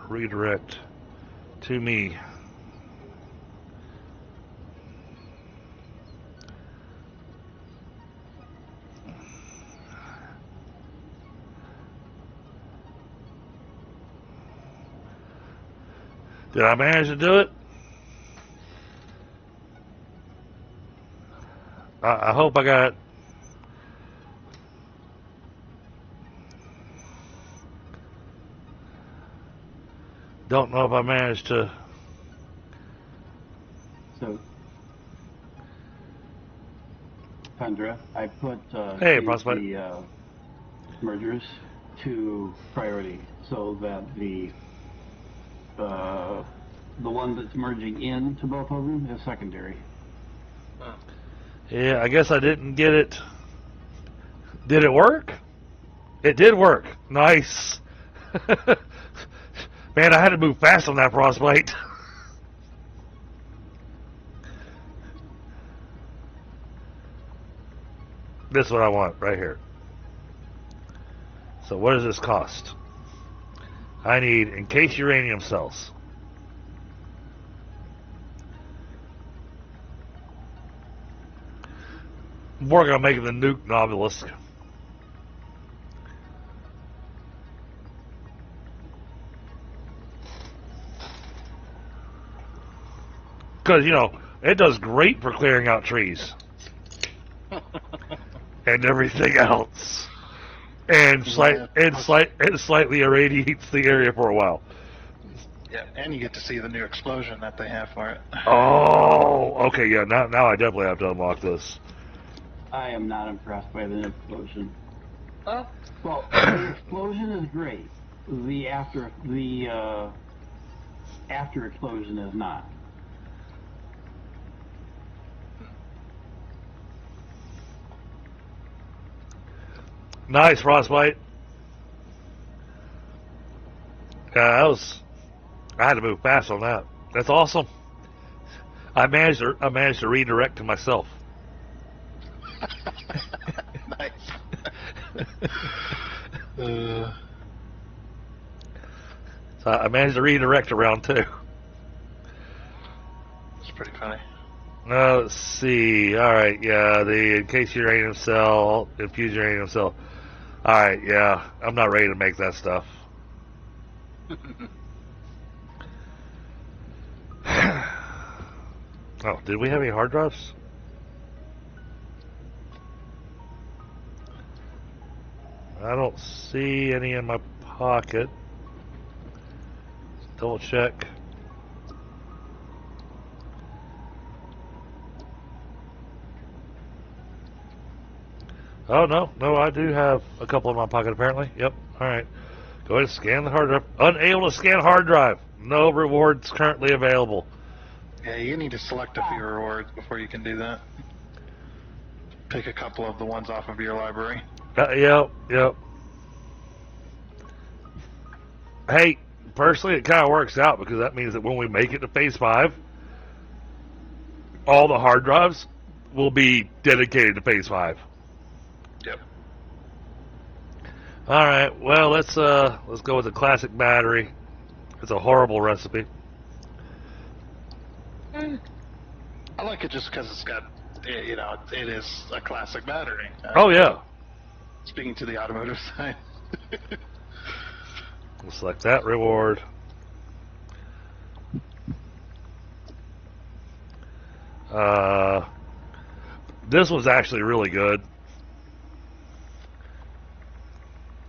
redirect to me. Did I manage to do it? I hope I got it. Don't know if I managed to. So, Tundra, I put Hey, the mergers to priority so that the one that's merging into both of them is secondary. Yeah, I guess I didn't get it. Did it work? It did work. Nice. Man, I had to move fast on that frostbite. This is what I want right here. So what does this cost? I need encased uranium cells. I'm working on making the nuke obelisk. Because, you know, it does great for clearing out trees. And everything else. And slightly irradiates the area for a while. Yeah, and you get to see the new explosion that they have for it. Oh, okay, yeah, now I definitely have to unlock this. I am not impressed by the explosion. Oh. Well, the explosion is great. The after explosion is not. Nice, Frostbite. Yeah, I had to move fast on that. That's awesome. I managed to redirect to myself. Nice. So I managed to redirect around two. It's pretty funny. Let's see. All right, yeah, the encased uranium cell, infused uranium cell. All right, yeah, I'm not ready to make that stuff. Oh, did we have any hard drives? I don't see any in my pocket. Double check. Oh, no, I do have a couple in my pocket apparently. Yep, alright. Go ahead and scan the hard drive. Unable to scan hard drive. No rewards currently available. Yeah, you need to select a few rewards before you can do that. Pick a couple of the ones off of your library. Yep. Hey, personally, it kind of works out because that means that when we make it to Phase 5, all the hard drives will be dedicated to Phase 5. Yep. All right. Well, let's go with the classic battery. It's a horrible recipe. I like it just because it's got, you know, it is a classic battery. Oh yeah. Speaking to the automotive side. We'll select that reward. This was actually really good.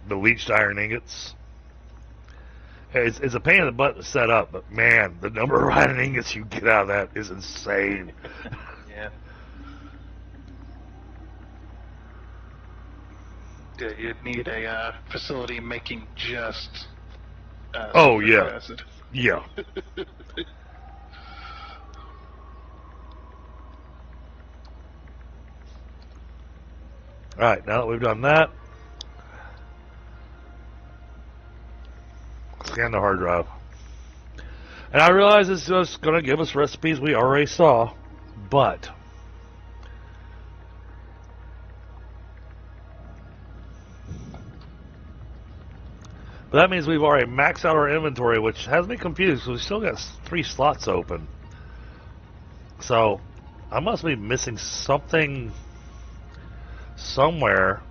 The leached iron ingots. It's a pain in the butt to set up, but man, the number of iron ingots you get out of that is insane. Yeah. You'd need a facility making just. Oh yeah. Acid. Yeah. All right, now that we've done that, scan the hard drive. And I realize it's just going to give us recipes we already saw, but But that means we've already maxed out our inventory, which has me confused because we still got 3 slots open. So I must be missing something somewhere.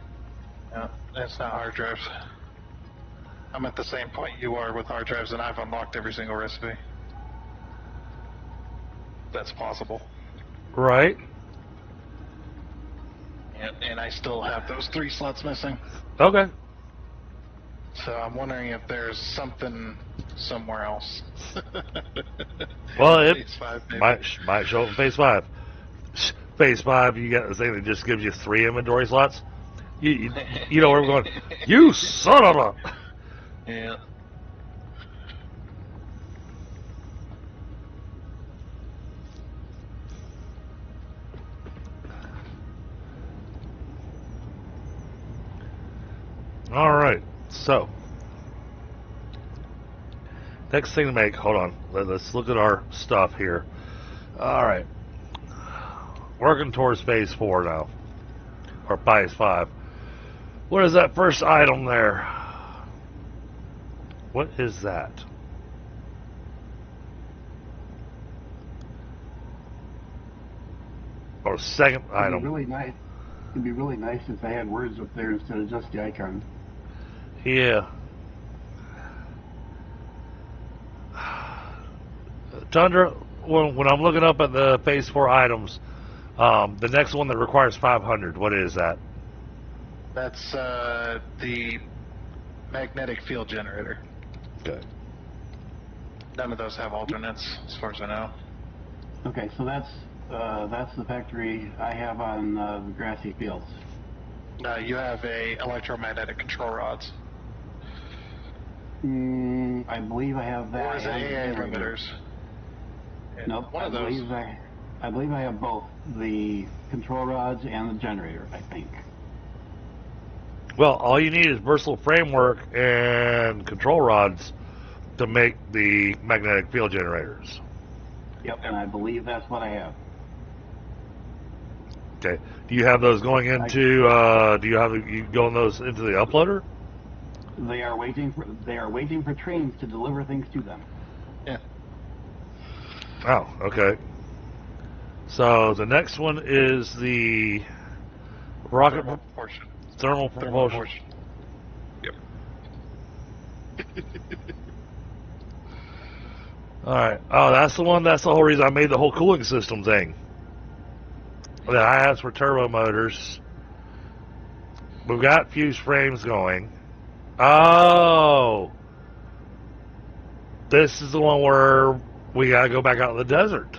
No, that's not hard drives. I'm at the same point you are with hard drives, and I've unlocked every single recipe. That's possible. Right. And I still have those 3 slots missing. Okay. So I'm wondering if there's something somewhere else. Well, it Phase 5, maybe. might show up in Phase 5. Phase 5, you got the thing that just gives you 3 inventory slots. You know where we're going. You son of a... Yeah. All right, so next thing to make. Hold on, let's look at our stuff here. All right, working towards Phase 4 now, or Phase 5. What is that first item there? What is that? Or second item? It'd be really nice. It'd be really nice if I had words up there instead of just the icon. Yeah. Tundra, when I'm looking up at the Phase 4 items, the next one that requires 500, what is that? That's the magnetic field generator. Okay. None of those have alternates, as far as I know. Okay, so that's the factory I have on the grassy fields. You have a electromagnetic control rods. I believe I have that. Or is it and AA the generator. limiters? Nope, One I of those. believe I have both the control rods and the generator, I think. Well, all you need is versatile framework and control rods to make the magnetic field generators. Yep, and I believe that's what I have. Okay. Do you have those going into? You going those into the uploader? They are waiting for trains to deliver things to them. Yeah. Oh, okay. So the next one is the rocket Thermal propulsion. thermal Thermal propulsion. Yep. All right. Oh, that's the one. That's the whole reason I made the whole cooling system thing. That I asked for turbo motors. We've got fuse frames going. Oh, this is the one where we gotta go back out in the desert.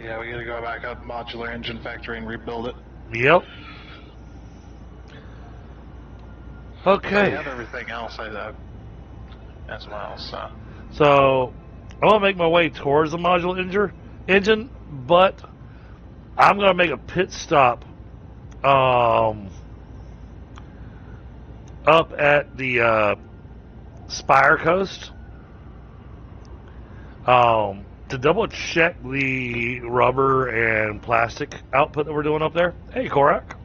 Yeah, we gotta go back up modular engine factory and rebuild it. Yep. Okay. I have everything else as well, so. So I'm gonna make my way towards the modular engine, but I'm gonna make a pit stop up at the Spire Coast to double check the rubber and plastic output that we're doing up there. Hey, Korak.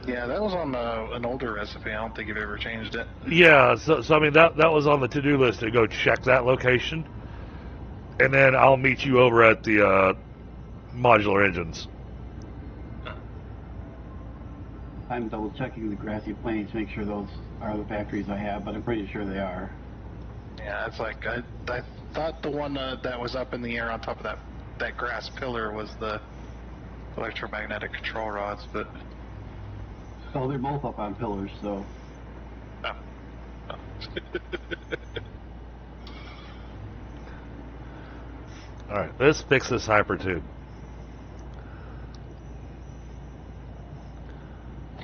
Yeah, that was on an older recipe. I don't think you've ever changed it. Yeah, so I mean that was on the to-do list to go check that location, and then I'll meet you over at the modular engines. I'm double checking the grassy plains to make sure those are the factories I have, but I'm pretty sure they are. Yeah, it's like I thought the one that was up in the air on top of that grass pillar was the electromagnetic control rods, but Oh, they're both up on pillars, so. no. No. All right, let's fix this hyper tube.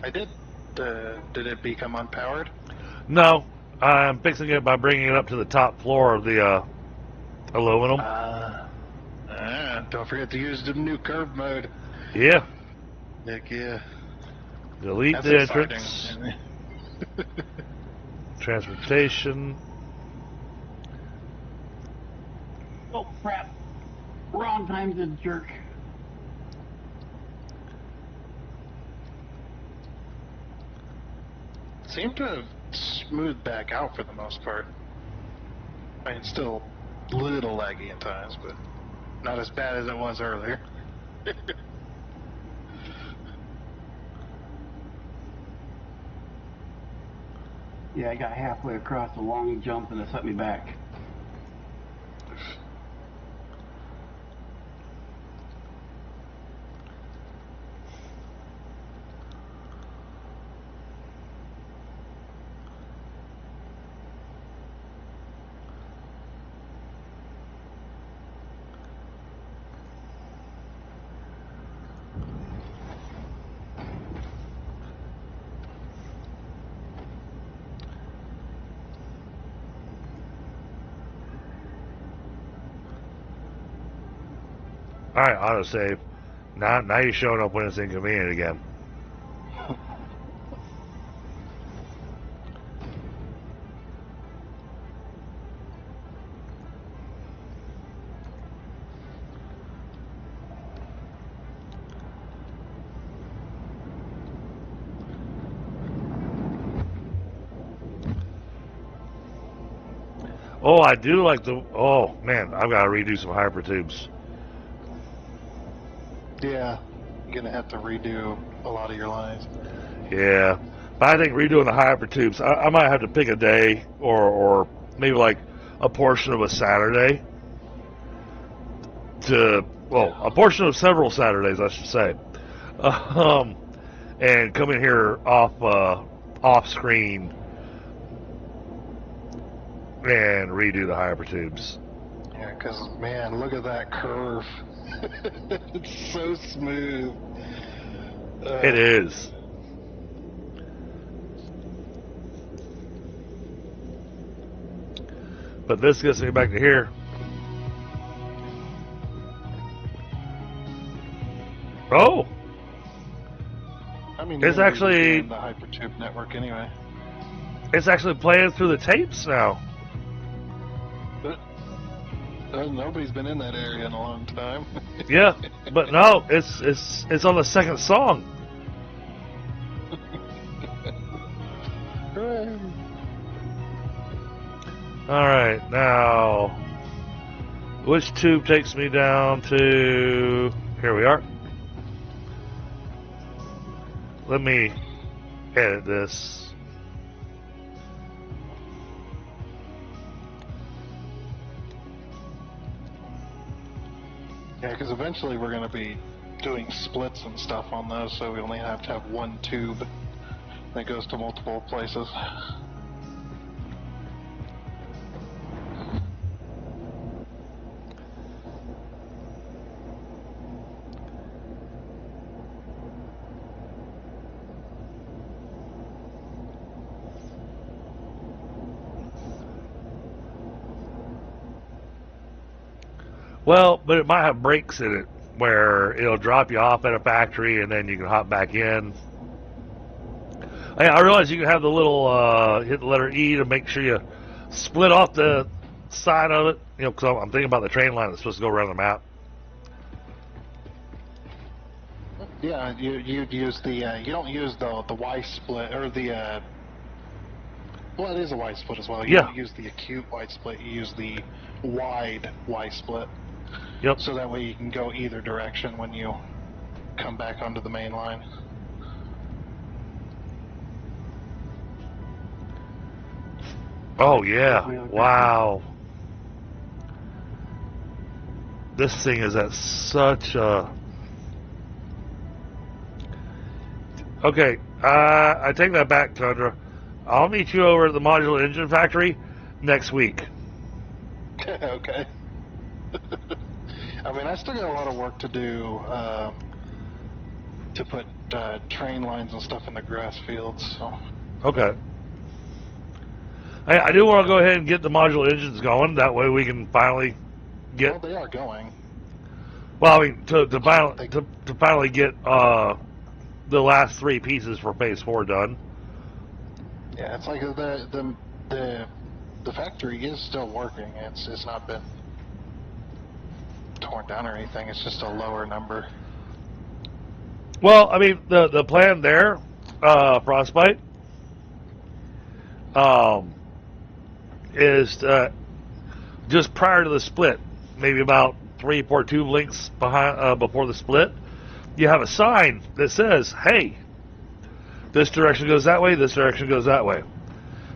I did. Did it become unpowered? No, I'm fixing it by bringing it up to the top floor of the aluminum. Don't forget to use the new curve mode. Yeah. Heck yeah. Delete That's the exciting. entrance. Transportation. Oh, crap. Wrong time to jerk. Seemed to have smoothed back out for the most part. I mean, it's still a little laggy at times, but not as bad as it was earlier. Yeah, I got halfway across a long jump and it set me back. Alright, autosave. Now you're showing up when it's inconvenient again. Oh, I do like the... Oh, man, I've got to redo some hypertubes. Yeah, you're gonna have to redo a lot of your lines. Yeah. But I think redoing the hypertubes, I might have to pick a day or maybe like a portion of a Saturday to... Well, a portion of several Saturdays, I should say. And come in here off screen and redo the hypertubes. Yeah, because, man, look at that curve. It's so smooth. It is. But this gets me back to here. Oh! I mean, It's you're actually... in the hypertube network anyway. It's actually playing through the tapes now. But nobody's been in that area in a long time. Yeah, but no, it's on the second song. Hooray. Alright, now... Which tube takes me down to... Here we are. Let me edit this. Yeah, because eventually we're going to be doing splits and stuff on those, so we only have to have one tube that goes to multiple places. Well, but it might have breaks in it where it'll drop you off at a factory and then you can hop back in. I realize you can have the little hit the letter E to make sure you split off the side of it. You know, because I'm thinking about the train line that's supposed to go around the map. Yeah, you use the you don't use the Y split or the well, it is a Y split as well. You Yeah. don't use the acute Y split. You use the wide Y split. Yep. So that way you can go either direction when you come back onto the main line. Oh yeah! Wow. This thing is at such a... Okay, I take that back, Tundra. I'll meet you over at the modular engine factory next week. Okay. I mean, I still got a lot of work to do to put train lines and stuff in the grass fields. So. Okay. I do want to go ahead and get the modular engines going. That way we can finally get... Well, they are going. Well, I mean, to finally get the last 3 pieces for phase 4 done. Yeah, it's like the factory is still working. It's not been torn down or anything. It's just a lower number. Well, I mean, the plan there, Frostbite, is just prior to the split, maybe about 3-4 tube links behind before the split, you have a sign that says, "Hey, this direction goes that way. This direction goes that way."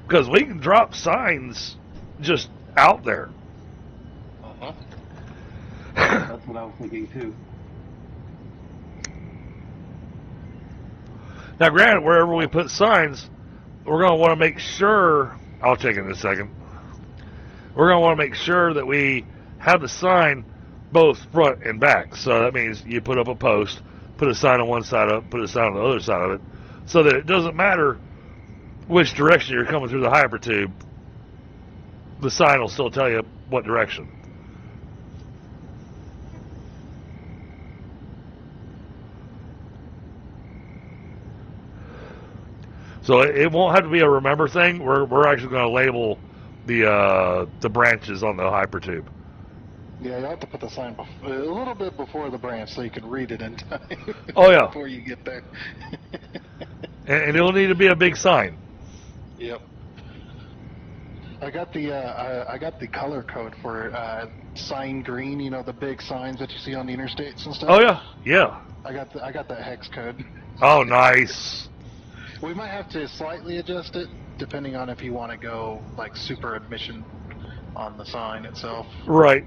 Because we can drop signs just out there. Uh-huh. That's what I was thinking too. Now, granted, wherever we put signs, we're going to want to make sure. I'll check in a second. We're going to want to make sure that we have the sign both front and back. So that means you put up a post, put a sign on one side of it, put a sign on the other side of it, so that it doesn't matter which direction you're coming through the hypertube. The sign will still tell you what direction. So it won't have to be a remember thing. We're actually going to label the branches on the hypertube. Yeah, you have to put the sign a little bit before the branch so you can read it in time. Oh, yeah. Before you get there. And it'll need to be a big sign. Yep. I got the color code for sign green. You know, the big signs that you see on the interstates and stuff. Oh yeah, yeah. I got that hex code. Oh, nice. We might have to slightly adjust it depending on if you want to go like super emission on the sign itself. Right.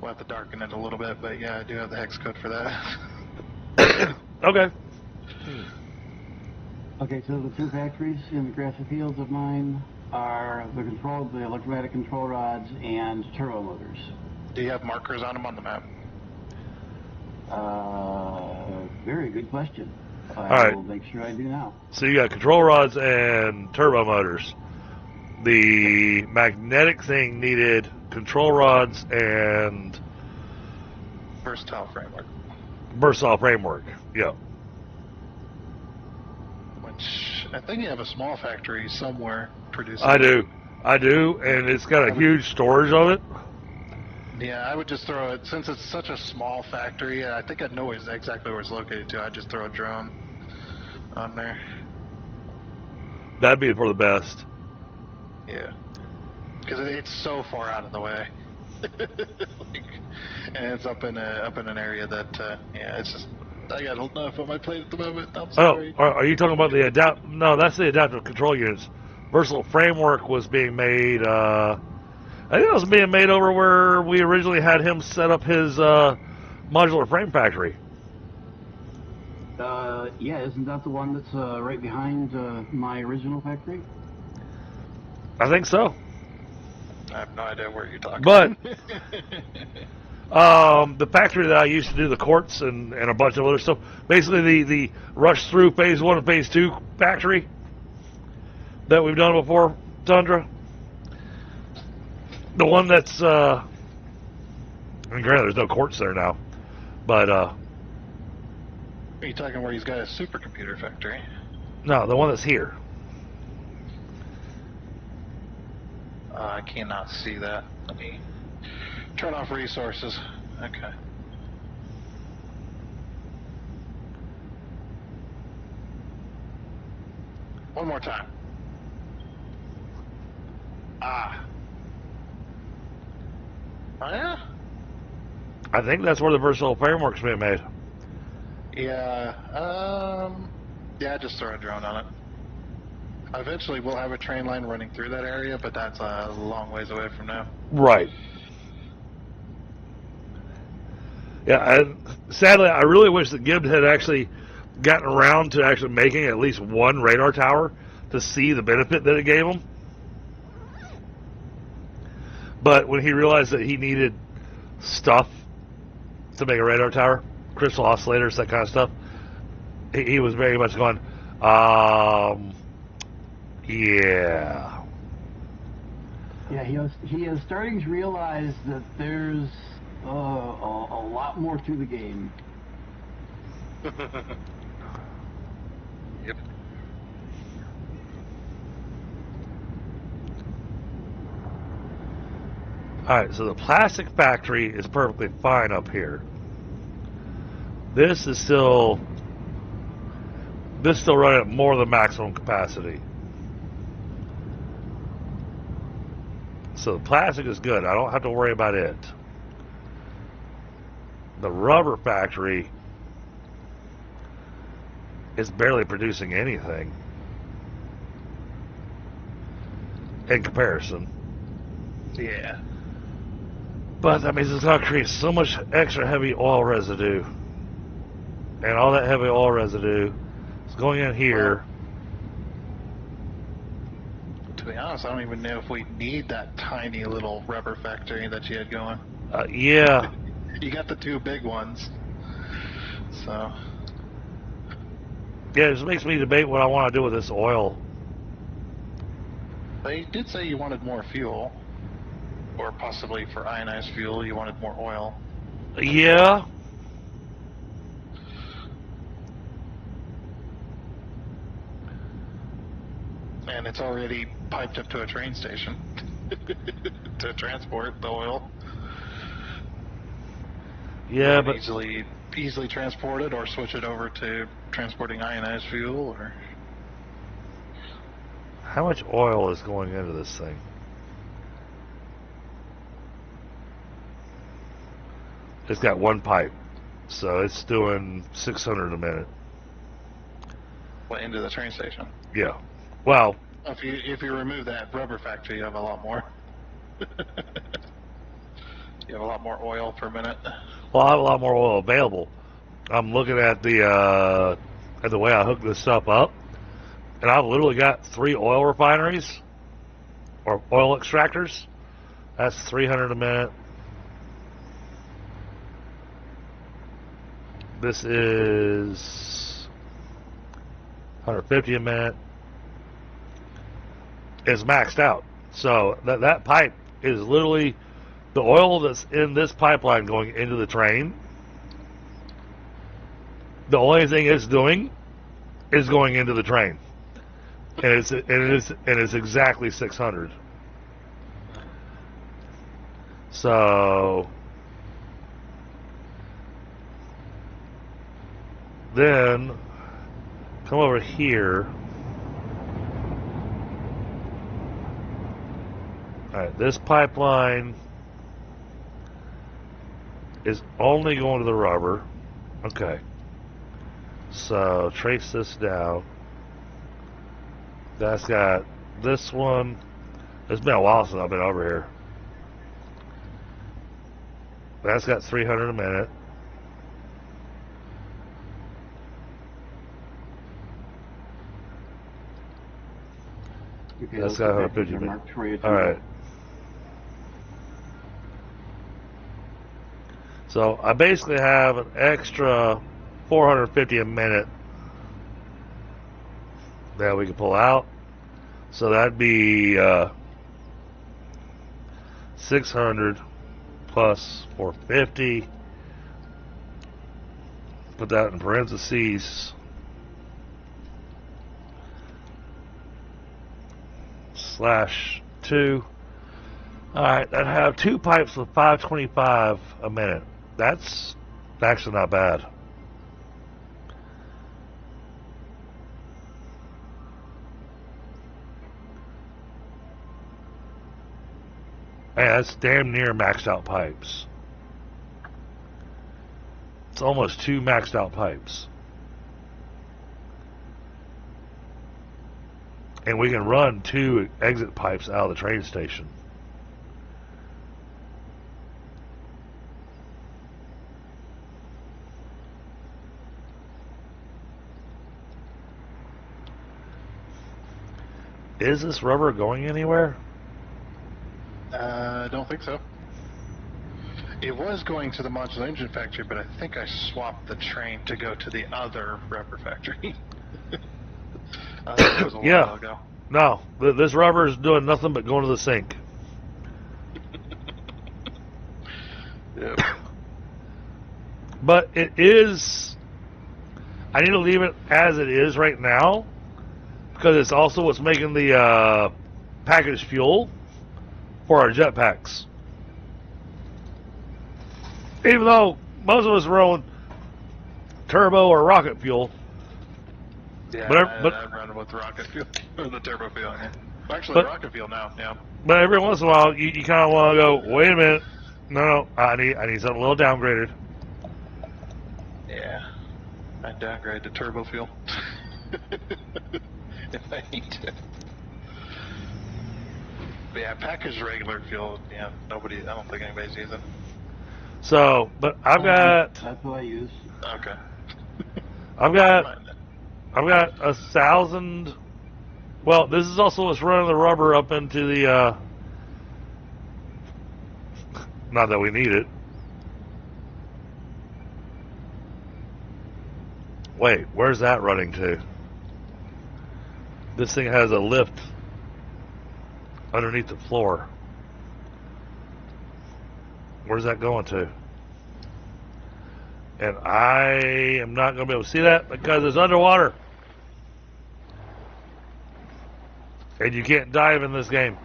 We'll have to darken it a little bit, but yeah, I do have the hex code for that. Okay. Okay, so the two factories in the grassy fields of mine are the electromatic control rods and turbo motors. Do you have markers on them on the map? Very good question. I right. will make sure I do now. So you got control rods and turbo motors. The magnetic thing needed control rods and Versatile framework. versatile framework. Yeah. Which I think you have a small factory somewhere producing. I do, and it's got a huge storage of it. Yeah, I would just throw it, since it's such a small factory, I think I'd know exactly where it's located too. I'd just throw a drone on there. That'd be for the best. Yeah. Because it's so far out of the way. And it's up in an area that, yeah, it's just, I got enough on my plate at the moment. I'm sorry. Oh, are you talking about the No, that's the adaptive control units. Versatile framework was being made, I think it was being made over where we originally had him set up his modular frame factory. Yeah, isn't that the one that's right behind my original factory? I think so. I have no idea where you're talking But about. the factory that I used to do the quartz and a bunch of other stuff, basically the rush through phase 1 and phase 2 factory that we've done before, Tundra. The one that's, I mean, granted, there's no quartz there now, but, Are you talking where he's got a supercomputer factory? no, the one that's here. I cannot see that. Let me turn off resources. Okay. One more time. Ah. Oh, yeah? I think that's where the versatile framework's being made. Yeah, yeah, just throw a drone on it. Eventually we'll have a train line running through that area, but that's a long ways away from now. Right. Yeah, and sadly, I really wish that Gibbs had actually gotten around to actually making at least one radar tower to see the benefit that it gave him. But when he realized that he needed stuff to make a radar tower, crystal oscillators, that kind of stuff, he was very much going, yeah. Yeah, he is starting to realize that there's a lot more to the game. Yep. Alright, so the plastic factory is perfectly fine up here. This is still running at more than maximum capacity. So the plastic is good. I don't have to worry about it. The rubber factory is barely producing anything in comparison. Yeah. But that means it's going to create so much extra heavy oil residue. And all that heavy oil residue is going in here. Well, to be honest, I don't even know if we need that tiny little rubber factory that you had going. Yeah. You got the two big ones. So. Yeah, it just makes me debate what I want to do with this oil. They did say you wanted more fuel. Or possibly for ionized fuel, you wanted more oil. Yeah. And it's already piped up to a train station to transport the oil. Yeah, You can but easily transport it, or switch it over to transporting ionized fuel, or how much oil is going into this thing? It's got one pipe, so it's doing 600 a minute. what, into the train station. Yeah. Well, If you remove that rubber factory, you have a lot more. You have a lot more oil per minute. well, I have a lot more oil available. I'm looking at the way I hook this stuff up, and I've literally got 3 oil refineries or oil extractors. That's 300 a minute. This is 150 a minute. It's maxed out. So that pipe is literally the oil that's in this pipeline going into the train. The only thing it's doing is going into the train, and it's exactly 600. So then come over here. All right, this pipeline is only going to the rubber. Okay. So trace this down. That's got this one. It's been a while since I've been over here. That's got 300 a minute. Okay, That's those got two 150 packages are minutes. marked for you. All right. So I basically have an extra 450 a minute that we can pull out. So that'd be 600 plus 450. Put that in parentheses. /2. Alright, I'd have 2 pipes with 525 a minute. That's actually not bad. Man, that's damn near maxed out pipes. It's almost 2 maxed out pipes. And we can run 2 exit pipes out of the train station. Is this rubber going anywhere? I don't think so. It was going to the modular engine factory, but I think I swapped the train to go to the other rubber factory. I think that was a while ago. No, this rubber is doing nothing but going to the sink. Yep. But it is... I need to leave it as it is right now, because it's also what's making the packaged fuel for our jetpacks. Even though most of us are on turbo or rocket fuel. Yeah, but I run with rocket fuel, or the turbo fuel. Yeah. Actually, rocket fuel now. Yeah. But every once in a while, you kind of want to go, wait a minute. No, I need something a little downgraded. Yeah. I downgrade to turbo fuel. If I need to. But yeah, packaged regular fuel, yeah, I don't think anybody's using. So, but I've got... That's what I use. Okay. I've got 1,000... Well, this is also what's running the rubber up into the... Not that we need it. Wait, where's that running to? This thing has a lift underneath the floor. Where's that going to? And I am not going to be able to see that because it's underwater. And you can't dive in this game.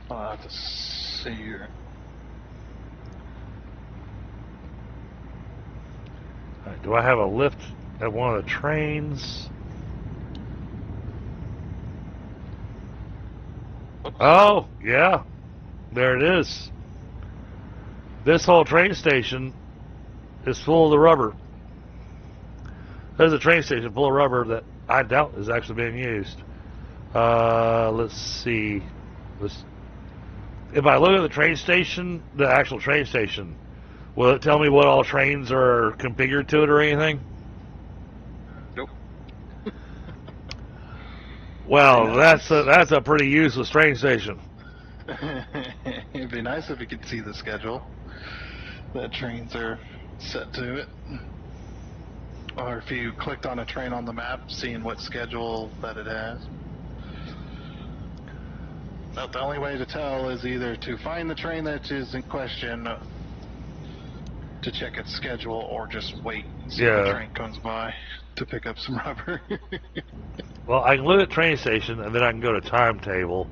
I'll have to see here. Right, do I have a lift at one of the trains? Oh, yeah. There it is. This whole train station is full of the rubber. There's a train station full of rubber that I doubt is actually being used. Let's see. If I look at the train station, the actual train station, will it tell me what all trains are configured to it or anything? Nope. Well, that's a pretty useless train station. It'd be nice if you could see the schedule that trains are set to it. Or if you clicked on a train on the map, seeing what schedule that it has. But the only way to tell is either to find the train that is in question, to check its schedule, or just wait and see if the train comes by to pick up some rubber. Well, I can look at train station and then I can go to timetable.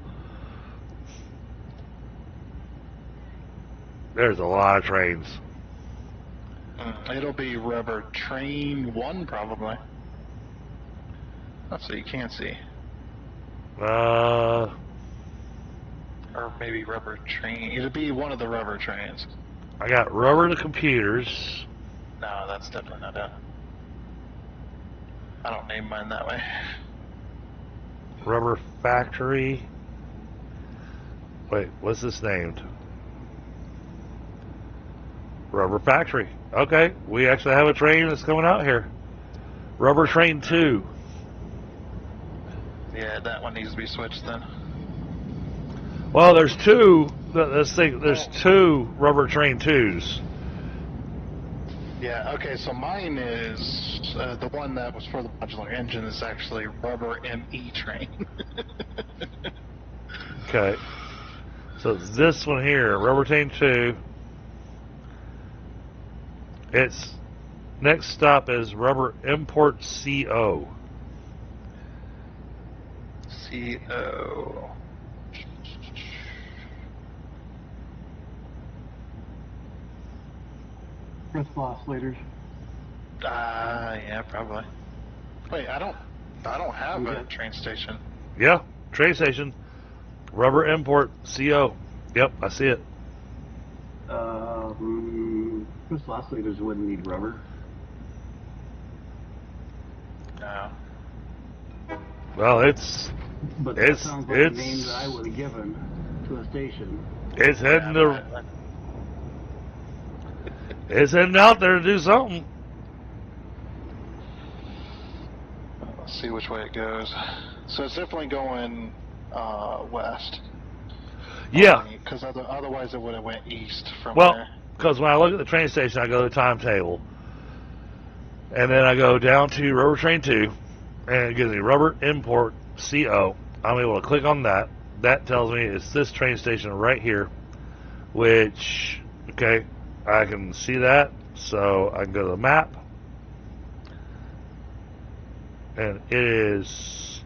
There's a lot of trains. It'll be rubber train 1 probably. Oh, so you can't see. Or maybe rubber train. It'll be one of the rubber trains. I got rubber to computers. No, that's definitely not it. I don't name mine that way. Rubber factory. Wait, what's this named? Rubber factory. Okay, we actually have a train that's coming out here. Rubber train 2. Yeah, that one needs to be switched then. Well, there's two. Let's think. There's 2 rubber train 2s. Yeah. Okay. So mine is the one that was for the modular engine is actually rubber ME train. Okay. So it's this one here, rubber train 2. Its next stop is rubber import CO. CO. Crystal oscillators. Yeah, probably. Wait, I don't have a train station. Yeah, train station. Rubber import CO. Yep, I see it. Crystal oscillators wouldn't need rubber. No. Well, it's That sounds like a name that I would have given to a station. It's heading to. It's heading out there to do something. Let's see which way it goes. So it's definitely going west. Yeah. Because otherwise it would have went east from well, there. Because when I look at the train station, I go to the timetable. And then I go down to rubber train 2. And it gives me rubber import CO. I'm able to click on that. That tells me it's this train station right here. Which, okay, I can see that. So I can go to the map. And it is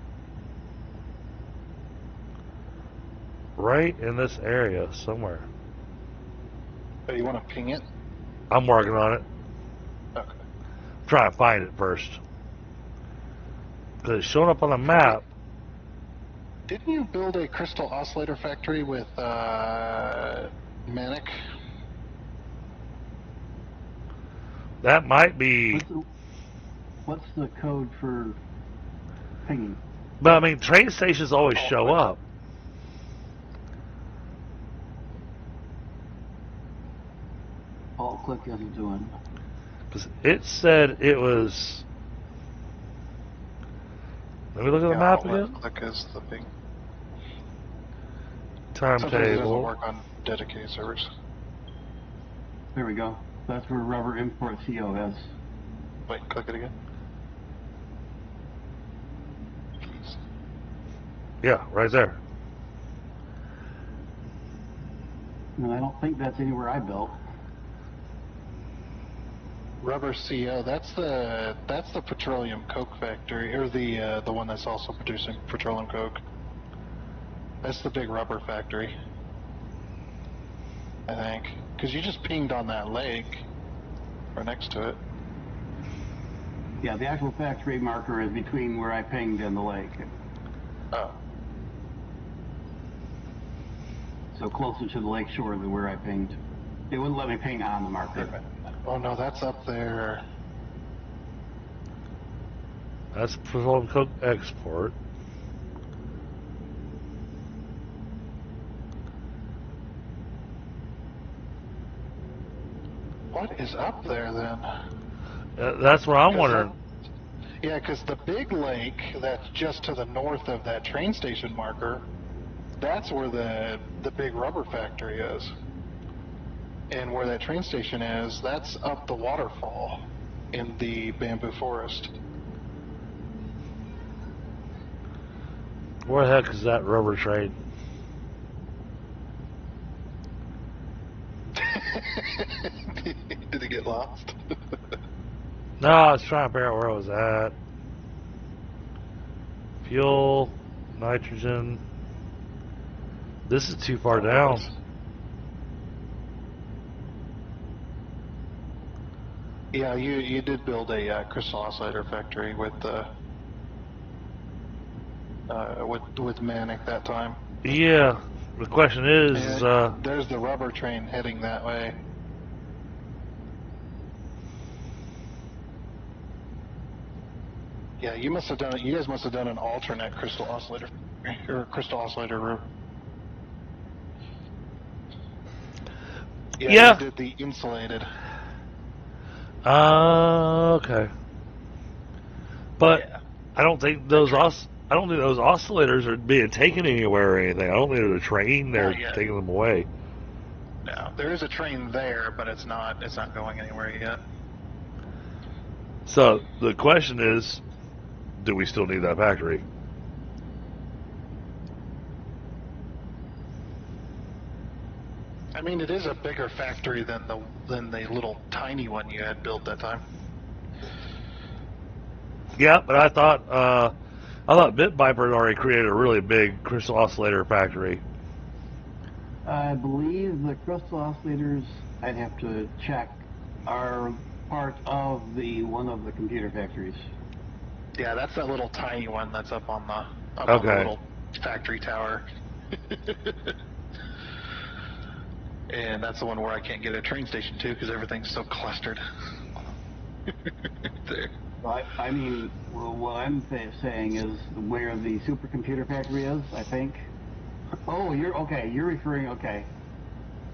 right in this area somewhere. Oh, you want to ping it? I'm working on it. Okay. I'm trying to find it first. Because it's showing up on the map. Didn't you build a crystal oscillator factory with Manic? That might be. What's the code for pinging? But I mean, train stations always show up. Alt click isn't doing. Because it said it was. Let me look at the map again. Click is the big. Sometimes it doesn't Timetable. work on dedicated servers. There we go. That's where rubber import CO is. Wait, click it again. Yeah, right there. No, I don't think that's anywhere I built. Rubber CO. That's the petroleum coke factory, or the one that's also producing petroleum coke. That's the big rubber factory, I think. Because you just pinged on that lake, or next to it. Yeah, the actual factory marker is between where I pinged and the lake. Oh. So closer to the lake shore than where I pinged. It wouldn't let me ping on the marker. Oh no, that's up there. That's petroleum coke export. What is up there then? That's what I'm wondering. Yeah, because the big lake that's just to the north of that train station marker, that's where the big rubber factory is. And where that train station is, that's up the waterfall in the bamboo forest. Where the heck is that rubber train? Did it get lost? No, I was trying to figure out where I was at. Fuel, nitrogen. This is too far down. Yeah, you did build a crystal oscillator factory with Manic that time. Yeah. The question is, there's the rubber train heading that way. Yeah, you must have done it. You guys must have done an alternate crystal oscillator or crystal oscillator route. Yeah. You did the insulated. Okay. But yeah. I don't think those oscillators are being taken anywhere or anything. I don't think there's a train there taking them away. No, there is a train there, but it's not going anywhere yet. So the question is, do we still need that factory? I mean, it is a bigger factory than the little tiny one you had built that time. Yeah, but I thought BitViper had already created a really big crystal oscillator factory. I believe the crystal oscillators, I'd have to check, are part of one of the computer factories. Yeah, that's that little tiny one that's up on the little factory tower. And that's the one where I can't get a train station to because everything's so clustered. There. I mean, well, what I'm saying is where the supercomputer factory is, I think. Oh, you're referring,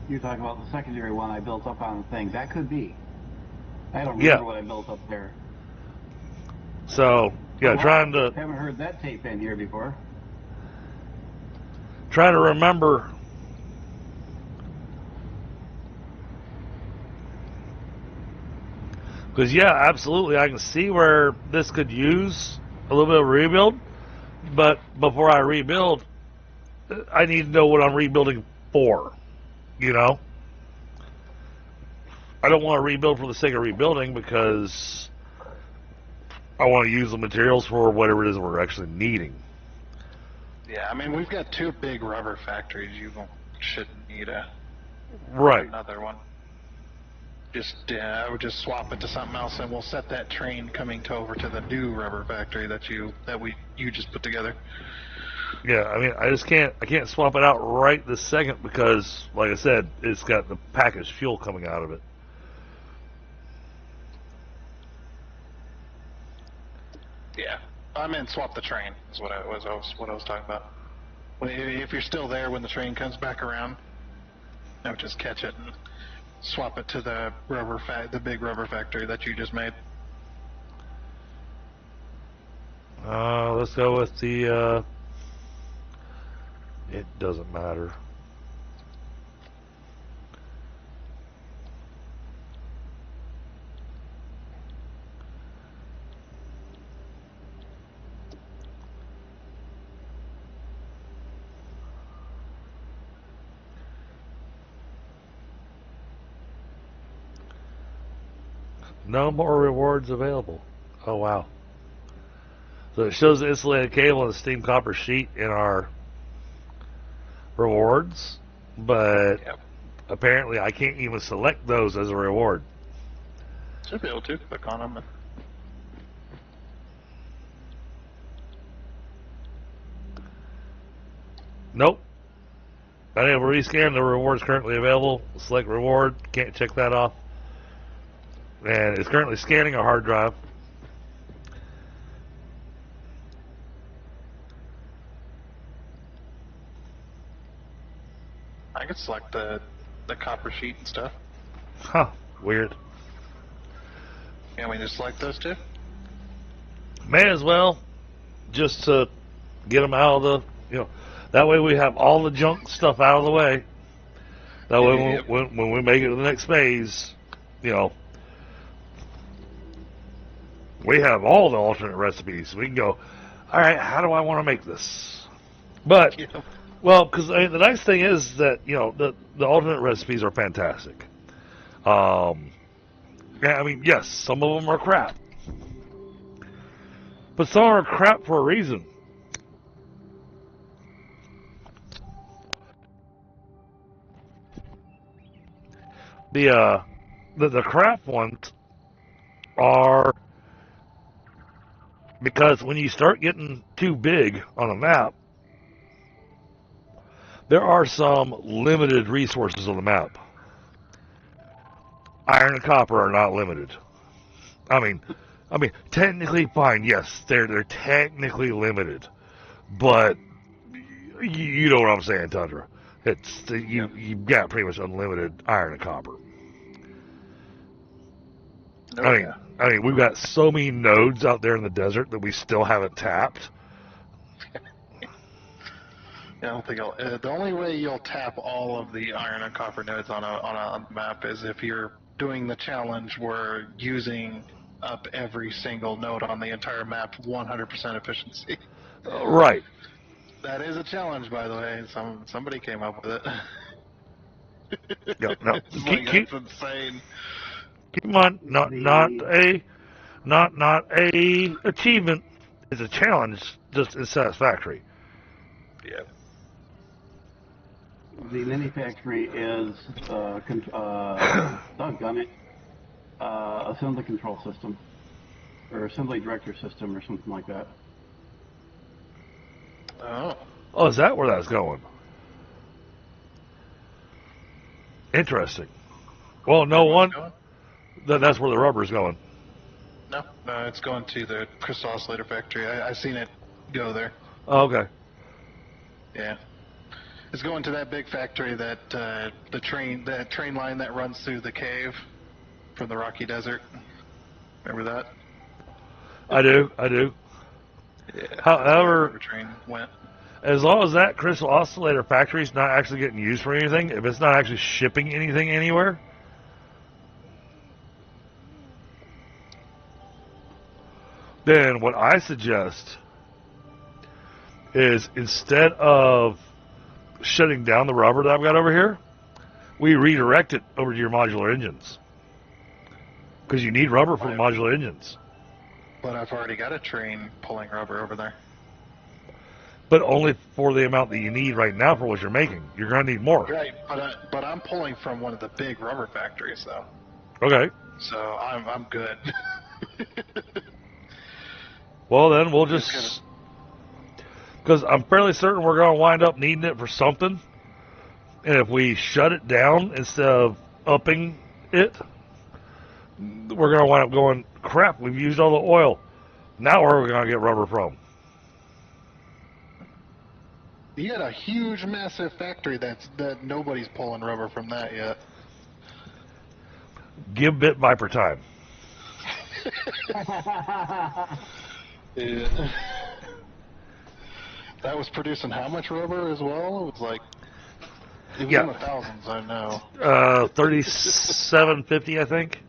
you're talking about the secondary one I built up on the thing. That could be. I don't remember what I built up there. So, trying to... Haven't heard that tape in here before. Trying to remember... Because, absolutely, I can see where this could use a little bit of rebuild. But before I rebuild, I need to know what I'm rebuilding for. You know? I don't want to rebuild for the sake of rebuilding because I want to use the materials for whatever it is we're actually needing. Yeah, I mean, we've got two big rubber factories. You shouldn't need another one. I would just swap it to something else, and we'll set that train coming over to the new rubber factory that you just put together. Yeah, I mean, I can't swap it out right this second because, like I said, it's got the packaged fuel coming out of it. Yeah, I meant swap the train is what I was talking about. If you're still there when the train comes back around, I would just catch it and swap it to the the big rubber factory that you just made. Let's go with the. It doesn't matter. No more rewards available. Oh, wow. So it shows the insulated cable and the steam copper sheet in our rewards, but Yep. apparently I can't even select those as a reward. Should be able to click on them. Nope. Unable to rescan. The reward is currently available. Select reward. Can't check that off. And it's currently scanning a hard drive. I could select the copper sheet and stuff. Huh. Weird. Can we just select those two? May as well, just to get them out of the, that way we have all the junk stuff out of the way. That way Yep. when we make it to the next phase, we have all the alternate recipes. We can go, all right, how do I want to make this? But, Yep. well, because the nice thing is that, the alternate recipes are fantastic. Yeah, I mean, yes, some of them are crap. But some are crap for a reason. The crap ones are because when you start getting too big on a map, there are some limited resources on the map. Iron and copper are not limited. I mean, technically fine. Yes, they're technically limited, but you know what I'm saying, Tundra. It's you've got pretty much unlimited iron and copper. Oh, I mean, we've got so many nodes out there in the desert that we still haven't tapped. I don't think the only way you'll tap all of the iron and copper nodes on a map is if you're doing the challenge where using up every single node on the entire map 100% efficiency. Right. That is a challenge, by the way. Somebody came up with it. No, It's like, that's insane. keep in mind, not a achievement. It's a challenge. Just in Satisfactory. Yeah. The mini factory is, doggone it, assembly control system, or assembly director system, or something like that. Oh, is that where that's going? Interesting. Well, no one. That's where the rubber's going. No, it's going to the crystal oscillator factory. I've seen it go there. Oh, okay. Yeah. It's going to that big factory that the train line that runs through the cave from the Rocky Desert. Remember that? I do. Yeah. However, the train went. As long as that crystal oscillator factory is not actually getting used for anything, if it's not actually shipping anything anywhere, then what I suggest is instead of shutting down the rubber that I've got over here, we redirect it over to your modular engines. Because you need rubber for the modular engines. But I've already got a train pulling rubber over there. But only for the amount that you need right now for what you're making. You're going to need more. Right, but I'm pulling from one of the big rubber factories, though. Okay. So I'm good. Well, then we'll just... Because I'm fairly certain we're going to wind up needing it for something. And if we shut it down instead of upping it, we're going to wind up going, crap, we've used all the oil. Now where are we going to get rubber from? You got a huge, massive factory that nobody's pulling rubber from that yet. Give bit Viper time. Yeah. That was producing how much rubber as well? It was like, it was in the thousands, I know. 3750, I think.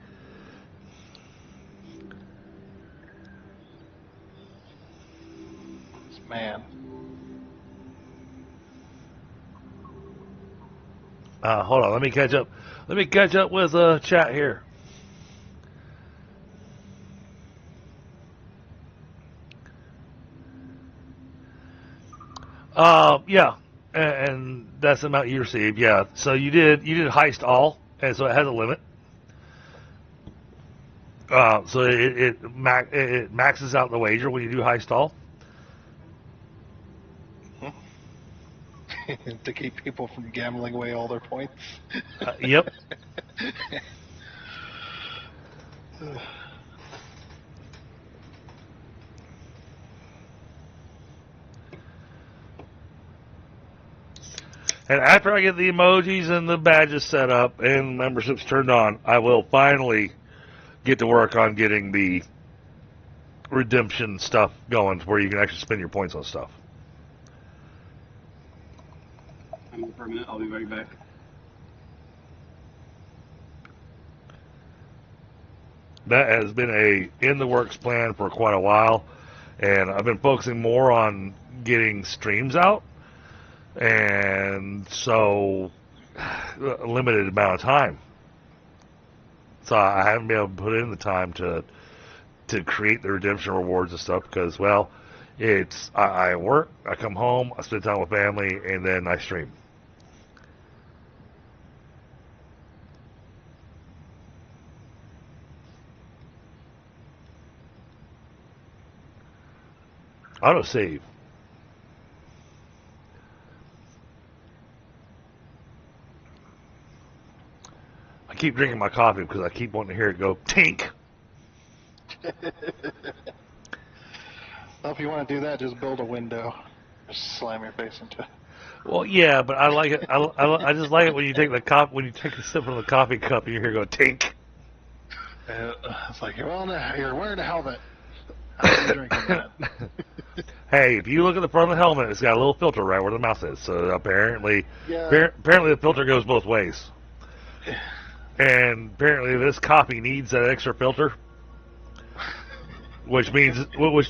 Man. Hold on, let me catch up. Let me catch up with chat here. Yeah, and that's the amount you received. Yeah, so you did heist all, and so it has a limit. So it maxes out the wager when you do heist all. To keep people from gambling away all their points. Yep. And after I get the emojis and the badges set up and memberships turned on, I will finally get to work on getting the redemption stuff going where you can actually spend your points on stuff. I'm for a minute. I'll be right back. That has been a in the works plan for quite a while, and I've been focusing more on getting streams out, and so a limited amount of time. So I haven't been able to put in the time to create the redemption rewards and stuff because, well, it's I work, I come home, I spend time with family, and then I stream. Auto save. I keep drinking my coffee because I keep wanting to hear it go tink. Well, if you want to do that, just build a window. Just slam your face into it. Well, yeah, but I like it. I just like it when you take a sip from the coffee cup and you hear it go tink. It's like you're wearing a helmet. How are you drinking that? Hey, if you look at the front of the helmet, it's got a little filter right where the mouth is. So apparently the filter goes both ways. And apparently this coffee needs that extra filter, which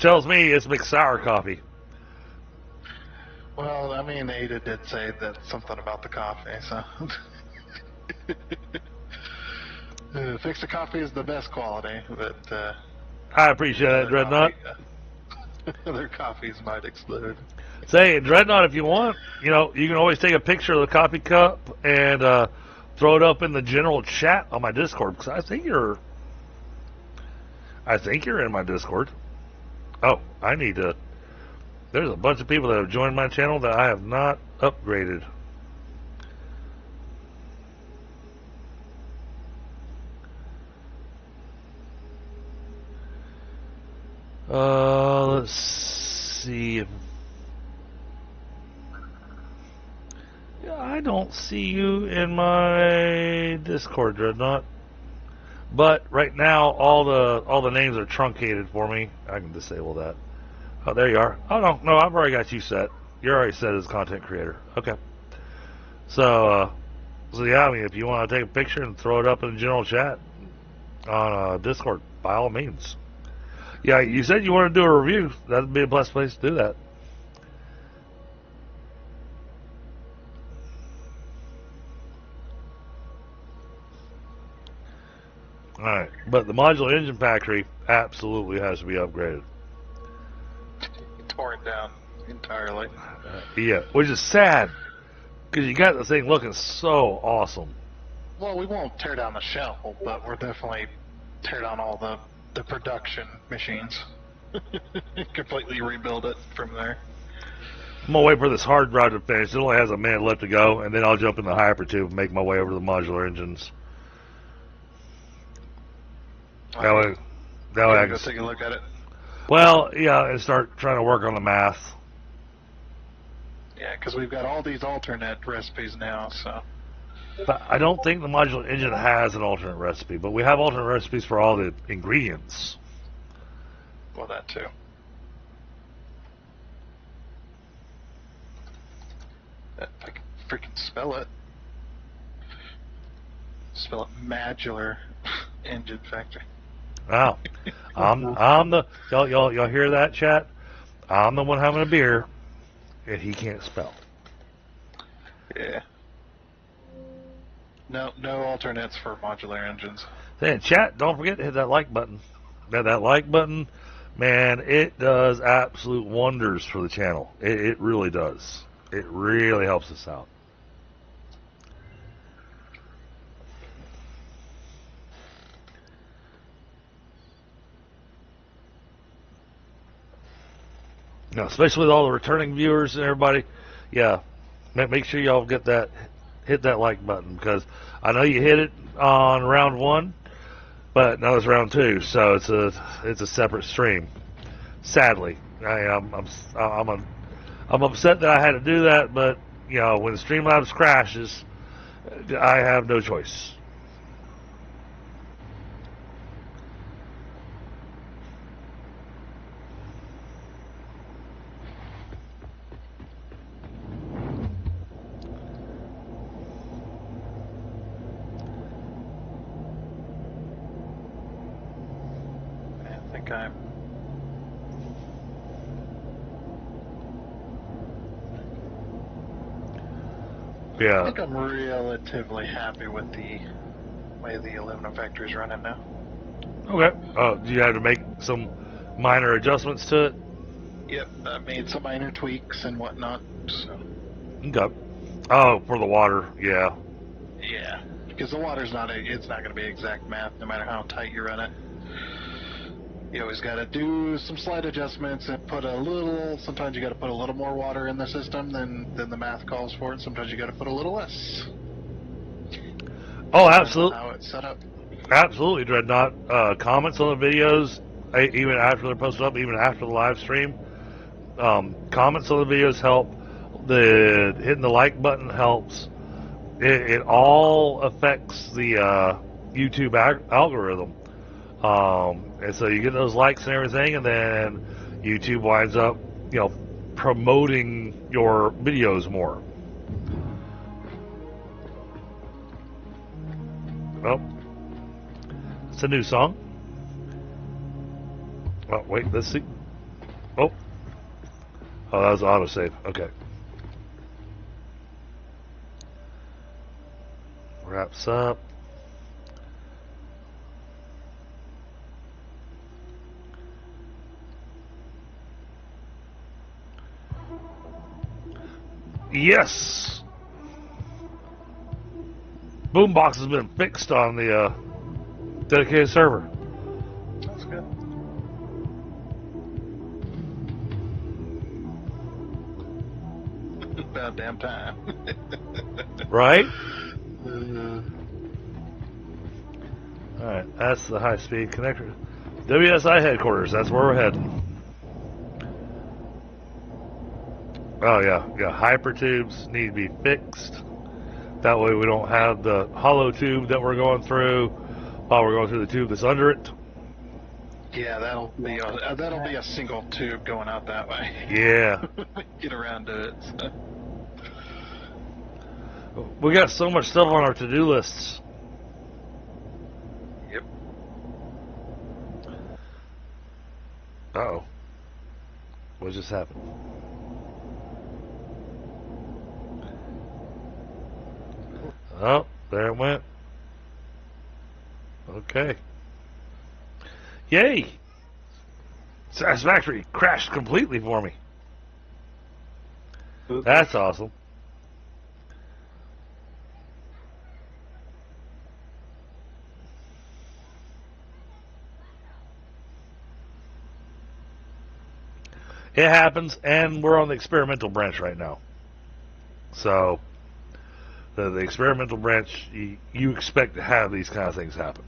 tells me it's mixed sour coffee. Well, I mean, Ada did say that something about the coffee, so. Fix the coffee is the best quality, but I appreciate that, Dreadnought. Other coffees might explode. Say, Dreadnought, if you want, you can always take a picture of the coffee cup and throw it up in the general chat on my Discord because I think you're in my Discord. Oh, I need to. There's a bunch of people that have joined my channel that I have not upgraded. Let's see. Yeah, I don't see you in my Discord, Dreadnought. But right now, all the names are truncated for me. I can disable that. Oh, there you are. Oh no, I've already got you set. You're already set as content creator. Okay. So yeah, I mean, if you want to take a picture and throw it up in the general chat on Discord, by all means. Yeah, you said you want to do a review. That'd be a blessed place to do that. Alright, but the modular engine factory absolutely has to be upgraded. Torn down entirely. Yeah, which is sad, because you got the thing looking so awesome. Well, we won't tear down the shell, but we're definitely tear down all the production machines. Completely rebuild it from there. I'm gonna wait for this hard drive to finish. It only has a minute left to go, and then I'll jump in the hypertube and make my way over to the modular engines. That way I go can take a look at it. Well, yeah, and start trying to work on the math. Yeah, because we've got all these alternate recipes now, so. But I don't think the modular engine has an alternate recipe, but we have alternate recipes for all the ingredients. Well, that too. If I can freaking spell it. Spell it modular engine factory. Wow. I'm the y'all hear that, chat? I'm the one having a beer, and he can't spell. Yeah. No alternates for modular engines. Then chat, don't forget to hit that like button. That like button, man, it does absolute wonders for the channel. It really does. It really helps us out. Now, especially with all the returning viewers and everybody, yeah, make sure y'all hit that like button, because I know you hit it on round 1, but now it's round 2, so it's a separate stream. Sadly, I'm upset that I had to do that, but you know, when Streamlabs crashes, I have no choice. I think I'm. Yeah. I think I'm relatively happy with the way the aluminum factory is running now. Okay. Do you have to make some minor adjustments to it? Yep, I made some minor tweaks and whatnot. So. Okay. Oh, for the water, yeah. Yeah, because the water's it's not going to be exact math no matter how tight you run it. You always got to do some slight adjustments and sometimes you got to put a little more water in the system than the math calls for, and sometimes you got to put a little less. Oh, absolutely. How it's set up. Absolutely, Dreadnought. Comments on the videos, even after they're posted up, even after the live stream. Comments on the videos help. Hitting the like button helps. It all affects the YouTube algorithm. And so you get those likes and everything, and then YouTube winds up, promoting your videos more. Oh, it's a new song. Oh, wait, let's see. Oh, that was autosave. Okay. Wraps up. Yes! Boombox has been fixed on the dedicated server. That's good. About damn time. Right? Alright, that's the high-speed connector. WSI headquarters, that's where we're heading. Oh yeah, hypertubes need to be fixed. That way we don't have the hollow tube that we're going through while we're going through the tube that's under it. Yeah, that'll be a single tube going out that way. Yeah. Get around to it. So. We got so much stuff on our to-do lists. Yep. Uh-oh. What just happened? Oh, there it went. Okay. Yay! Satisfactory crashed completely for me. That's awesome. It happens, and we're on the experimental branch right now. So, the experimental branch, you expect to have these kind of things happen.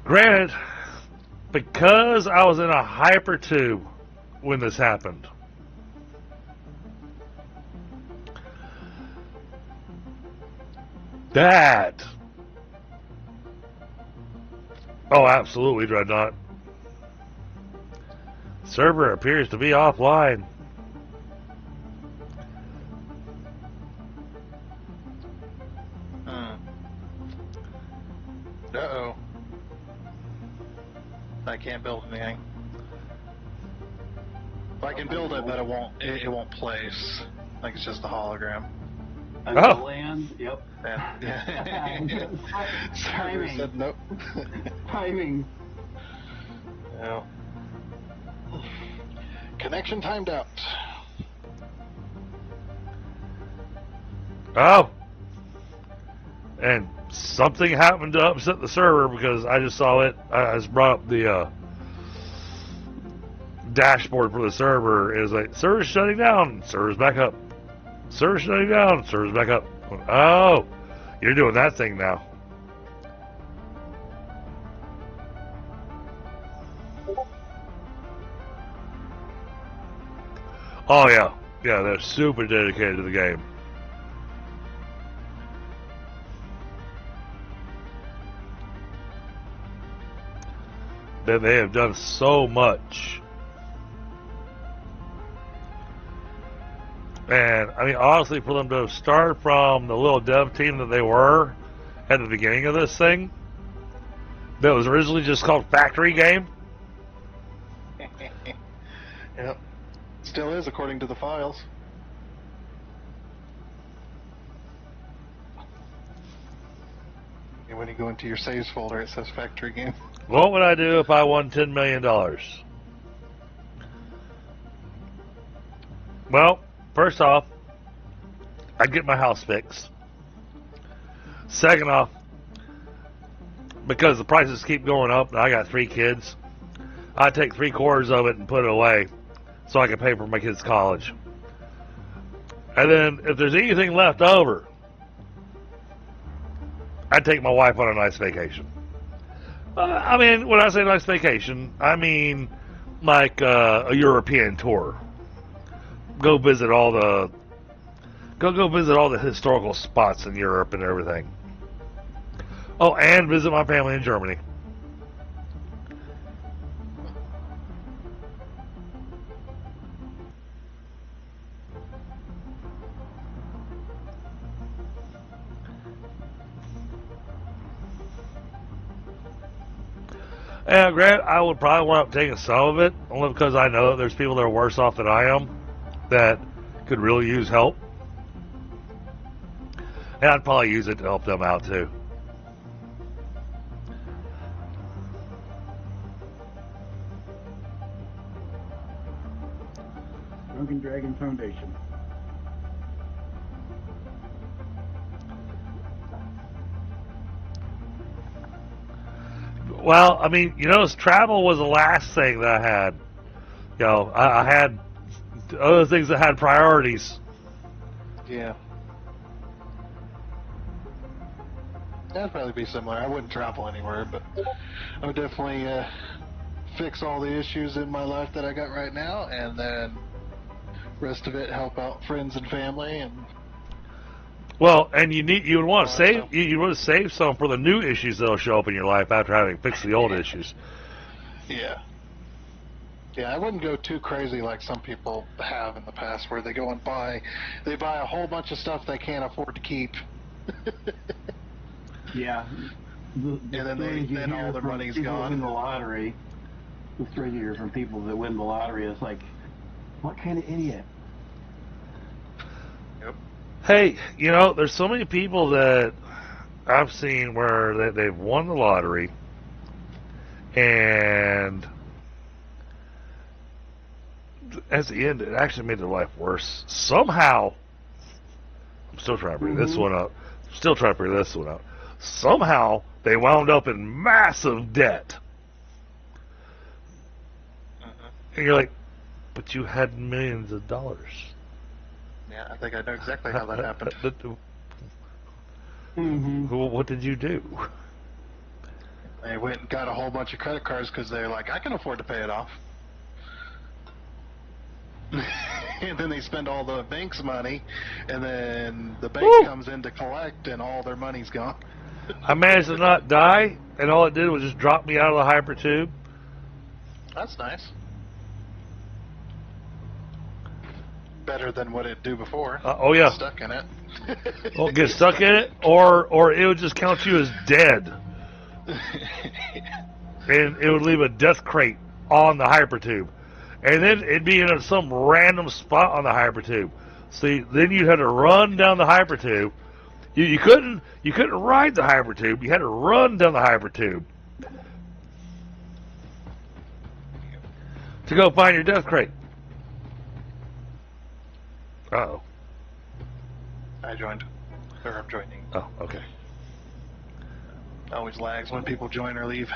Granted, because I was in a hypertube when this happened, that, oh, absolutely, Dreadnought. Server appears to be offline. Uh-oh. I can't build anything. I can build it, but it won't place. Like it's just a hologram. Until land, yep. Yeah. Server Timing. said nope. Timing. No. Connection timed out. Oh. And something happened to upset the server because I just saw it. I just brought up the dashboard for the server. It was like, server's shutting down, server's back up. Server's shutting down, server's back up. Oh, you're doing that thing now. Oh, yeah. Yeah, they're super dedicated to the game. They have done so much. And, I mean, honestly, for them to start from the little dev team that they were at the beginning of this thing, that was originally just called Factory Game. Yep. Still is, according to the files. And when you go into your saves folder, it says Factory Game. What would I do if I won $10 million? Well, first off, I'd get my house fixed. Second off, because the prices keep going up and I got 3 kids, I'd take 3/4 of it and put it away so I can pay for my kids' college. And then if there's anything left over, I'd take my wife on a nice vacation. I mean, when I say nice vacation, I mean like a European tour. Go visit all the historical spots in Europe and everything. Oh, and visit my family in Germany. And Grant, I would probably wind up taking some of it, only because I know that there's people that are worse off than I am that could really use help. And I'd probably use it to help them out too. Drunken Dragon Foundation. Well, I mean, you know, travel was the last thing that I had. You know, I had other things that had priorities. Yeah. That'd probably be similar. I wouldn't travel anywhere, but I would definitely fix all the issues in my life that I got right now, and then rest of it help out friends and family. And Well, and you would want to save you want to save some for the new issues that'll show up in your life after having fixed the old issues. yeah, I wouldn't go too crazy like some people have in the past, where they go and buy a whole bunch of stuff they can't afford to keep. Yeah. And then all the money's gone. Win the lottery. The stories you hear from people that win the lottery is like, what kind of idiot? Yep. Hey, you know, there's so many people that I've seen where they've won the lottery, and at the end, it actually made their life worse. Somehow, I'm still trying to figure this one out. Still trying to figure this one out. Somehow, they wound up in massive debt. And you're like, but you had millions of dollars. Yeah, I think I know exactly how that happened. What did you do? They went and got a whole bunch of credit cards because they're like, I can afford to pay it off. And then they spend all the bank's money, and then the bank comes in to collect, and all their money's gone. I managed to not die, and all it did was just drop me out of the hyper tube. That's nice. Better than what it'd do before. Oh yeah. Stuck in it. Well, get stuck in it, or it would just count you as dead, and it would leave a death crate on the hypertube, and then it'd be in some random spot on the hypertube. See, then you had to run down the hypertube. You couldn't ride the hypertube. You had to run down the hypertube to go find your death crate. Uh-oh. I joined. Or I'm joining. Oh, okay. Always lags when people join or leave.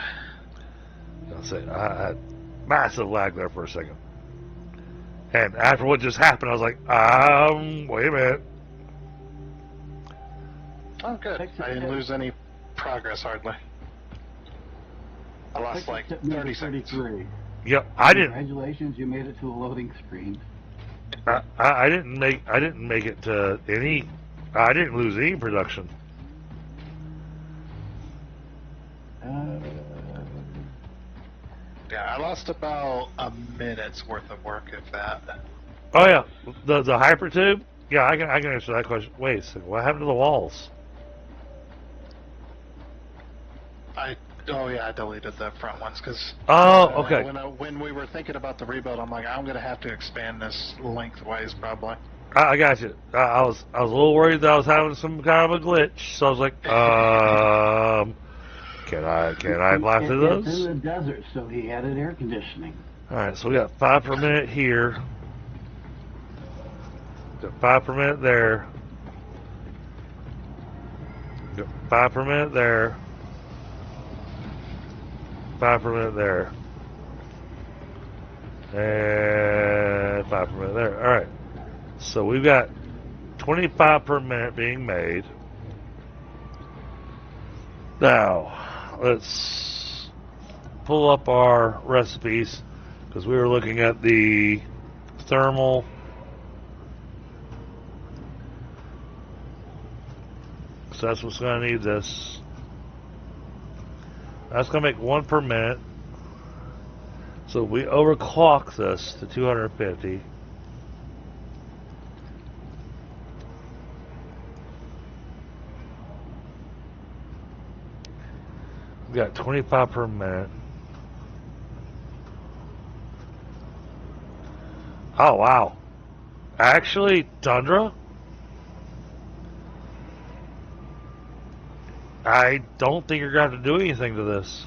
I'll say I had massive lag there for a second. And after what just happened, I was like, wait a minute. Oh, good. I didn't lose any progress, hardly. I lost like 30 seconds. Yep, I didn't. Congratulations, you made it to a loading screen. I didn't make it to any. I didn't lose any production. Yeah, I lost about a minute's worth of work, if that. Oh yeah, the hypertube. Yeah, I can answer that question. Wait a second, what happened to the walls? Oh yeah, I deleted the front ones because. Oh, okay. When we were thinking about the rebuild, I'm like, I'm gonna have to expand this lengthwise probably. I got you. I was a little worried that I was having some kind of a glitch, so I was like, can I fly through those? It's in the desert, so he added air conditioning. All right, so we got 5 per minute here. Got 5 per minute there. Got 5 per minute there. 5 per minute there. And 5 per minute there. All right. So we've got 25 per minute being made. Now, let's pull up our recipes because we were looking at the thermal. So that's what's going to need this. That's going to make 1 per minute. So we overclock this to 250. We got 25 per minute. Oh, wow. Actually, Tundra, I don't think you're going to have to do anything to this.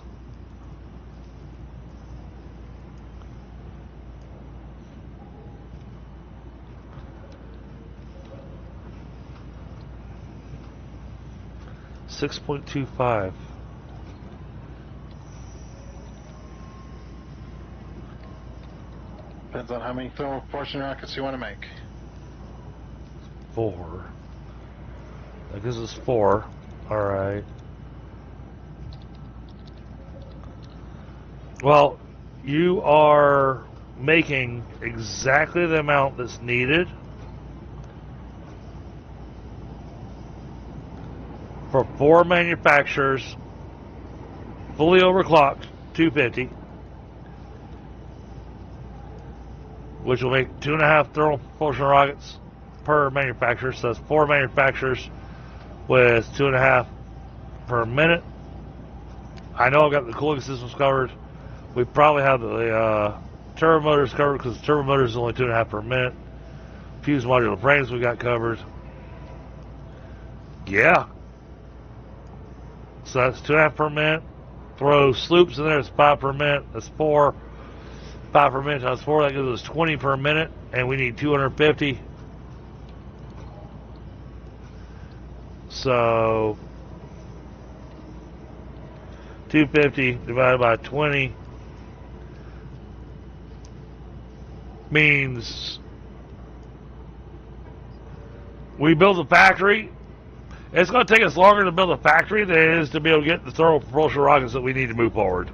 $6.25. Depends on how many thermal propulsion rockets you want to make. 4. I guess it's 4. Alright. Well, you are making exactly the amount that's needed for 4 manufacturers, fully overclocked, 250, which will make 2.5 thermal propulsion rockets per manufacturer. So that's 4 manufacturers with 2.5 per minute. I know I've got the cooling systems covered. We probably have the turbo motors covered because the turbo motors is only 2.5 per minute. Fused modular frames we got covered. Yeah. So that's 2.5 per minute. Throw sloops in there, it's 5 per minute. That's 4. 5 per minute times 4, that gives us 20 per minute, and we need 250. So 250 divided by 20 means we build a factory. It's going to take us longer to build a factory than it is to be able to get the thermal propulsion rockets that we need to move forward.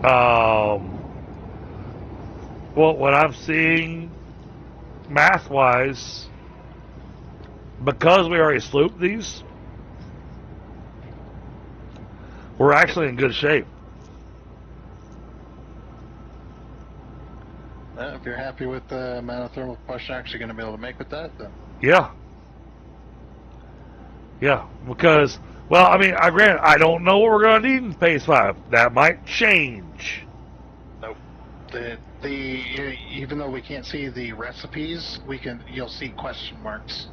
Well, what I'm seeing math-wise, because we already slooped these, we're actually in good shape. If you're happy with the amount of thermal propulsion you're actually going to be able to make with that, then Yeah. Yeah, because, well, I mean, granted, I don't know what we're going to need in Phase 5. That might change. nope. Even though we can't see the recipes, you'll see question marks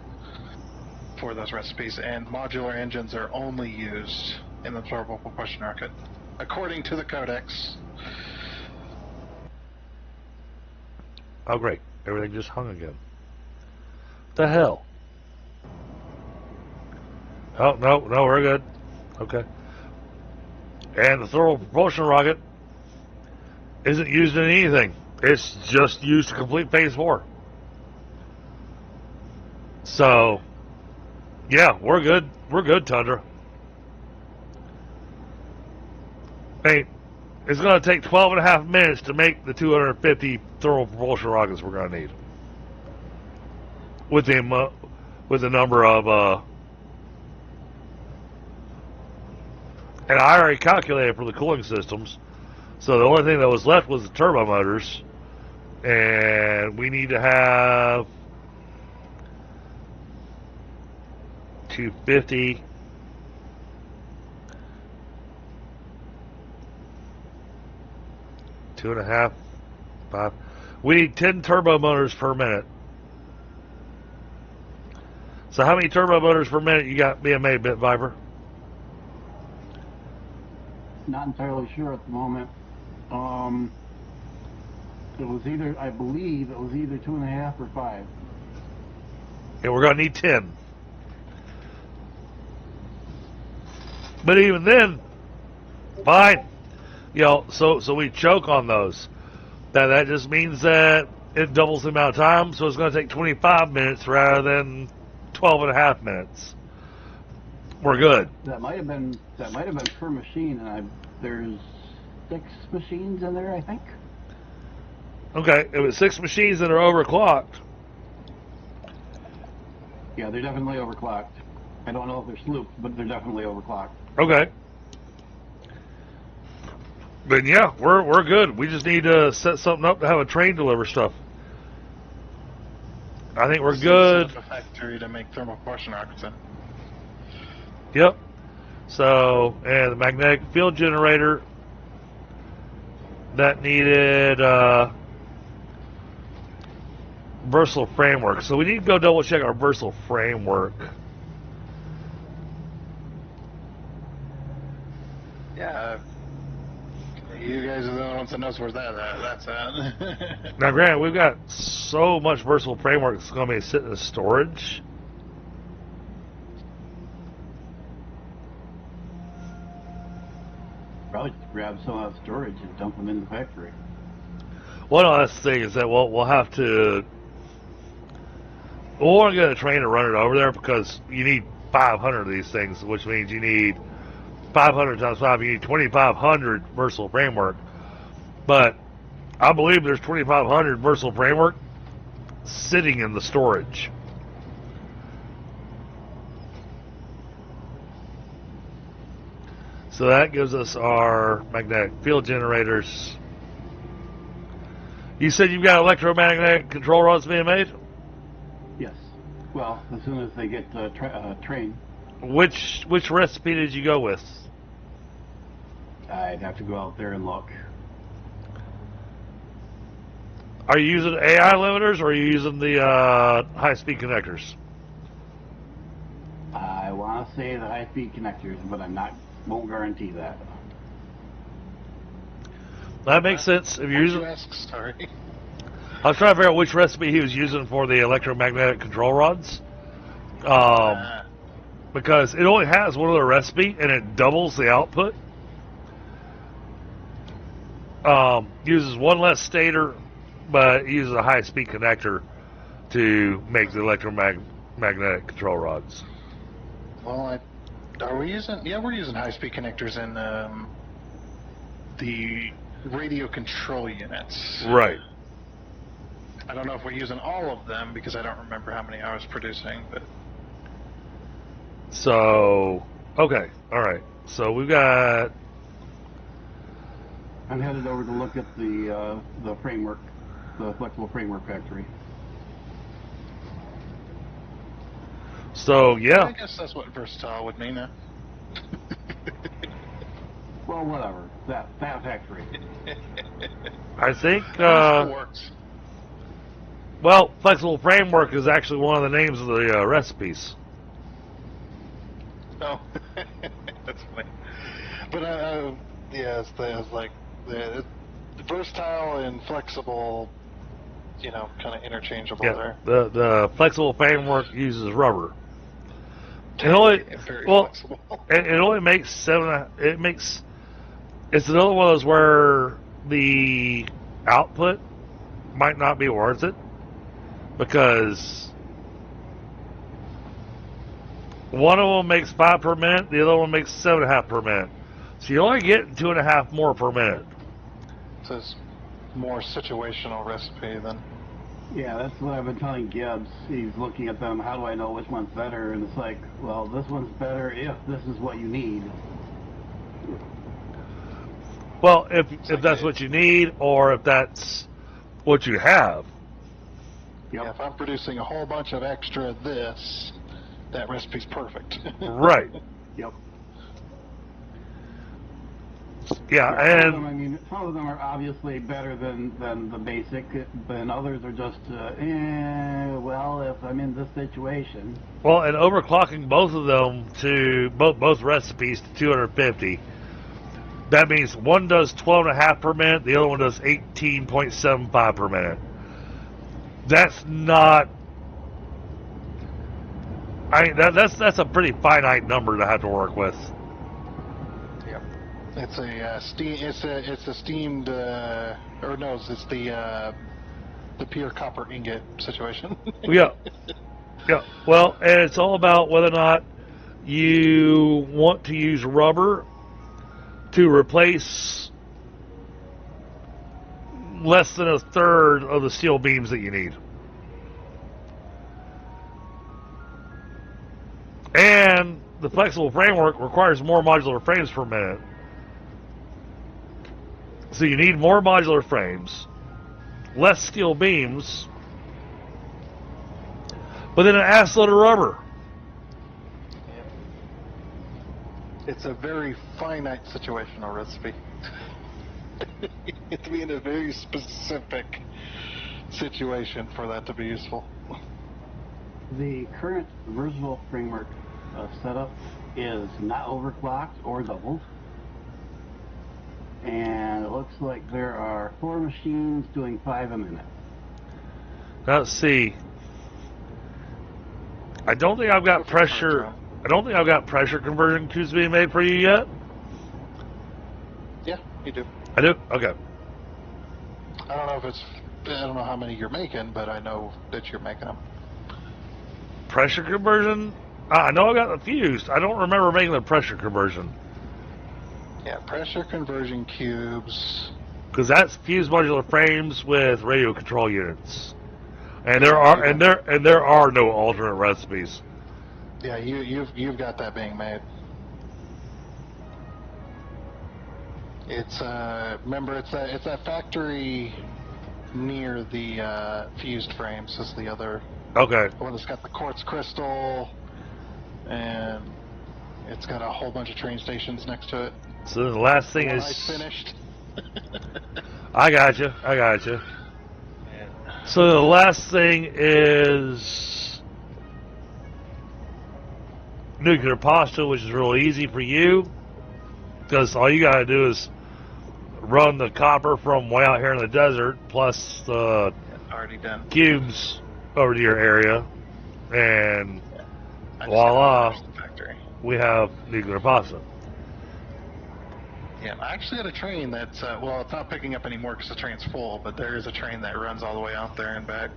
for those recipes, and modular engines are only used in the thermal propulsion rocket, according to the codex. Oh, great. Everything just hung again. The hell? Oh, no, we're good. Okay. And the thermal propulsion rocket isn't used in anything. It's just used to complete Phase 4. So, yeah, we're good. We're good, Tundra. Hey, it's going to take 12.5 minutes to make the 250 thermal propulsion rockets we're going to need. With the number of, and I already calculated for the cooling systems, so the only thing that was left was the turbo motors, and we need to have 250. Two and a half, 5. We need 10 turbo motors per minute. So how many turbo motors per minute you got being made, Bit Viper? Not entirely sure at the moment. It was either, I believe, it was either 2.5 or 5. And we're going to need 10. But even then, fine. You know, so we choke on those. That just means that it doubles the amount of time, so it's going to take 25 minutes rather than 12.5 minutes. We're good. That might have been per machine, and there's 6 machines in there, I think. Okay, if it's 6 machines that are overclocked. Yeah, they're definitely overclocked. I don't know if they're slooped, but they're definitely overclocked. Okay. Then yeah, we're good. We just need to set something up to have a train deliver stuff. I think we're good. Set up a factory to make thermal propulsion rockets in. Yep. So, and the magnetic field generator that needed versatile framework. So we need to go double check our versatile framework. Yeah. You guys are the only ones that knows where that's at. Now, granted, we've got so much versatile framework that's going to be sitting in storage. Probably just grab some of that storage and dump them in the factory. One of the thing is that we'll have to. We'll want to get a train to run it over there because you need 500 of these things, which means you need 500 times 5. You need 2,500 versatile framework. But I believe there's 2,500 versatile framework sitting in the storage. So that gives us our magnetic field generators. You said you've got electromagnetic control rods being made? Yes. Well, as soon as they get train. Which recipe did you go with? I'd have to go out there and look. Are you using AI limiters or are you using the high-speed connectors? want to say the high-speed connectors, but won't guarantee that. That makes sense. If you're using, Sorry. I was trying to figure out which recipe he was using for the electromagnetic control rods. Because it only has one other recipe and it doubles the output. Uses one less stator, but it uses a high-speed connector to make the electromagnetic control rods. Well, are we using? Yeah, we're using high-speed connectors in the radio control units. Right. I don't know if we're using all of them because I don't remember how many I was producing, but. So, okay, all right. So we've got. I'm headed over to look at the framework, the flexible framework factory. So yeah. I guess that's what versatile would mean. Well, whatever. That factory. I think. Works. Well, flexible framework is actually one of the names of the recipes. Oh, that's funny. But yeah, it's like the versatile and flexible, kind of interchangeable there. The flexible framework uses rubber. It only Very well, flexible. it only makes seven. It makes. It's another one of those where the output might not be worth it because one of them makes 5 per minute, the other one makes 7.5 per minute. So you're only getting 2.5 more per minute. So it's more situational recipe than. Yeah, that's what I've been telling Gibbs. He's looking at them. How do I know which one's better? And it's like, well, this one's better if this is what you need. Well, if that's what you need, or if that's what you have. Yep. Yeah, if I'm producing a whole bunch of extra this, that recipe's perfect. Right. Yep. Yeah, Some of them, and some of them are obviously better than the basic, and others are just, well, if I'm in this situation. well, and overclocking both of them to both recipes to 250. That means one does 12.5 per minute, the other one does 18.75 per minute. That's not. I mean, that's a pretty finite number to have to work with. Yep. It's a it's a steamed or no, it's the pure copper ingot situation. Yeah. Yeah. Well, and it's all about whether or not you want to use rubber to replace less than a third of the steel beams that you need. And the flexible framework requires more modular frames per minute. So you need more modular frames, less steel beams, but then an ass load of rubber. It's a very finite situational recipe. It's in a very specific situation for that to be useful. The current versatile framework setup is not overclocked or doubled. And it looks like there are 4 machines doing 5 a minute. Now, let's see. I don't think I've got pressure. I don't think I've got pressure conversion tubes being made for you yet. Yeah, you do. I do? Okay. I don't know how many you're making, but I know that you're making them. Pressure conversion? I know I got the fused. I don't remember making the pressure conversion. Yeah, pressure conversion cubes. Because that's fused modular frames with radio control units. And there are no alternate recipes. Yeah, you've got that being made. It's remember it's that factory near the fused frames is the other. Okay. The one that's got the quartz crystal, and it's got a whole bunch of train stations next to it. So the last thing The one is I finished. I got you. Yeah. So the last thing is nuclear pasta, which is real easy for you, because all you gotta do is run the copper from way out here in the desert, plus the Already done. cubes over to your area, and I just voila, got the factory. we have nuclear pasta. Yeah, I actually got a train that's, well, it's not picking up anymore because the train's full, but there is a train that runs all the way out there and back.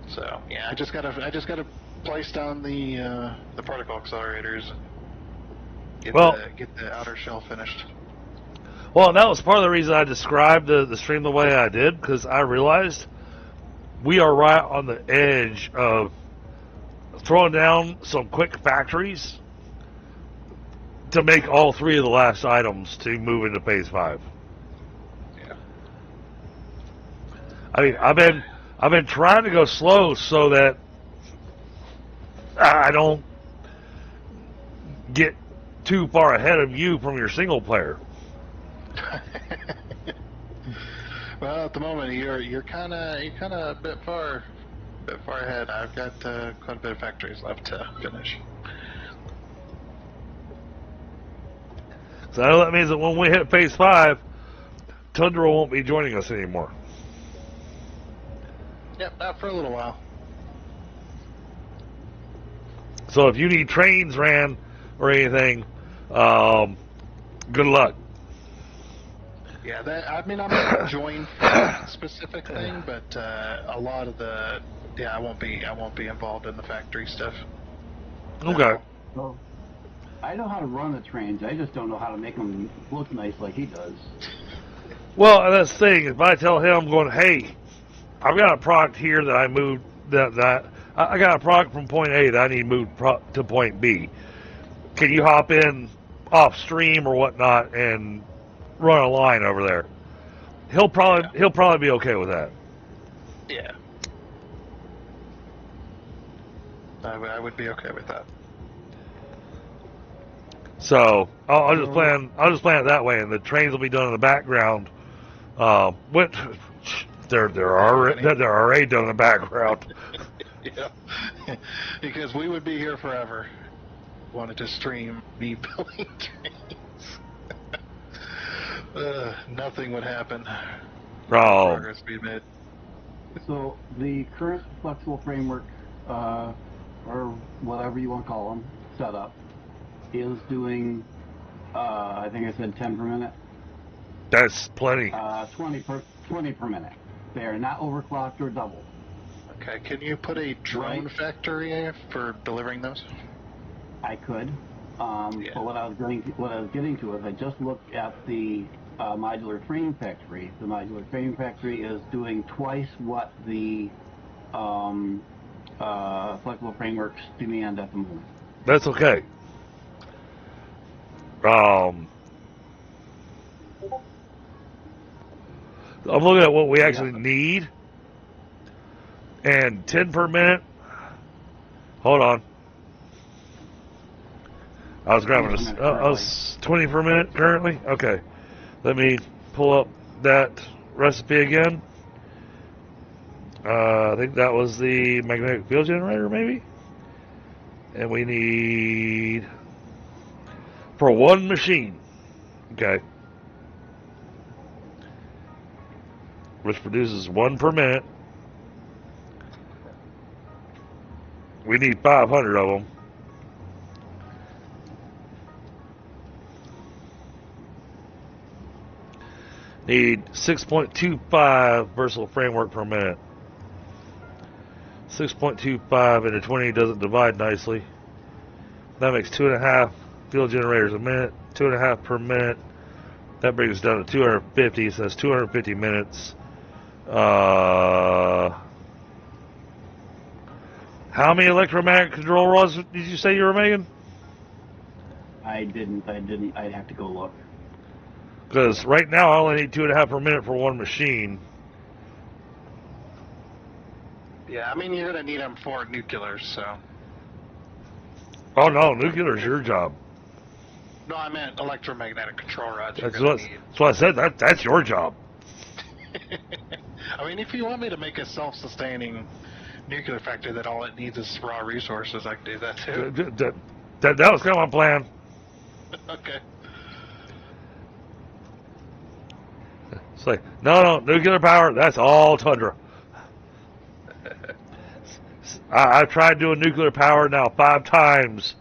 So, yeah, I just gotta place down the particle accelerators and get the outer shell finished. Well, that was part of the reason I described the stream the way I did, because I realized we are right on the edge of throwing down some quick factories to make all 3 of the last items to move into phase 5. Yeah. I mean, I've been trying to go slow so that I don't get too far ahead of you from your single player. Well, at the moment you're kind of a bit far ahead. I've got quite a bit of factories left to finish. So that means that when we hit phase 5, Tundra won't be joining us anymore. Yep, not for a little while. So if you need trains ran or anything, good luck. Yeah, I mean, I'm not join for that specific thing, but a lot of I won't be involved in the factory stuff. Okay. So, I know how to run the trains. I just don't know how to make them look nice like he does. Well, that's the thing. If I tell him, I'm going, hey, I've got a product here that I moved, I got a product from point A that I need moved to point B. Can you hop in off stream or whatnot and run a line over there? He'll probably be okay with that. Yeah. I would be okay with that. So I'll just plan it that way, and the trains will be done in the background. They're already done in the background. Yeah. Because we would be here forever. Wanted to stream me building trains. Nothing would happen. Progress be made. So the current flexible framework, or whatever you want to call them, setup, is doing, I think I said 10 per minute. That's plenty. 20 per minute. They are not overclocked or doubled. Okay, can you put a drone factory for delivering those? I could, but what I was getting to is I just looked at the modular frame factory. The modular frame factory is doing twice what the flexible frameworks demand at the moment. That's okay. I'm looking at what we actually need, and 10 per minute. Hold on. I was grabbing this. I was 20 per minute currently. Okay, let me pull up that recipe again. I think that was the magnetic field generator, maybe. And we need for one machine. Okay. Which produces 1 per minute. We need 500 of them. Need 6.25 versatile framework per minute. 6.25 into 20 doesn't divide nicely. That makes 2.5 field generators a minute. 2.5 per minute. That brings us down to 250. So that's 250 minutes. How many electromagnetic control rods did you say you were making? I didn't. I'd have to go look. Because right now I only need 2.5 per minute for one machine. Yeah, I mean, you're going to need them for nuclear, so. Oh no, nuclear's your job. No, I meant electromagnetic control rods. That's what I said. That's your job. I mean, if you want me to make a self-sustaining nuclear factory that all it needs is raw resources, I can do that too. That was kind of my plan. Okay. It's like, no, nuclear power, that's all tundra. I've tried doing nuclear power now 5 times,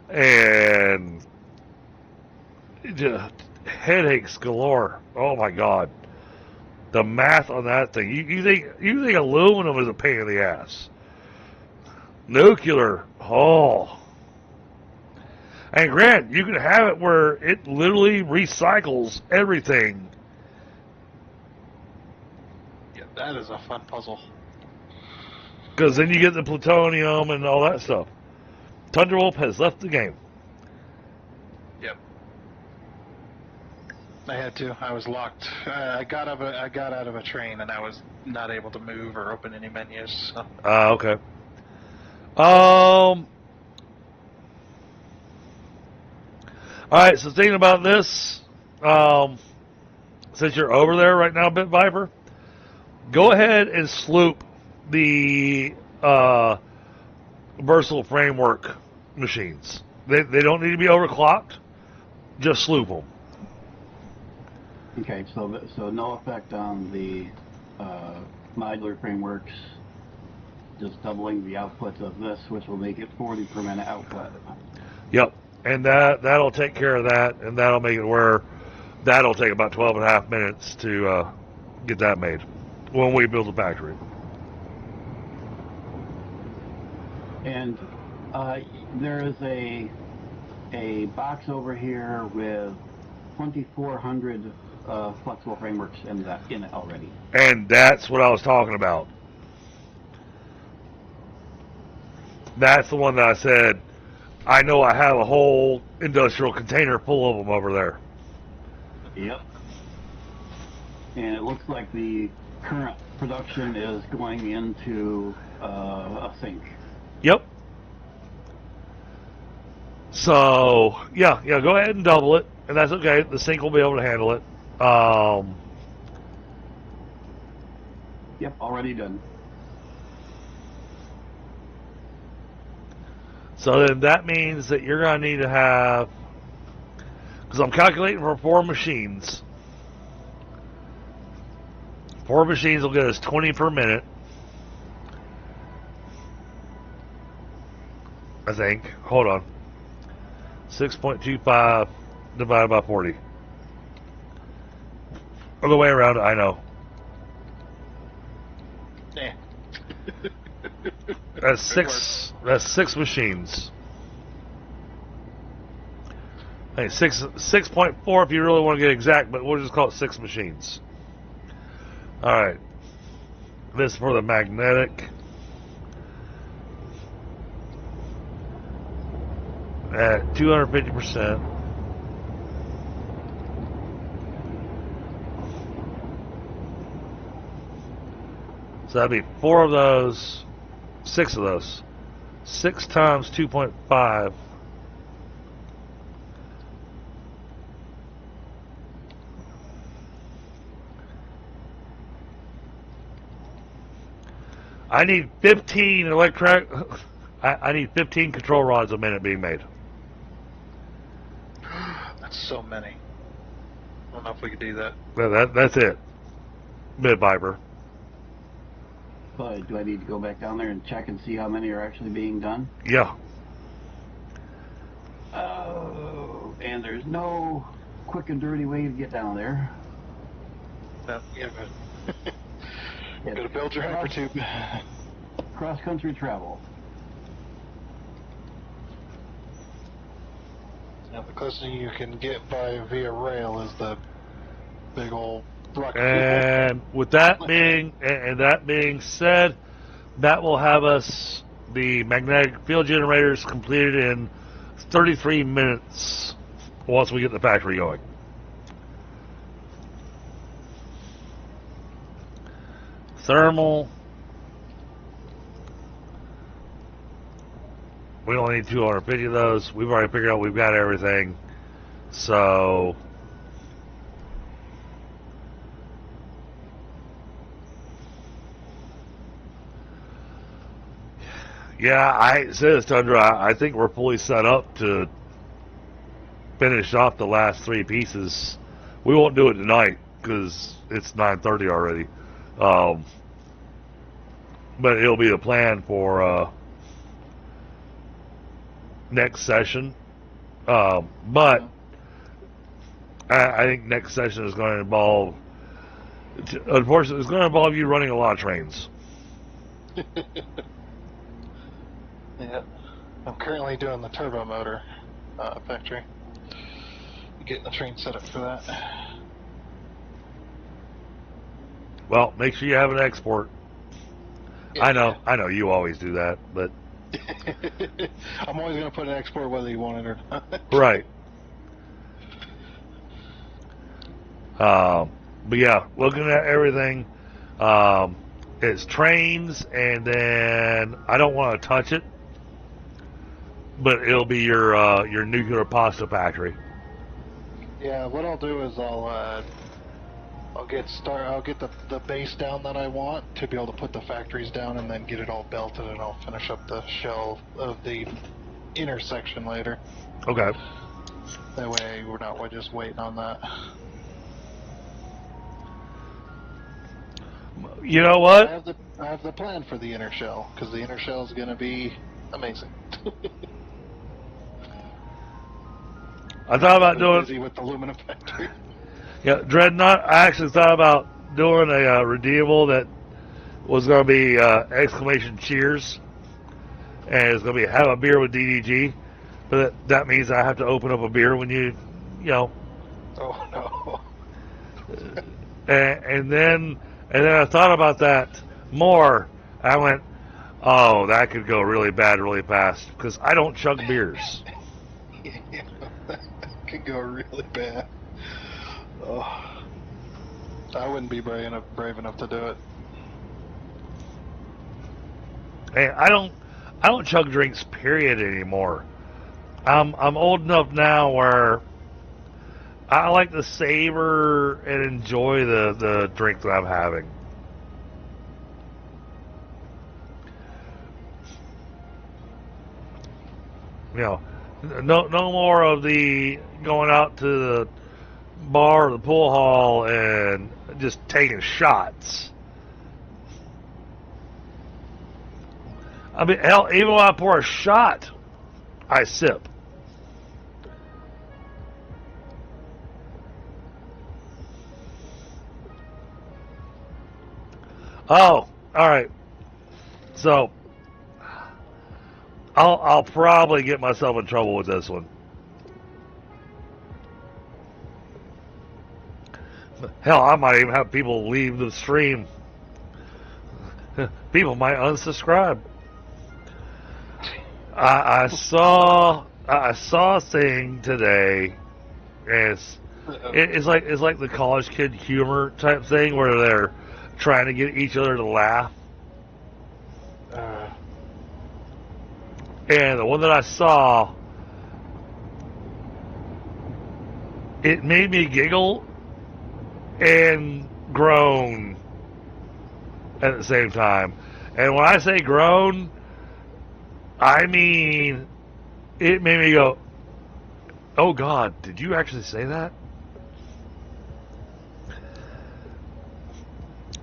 and just headaches galore. Oh my god, the math on that thing. You think aluminum is a pain in the ass? Nuclear, oh. And Grant, you can have it where it literally recycles everything. Yeah, that is a fun puzzle. Because then you get the plutonium and all that stuff. Thunder Wolf has left the game. Yep. I had to. I was locked. I got out of a train and I was not able to move or open any menus. So. Okay. Alright, so thinking about this, since you're over there right now, Bit Viper, go ahead and sloop the versatile framework machines. They don't need to be overclocked. Just sloop them. Okay, so no effect on the modular frameworks. Just doubling the output of this, which will make it 40 per minute output. Yep, and that'll take care of that, and that'll make it where that'll take about 12.5 minutes to get that made when we build the factory. And there is a box over here with 2,400 flexible frameworks in it already. And that's what I was talking about. That's the one that I said, I know I have a whole industrial container full of them over there. Yep. And it looks like the current production is going into a sink. Yep. So, yeah, go ahead and double it, and that's okay. The sink will be able to handle it. Yep, already done. So then that means that you're going to need to have, because I'm calculating for 4 machines. 4 machines will get us 20 per minute, I think. Hold on. 6.25 divided by 40. Other way around, I know. Yeah. That's 6 machines. Hey, 6.4 if you really want to get exact, but we'll just call it 6 machines. Alright. This is for the magnetic. At 250%. So that'd be 4 of those, 6 of those. 6 times 2.5. I need 15 I need 15 control rods a minute being made. That's so many. I don't know if we could do that. That's it. Mid Viper. But do I need to go back down there and check and see how many are actually being done? Yeah. Oh, and there's no quick and dirty way to get down there. Yeah, but gotta build your hypertube. Cross-country travel. Now, the closest you can get by via rail is the big old rocket. And with that being said, that will have us the magnetic field generators completed in 33 minutes once we get the factory going. Thermal. We only need 250 of those. We've already figured out we've got everything. So Yeah, I said this, Tundra. I think we're fully set up to finish off the last 3 pieces. We won't do it tonight because it's 9:30 already. But it'll be a plan for next session. But I think next session is going to involve, unfortunately, it's going to involve you running a lot of trains. Yeah, I'm currently doing the turbo motor factory. Getting the train set up for that. Well, make sure you have an export. Yeah. I know you always do that, but I'm always going to put an export whether you want it or not. right. But yeah, looking at everything, it's trains, and then I don't want to touch it, but it'll be your nuclear pasta factory. Yeah, what I'll do is I'll get the base down that I want to be able to put the factories down and then get it all belted, and I'll finish up the shell of the intersection later. Okay. That way we're not just waiting on that. You know what? I have the plan for the inner shell, because the inner shell is going to be amazing. I thought about doing busy with the aluminum factory. Yeah, Dreadnought. I actually thought about doing a redeemable that was going to be exclamation cheers, and it's going to be have a beer with DDG, but that means I have to open up a beer when you know. Oh no. And then I thought about that more. I went, oh, that could go really bad really fast because I don't chug beers. Yeah, that could go really bad. Oh, I wouldn't be brave enough to do it. And I don't chug drinks period anymore. I'm old enough now where I like to savor and enjoy the drink that I'm having. You know, no more of the going out to the bar or the pool hall and just taking shots. I mean, hell, even when I pour a shot, I sip. Oh, all right. So I'll probably get myself in trouble with this one. Hell, I might even have people leave the stream. People might unsubscribe. I saw a thing today, and it's like the college kid humor type thing where they're trying to get each other to laugh. And the one that I saw, it made me giggle and groan at the same time. And when I say groan, I mean it made me go, oh God, did you actually say that?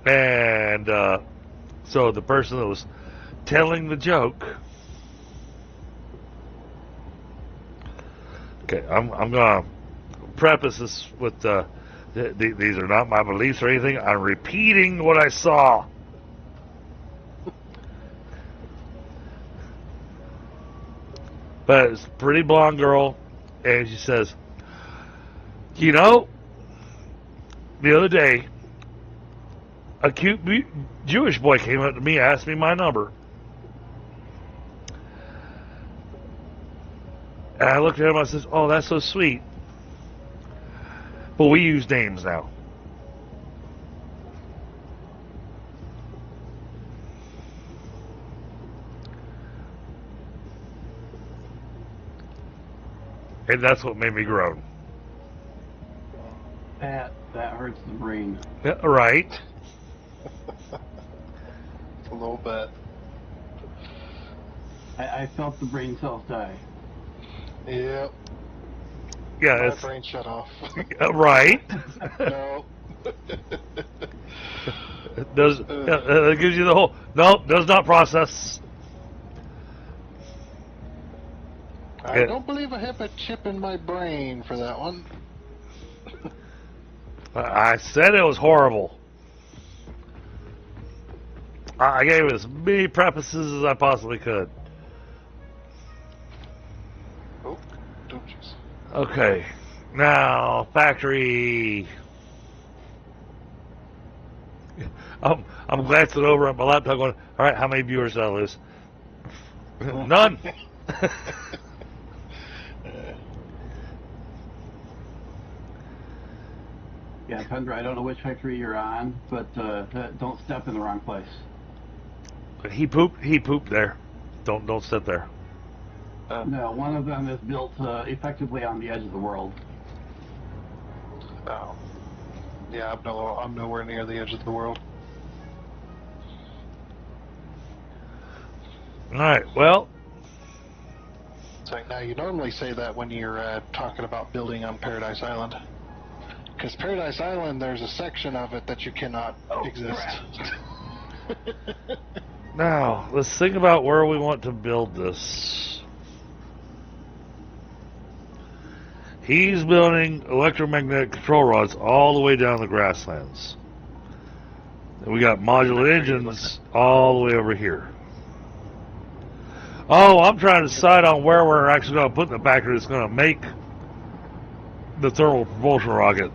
And so the person that was telling the joke, okay, I'm gonna preface this with these are not my beliefs or anything. I'm repeating what I saw. But it's a pretty blonde girl, and she says, you know, the other day, a cute Jewish boy came up to me, asked me my number. And I looked at him, I says, oh, that's so sweet. But we use names now. And that's what made me groan. Pat, that hurts the brain. Yeah, right. A little bit. I felt the brain cells die. Yep. Yeah, My it's brain shut off. right. No. It does it gives you the whole nope, does not process. I don't believe I have a chip in my brain for that one. I said it was horrible. I gave it as many prefaces as I possibly could. Oh, don't you? Okay, now factory. I'm glancing over at my laptop going, all right, how many viewers did I lose? None. Yeah, Tundra, I don't know which factory you're on, but don't step in the wrong place. He pooped there. Don't sit there. No, one of them is built effectively on the edge of the world. Oh. Yeah, I'm nowhere near the edge of the world. All right, well, So now you normally say that when you're talking about building on Paradise Island. Because Paradise Island, there's a section of it that you cannot exist. now let's think about where we want to build this. He's building electromagnetic control rods all the way down the grasslands. And we got modular engines all the way over here. Oh, I'm trying to decide on where we're actually going to put the factory that's going to make the thermal propulsion rocket.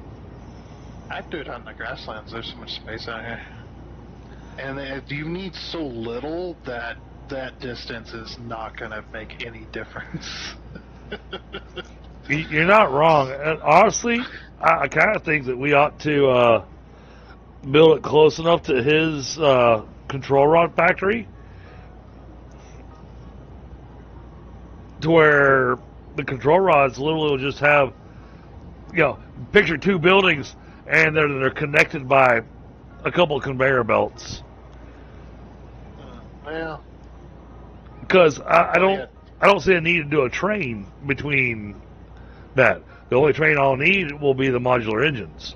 I'd do it on the grasslands. There's so much space out here. And you need so little that that distance is not going to make any difference. You're not wrong. And honestly, I kind of think that we ought to build it close enough to his control rod factory to where the control rods literally will just have, picture two buildings and they're connected by a couple of conveyor belts. Well, Because I don't see a need to do a train between that. The only train I'll need will be the modular engines.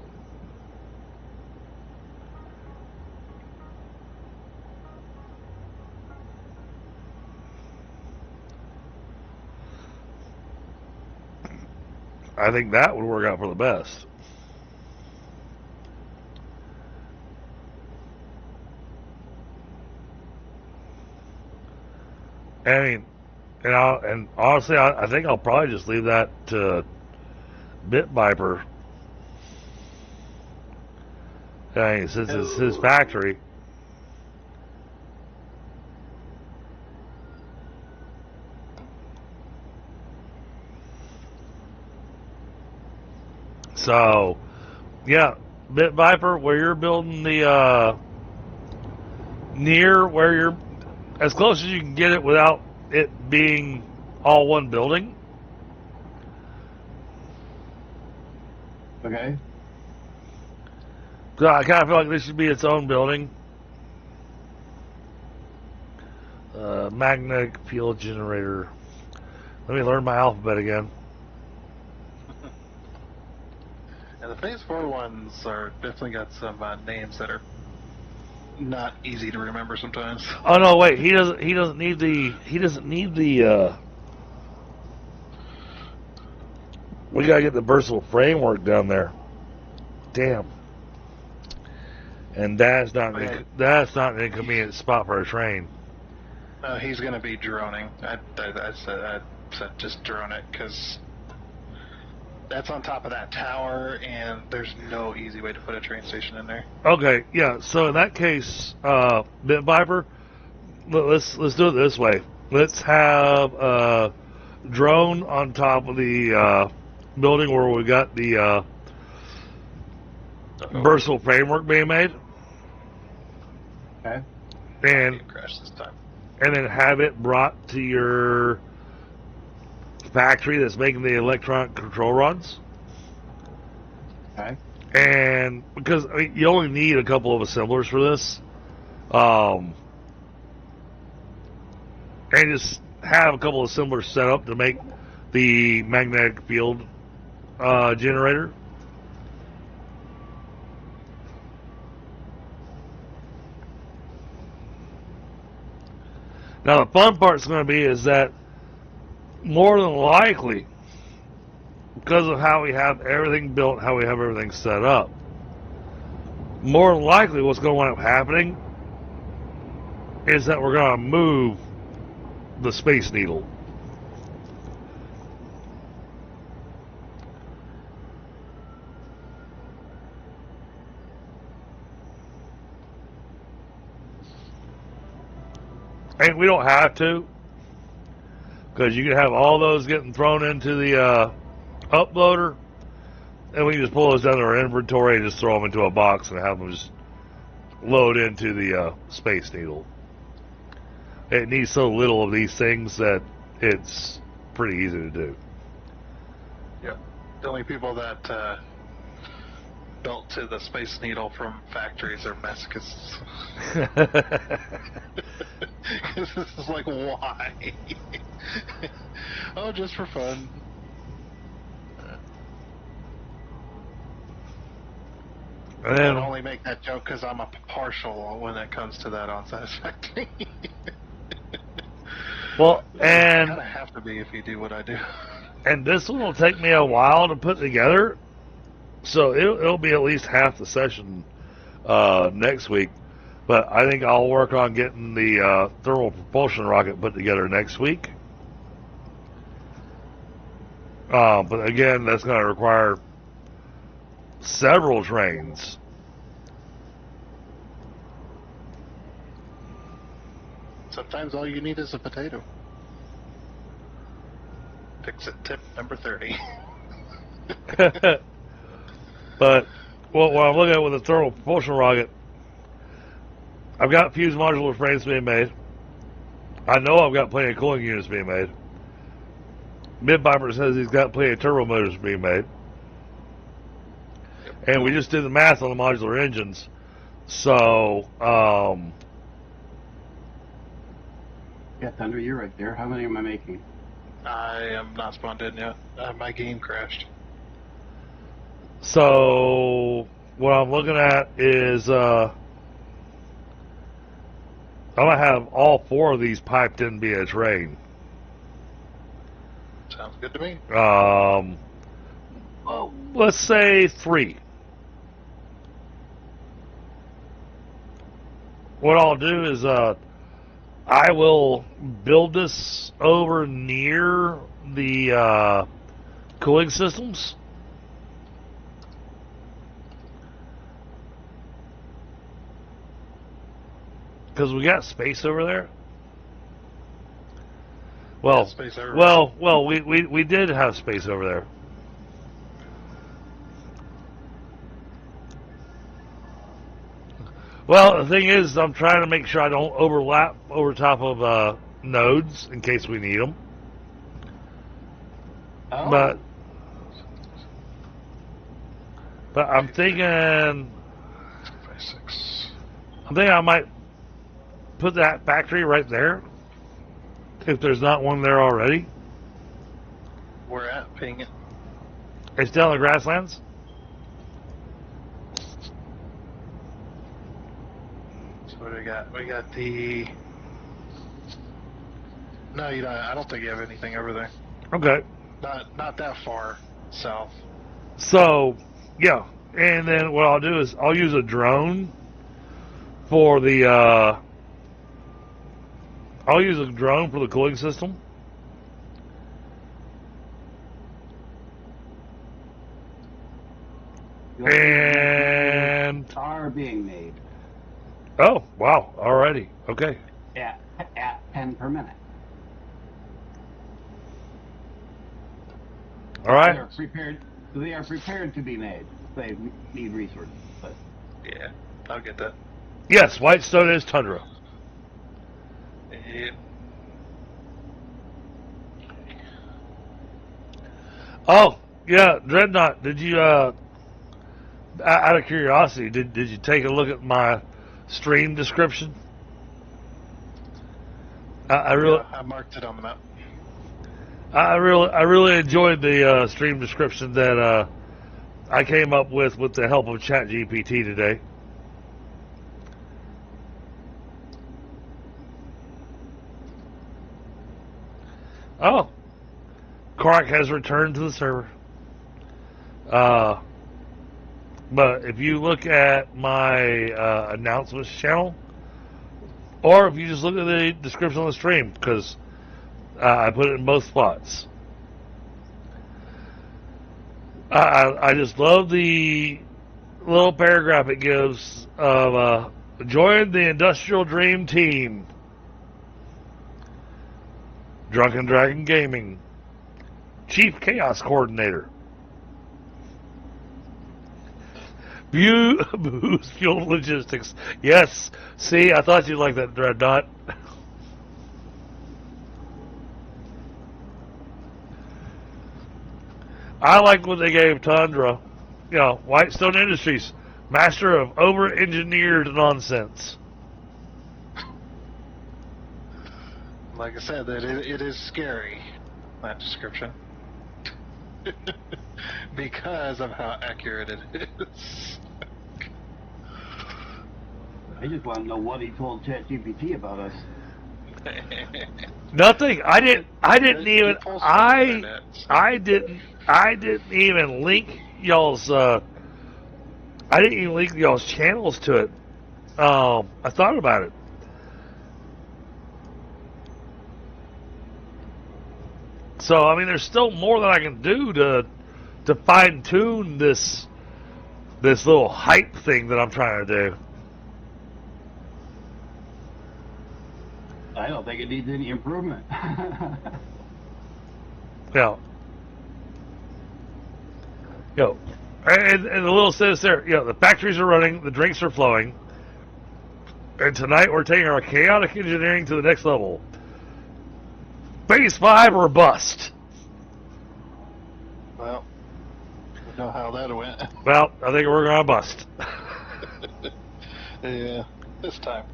I think that would work out for the best. I mean, and honestly, I think I'll probably just leave that to Bit Viper. I mean, since it's his factory. So, yeah, Bit Viper, where you're building the near where you're as close as you can get it without it being all one building. Okay. So I kind of feel like this should be its own building. Magnetic fuel generator. Let me learn my alphabet again. and the Phase 4 ones are definitely got some names that are not easy to remember sometimes. Oh no, wait. He doesn't need the. We gotta get the versatile framework down there. Damn. And that's not an inconvenient spot for a train. He's going to be droning. I said just drone it because that's on top of that tower, and there's no easy way to put a train station in there. Okay, yeah. So in that case, Bit Viper, let's do it this way. Let's have a drone on top of the building where we got the versatile framework being made. Okay. And Crash this time. And then have it brought to your factory that's making the electronic control rods. Okay. And because you only need a couple of assemblers for this, and just have a couple of assemblers set up to make the magnetic field generator. Now the fun part's going to be is that more than likely, because of how we have everything built, how we have everything set up, more than likely what's going to wind up happening is that we're going to move the Space Needle. And we don't have to, because you can have all those getting thrown into the uploader, and we can just pull those down to our inventory and just throw them into a box and have them just load into the Space Needle. It needs so little of these things that it's pretty easy to do. Yep. The only people that built to the Space Needle from factories are masochists. This is like, why? Oh, just for fun. And then, I only make that joke because I'm a partial when it comes to that on Satisfactory. well, and you kind of have to be if you do what I do. And this one will take me a while to put together, so it'll be at least half the session next week. But I think I'll work on getting the thermal propulsion rocket put together next week. But again, that's going to require several trains. Sometimes all you need is a potato. Fix it tip number 30. But what I'm looking at with the thermal propulsion rocket, I've got fused modular frames being made. I know I've got plenty of cooling units being made. Mid-Viper says he's got plenty of turbo motors being made. And we just did the math on the modular engines. So, Yeah, Thunder, you're right there. How many am I making? I am not spawned in yet. My game crashed. So what I'm looking at is I'm gonna have all 4 of these piped in via train. Sounds good to me. Well, let's say 3. What I'll do is I will build this over near the cooling systems. Because we got space over there. Well, Yeah, space everywhere. we did have space over there. Well, the thing is, I'm trying to make sure I don't overlap over top of nodes in case we need them. Oh. But I'm thinking I might put that factory right there if there's not one there already. Where at? Ping it. It's down the grasslands. So what do we got? We got the... No, you don't. I don't think you have anything over there. Okay. Not that far south. So, yeah. And then what I'll do is I'll use a drone for the cooling system. And Are being made oh wow, already okay. at 10 per minute. All right. They are prepared to be made. They need resources, but Yeah, I'll get that. Yes, WhiteStone is tundra. Yep. Oh yeah, Dreadnought. Did you out of curiosity, did you take a look at my stream description? I really, Yeah, I marked it on the map. I really enjoyed the stream description that I came up with the help of ChatGPT today. Oh, Quark has returned to the server. But if you look at my announcements channel, or if you just look at the description of the stream, because I put it in both spots. I just love the little paragraph it gives of join the Industrial Dream Team. Drunken Dragon Gaming. Chief Chaos Coordinator. Booze Fuel Logistics. Yes. See, I thought you'd like that, Dreadnought. I like what they gave Tundra. You know, WhiteStone Industries. Master of overengineered nonsense. Like I said, it is scary, that description. Because of how accurate it is. I just want to know what he told ChatGPT about us. Nothing. I didn't even. I didn't even link y'all's. I didn't even link y'all's channels to it. I thought about it. So I mean, there's still more that I can do to fine tune this little hype thing that I'm trying to do. I don't think it needs any improvement. Yeah. And the little says there, the factories are running, the drinks are flowing, and tonight we're taking our chaotic engineering to the next level. Phase 5 or bust. Well, we know how that went. Well, I think we're gonna bust. Yeah, this time.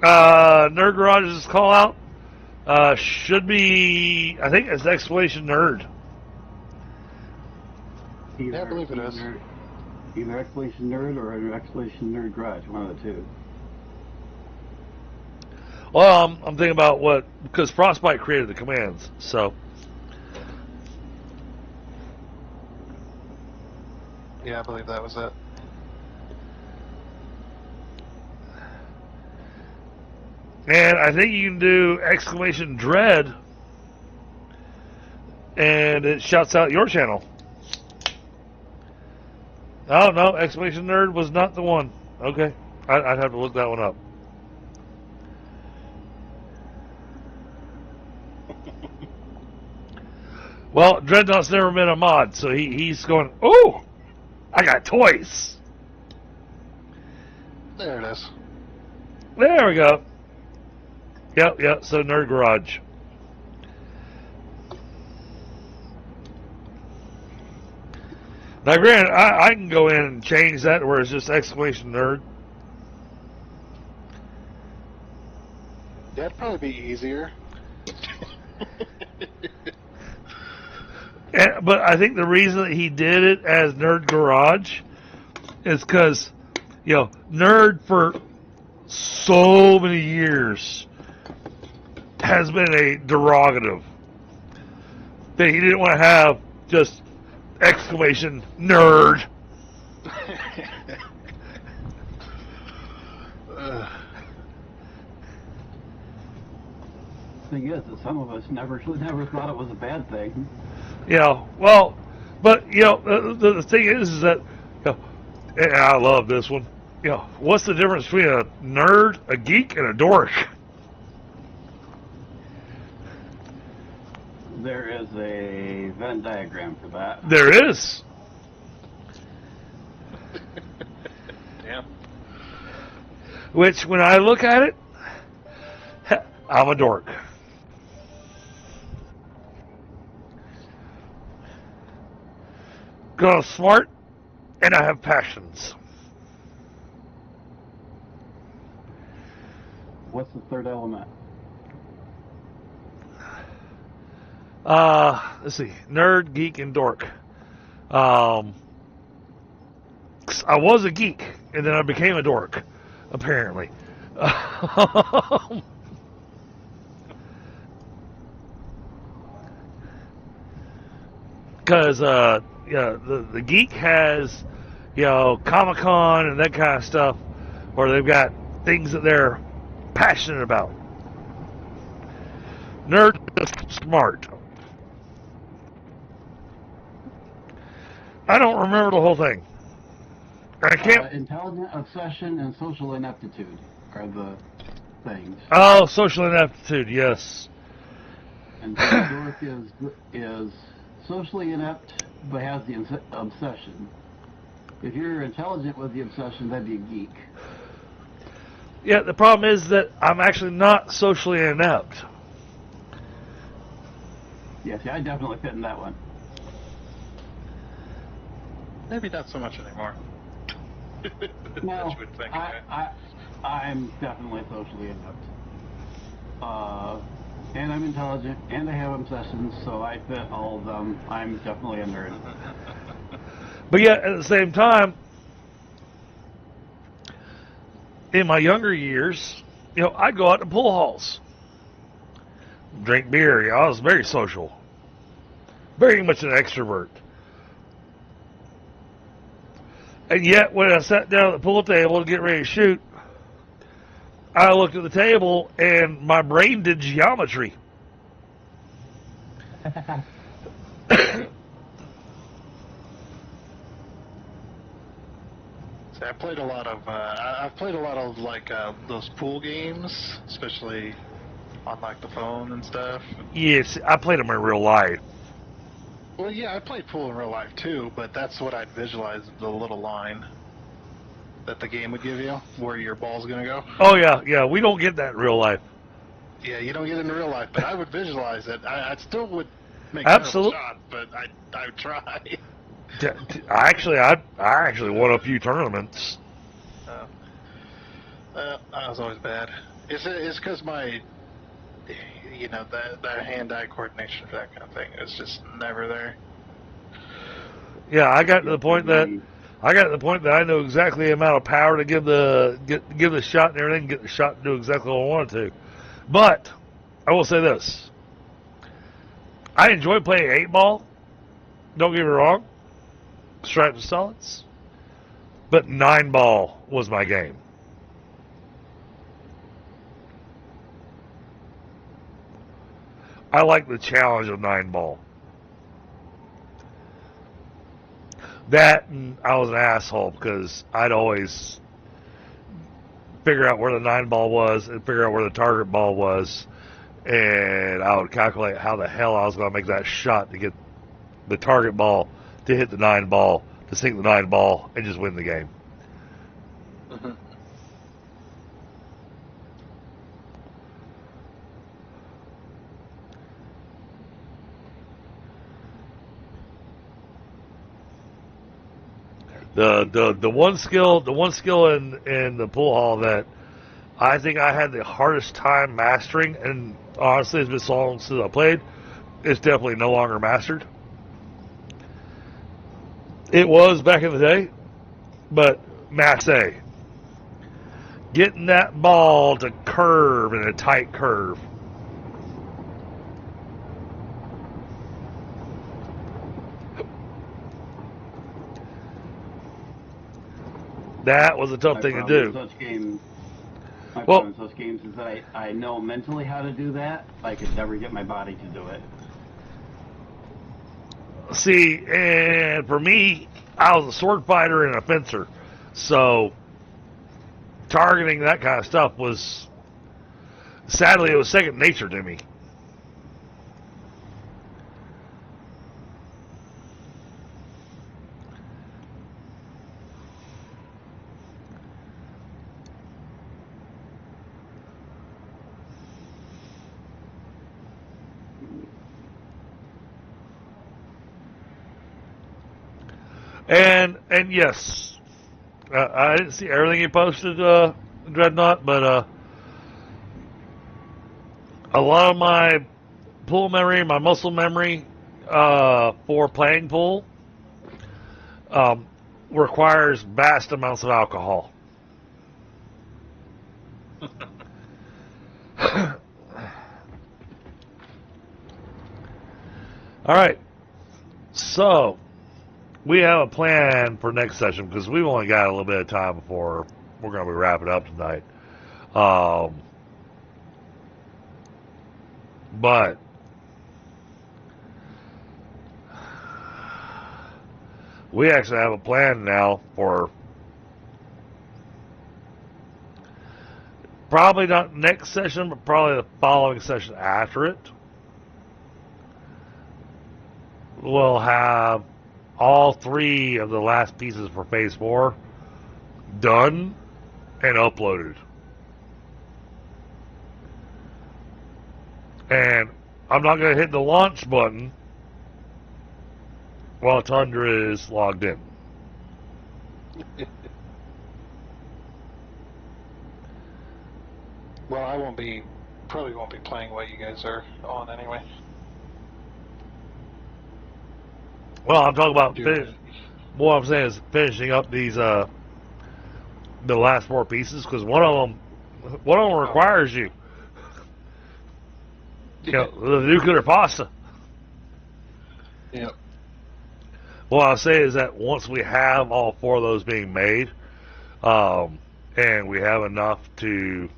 Nerd Garage's call out should be, I think it's exclamation nerd. Yeah, I believe it is. Either exclamation nerd or an exclamation nerd garage, one of the two. Well, I'm thinking about because Frostbite created the commands, so. Yeah, I believe that was it. And I think you can do exclamation dread, and it shouts out your channel. Oh, no, exclamation nerd was not the one. Okay, I'd have to look that one up. Well, Dreadnought's never been a mod, so he's going, oh, I got toys. There it is. There we go. Yep, so Nerd Garage. Now, granted, I can go in and change that where it's just exclamation nerd. That'd probably be easier. But I think the reason that he did it as Nerd Garage is because, nerd for so many years has been a derogative. That he didn't want to have just exclamation nerd. Thing is that some of us never thought it was a bad thing. Well, but the thing is that and I love this one. What's the difference between a nerd, a geek, and a dork? There is a Venn diagram for that. There is. Yeah. Which, when I look at it, I'm a dork. Because I'm smart, and I have passions. What's the third element? Let's see. Nerd, geek, and dork. I was a geek, and then I became a dork, apparently. Because the geek has, Comic-Con and that kind of stuff, where they've got things that they're passionate about. Nerd is smart. I don't remember the whole thing. I can't. Intelligent obsession and social ineptitude are the things. Oh, social ineptitude, yes. And the dork is socially inept but has the obsession. If you're intelligent with the obsession, that'd be a geek. Yeah, the problem is that I'm actually not socially inept. Yes, yeah, I definitely fit in that one. Maybe not so much anymore. No, That you would think, I'm definitely socially inept. And I'm intelligent, and I have obsessions, so I fit all of them. I'm definitely a nerd. But yet, at the same time, in my younger years, I'd go out to pool halls, drink beer. I was very social, very much an extrovert. And yet, when I sat down at the pool table to get ready to shoot, I looked at the table and my brain did geometry. See, I've played a lot of like those pool games, especially on like the phone and stuff. Yes, I played them in real life. Well, yeah, I played pool in real life too, but that's what I'd visualize, the little line that the game would give you, where your ball's gonna go. Oh yeah, we don't get that in real life. Yeah, you don't get it in real life, but I would visualize it. I still would make a Absolute- shot, but I would try. I actually won a few tournaments. I was always bad. It's because my, that hand-eye coordination for that kind of thing is just never there. Yeah, I got to the point that I know exactly the amount of power to give the shot and everything, get the shot to do exactly what I wanted to. But I will say this: I enjoy playing 8-ball. Don't get me wrong, stripes and solids. But 9-ball was my game. I like the challenge of 9-ball. That, and I was an asshole because I'd always figure out where the 9-ball was and figure out where the target ball was, and I would calculate how the hell I was going to make that shot to get the target ball to hit the 9-ball, to sink the 9-ball, and just win the game. Mm-hmm. The one skill in the pool hall that I think I had the hardest time mastering, and honestly it's been so long since I played, it's definitely no longer mastered. It was back in the day, but masse. Getting that ball to curve in a tight curve. That was a tough thing to do. My problem in such games is that I know mentally how to do that. I could never get my body to do it. See, and for me, I was a sword fighter and a fencer, so targeting that kind of stuff was, sadly, it was second nature to me. And yes, I didn't see everything you posted, Dreadnought, but a lot of my pool memory, my muscle memory for playing pool requires vast amounts of alcohol. All right, so we have a plan for next session because we've only got a little bit of time before we're going to be wrapping up tonight. But we actually have a plan now for probably not next session, but probably the following session after it. We'll have all 3 of the last pieces for Phase 4 done and uploaded. And I'm not going to hit the launch button while Tundra is logged in. Well, I probably won't be playing while you guys are on anyway. Well, I'm talking about what I'm saying is finishing up these the last 4 pieces because one of them requires you. You know, the nuclear pasta. Yep. What I'll say is that once we have all 4 of those being made, and we have enough to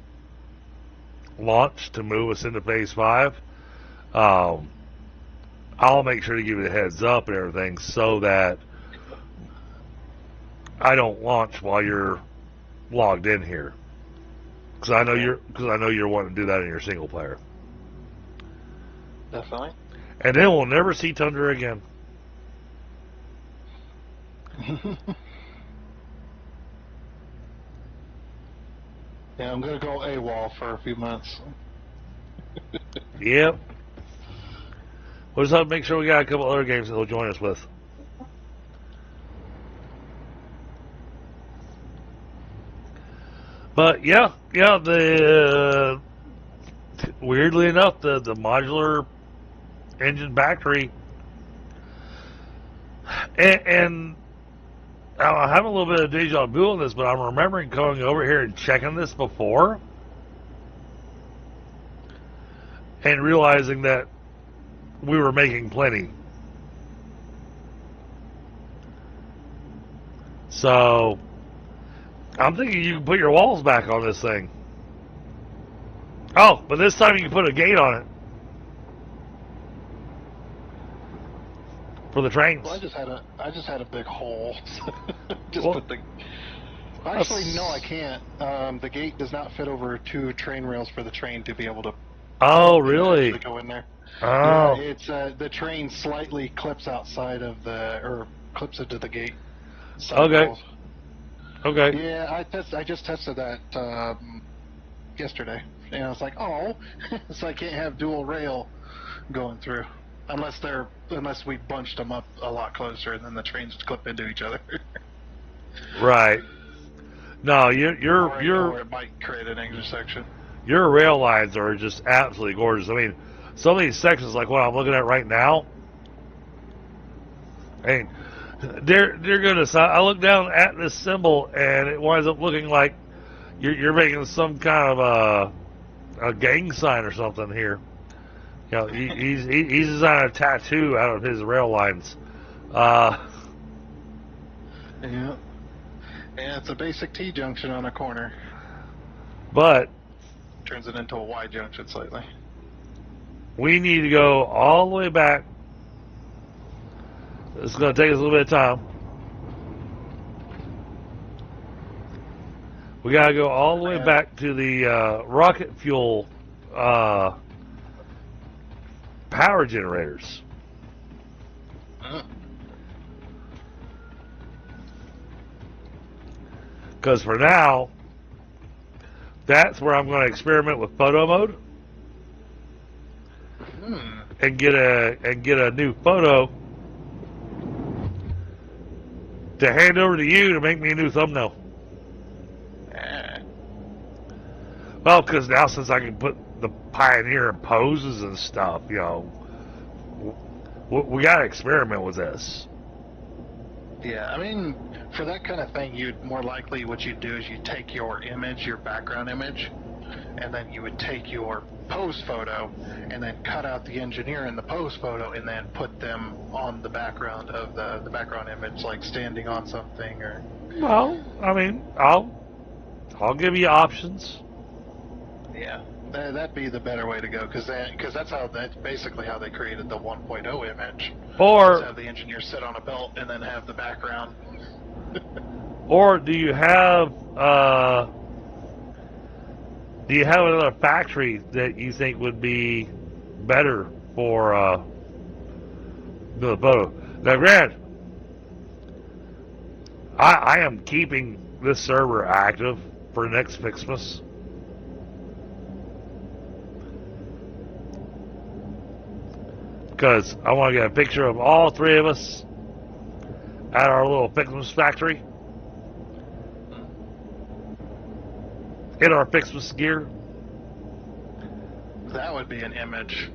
launch to move us into Phase 5, I'll make sure to give you the heads up and everything so that I don't launch while you're logged in here, because I know you're wanting to do that in your single player. Definitely. And then we'll never see Tundra again. Yeah, I'm gonna go AWOL for a few months. Yep. We'll just have to make sure we got a couple other games that he'll join us with. But yeah, weirdly enough, the modular engine factory, and I'm having a little bit of deja vu on this, but I'm remembering going over here and checking this before, and realizing that we were making plenty. So I'm thinking you can put your walls back on this thing. Oh, but this time you can put a gate on it for the trains. Well, I just had a big hole. Well, Actually, no, I can't. The gate does not fit over 2 train rails for the train to be able to. Oh, really? Go in there. Oh. Yeah, it's the train slightly clips outside of or clips into the gate. Okay. Walls. Okay. Yeah, I just tested that yesterday, and I was like, oh, so I can't have dual rail going through unless we bunched them up a lot closer, and then the trains clip into each other. Right. No, or your it might create an intersection. Your rail lines are just absolutely gorgeous. I mean, some of these sections, like what I'm looking at right now, I mean, dear goodness, I look down at this symbol and it winds up looking like you're making some kind of a gang sign or something here. You know, he's designed a tattoo out of his rail lines. Yeah. Yeah, it's a basic T junction on a corner. But Turns it into a Y junction slightly. we need to go all the way back. It's going to take us a little bit of time. We got to go all the way back to the rocket fuel power generators. Because for now, that's where I'm going to experiment with photo mode and get a new photo to hand over to you to make me a new thumbnail. Well, because now since I can put the pioneer poses and stuff. You know, we got to experiment with this. Yeah, I mean, for that kind of thing, you'd more likely what you'd do is you take your image, your background image, and then you would take your pose photo and then cut out the engineer in the pose photo and then put them on the background of the background image, like standing on something or. Well, I mean, I'll give you options. Yeah, that'd be the better way to go because that's basically how they created the 1.0 image. Or Just have the engineer sit on a belt and then have the background. or do you have another factory that you think would be better for the photo? Now, granted, I am keeping this server active for next Fixmas. Because I want to get a picture of all three of us at our little Fixmas factory. In our Fixmas gear. That would be an image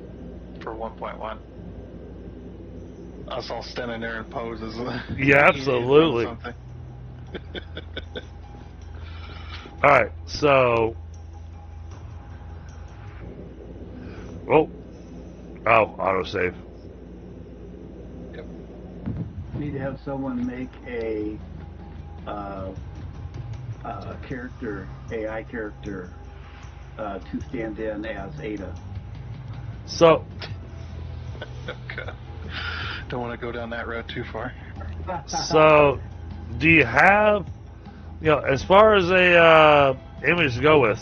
for 1.1. Us all standing there in poses. Yeah, absolutely. Alright, so... Oh, autosave. Yep. Need to have someone make a character, AI character, to stand in as Ada. So, Okay. Don't want to go down that road too far. so, do you have, as far as a image to go with,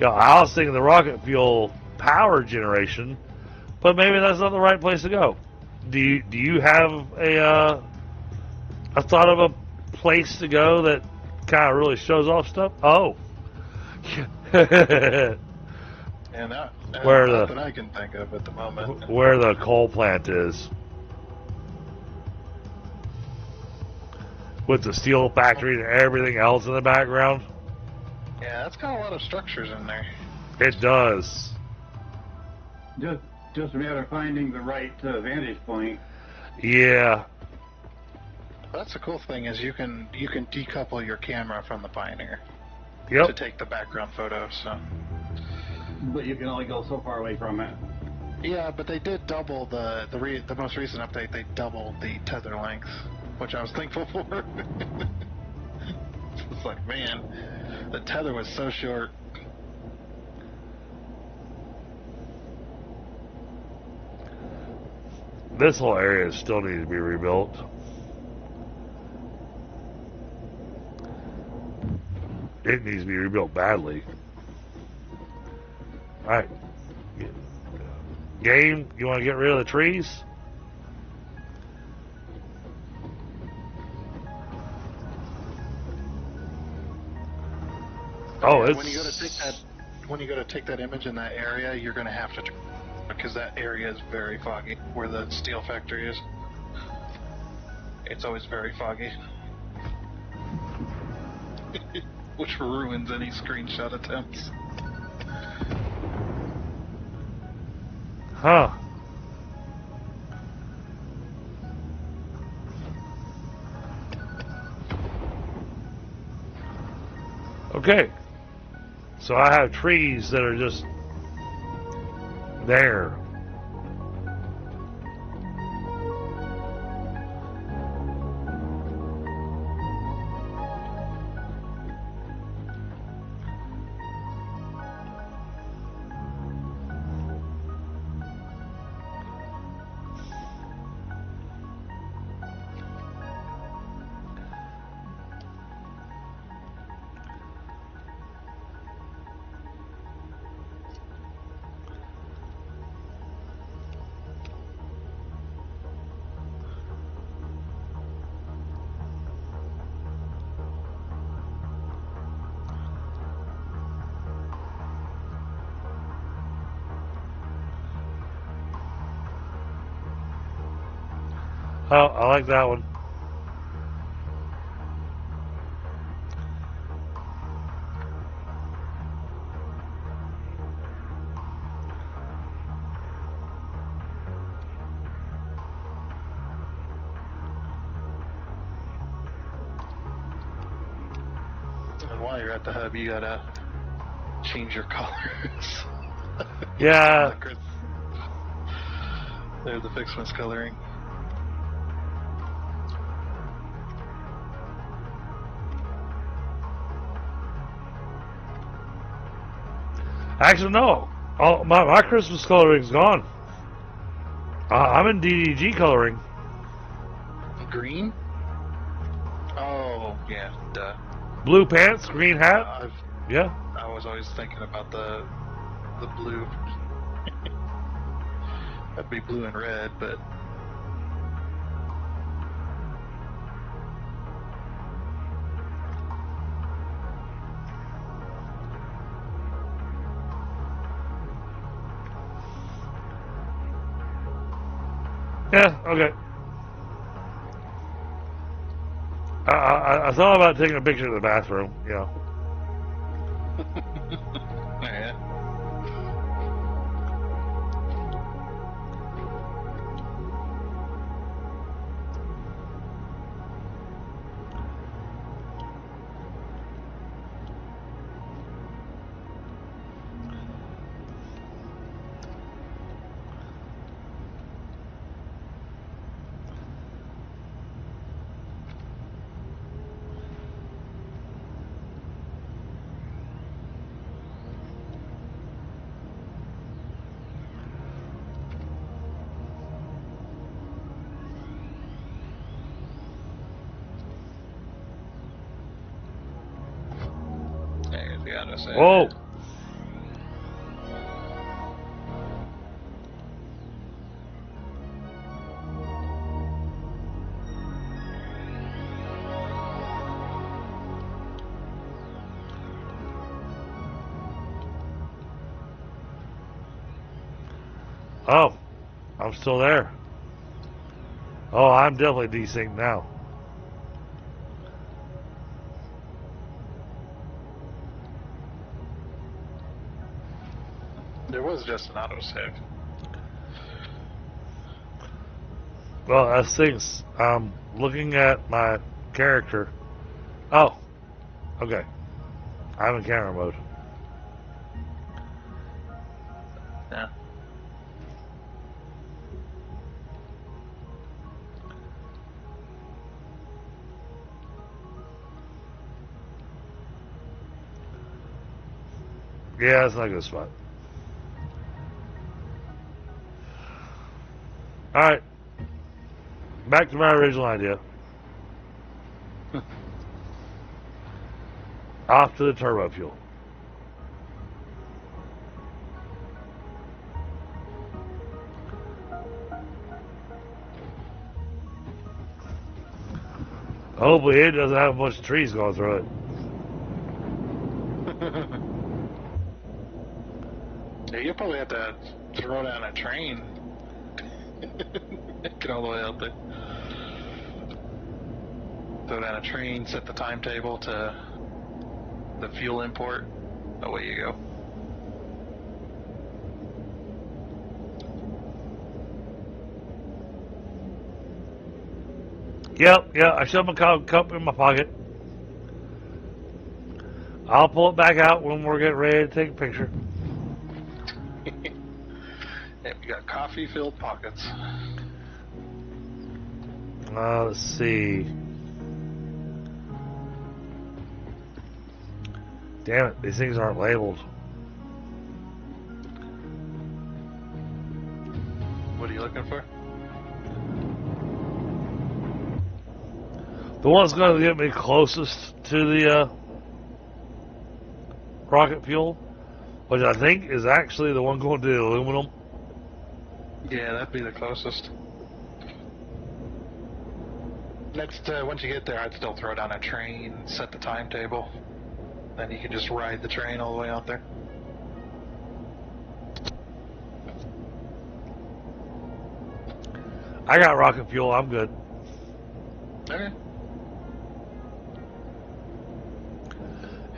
I was thinking the rocket fuel power generation, but maybe that's not the right place to go. Do you have a thought of a place to go that kind of really shows off stuff? Oh. And not Where that I can think of at the moment. Where the coal plant is. With the steel factory and everything else in the background. Yeah, that's got a lot of structures in there. It does. Just a matter of finding the right vantage point. Yeah. That's the cool thing is you can decouple your camera from the Pioneer Yep. to take the background photo. So. But you can only go so far away from it. Yeah, but they did double the most recent update. They doubled the tether length, which I was thankful for. It's like, man, the tether was so short. This whole area still needs to be rebuilt. It needs to be rebuilt badly. Alright. Game, you want to get rid of the trees? Oh, it's... When you go to take that image in that area, you're going to have to, because that area is very foggy, where the steel factory is. It's always very foggy. Which ruins any screenshot attempts. Huh. Okay. So I have trees that are just there. Oh, I like that one. while you're at the hub, you gotta change your colors. Yeah. There's the fixed miscoloring. Actually, no. Oh, my Christmas coloring's gone. I'm in DDG coloring. Green? Oh, yeah, duh. Blue pants, green hat. Yeah. I was always thinking about the blue. That'd be blue and red, but Yeah, okay. I thought about taking a picture of the bathroom, you know. yeah. There's the auto save. Whoa. Oh, I'm still there. Oh, I'm definitely desynced now. There was just an autosave. Well, as things, I'm looking at my character. Oh, okay. I'm in camera mode. Yeah. Yeah, that's not a good spot. Alright. Back to my original idea. Off to the turbo fuel. Hopefully it doesn't have a bunch of trees going through it. Yeah, you'll probably have to throw down a train. Get all the way out there. Throw down a train, set the timetable to the fuel import. Away you go. Yep, I shoved my cup in my pocket. I'll pull it back out when we're getting ready to take a picture. Yep, you got coffee-filled pockets. Let's see. Damn it, these things aren't labeled. What are you looking for? The one that's going to get me closest to the rocket fuel, which I think is actually the one going to the aluminum. Yeah, that'd be the closest. Next, once you get there, I'd still throw down a train, set the timetable. Then you can just ride the train all the way out there. I got rocket fuel, I'm good. Okay.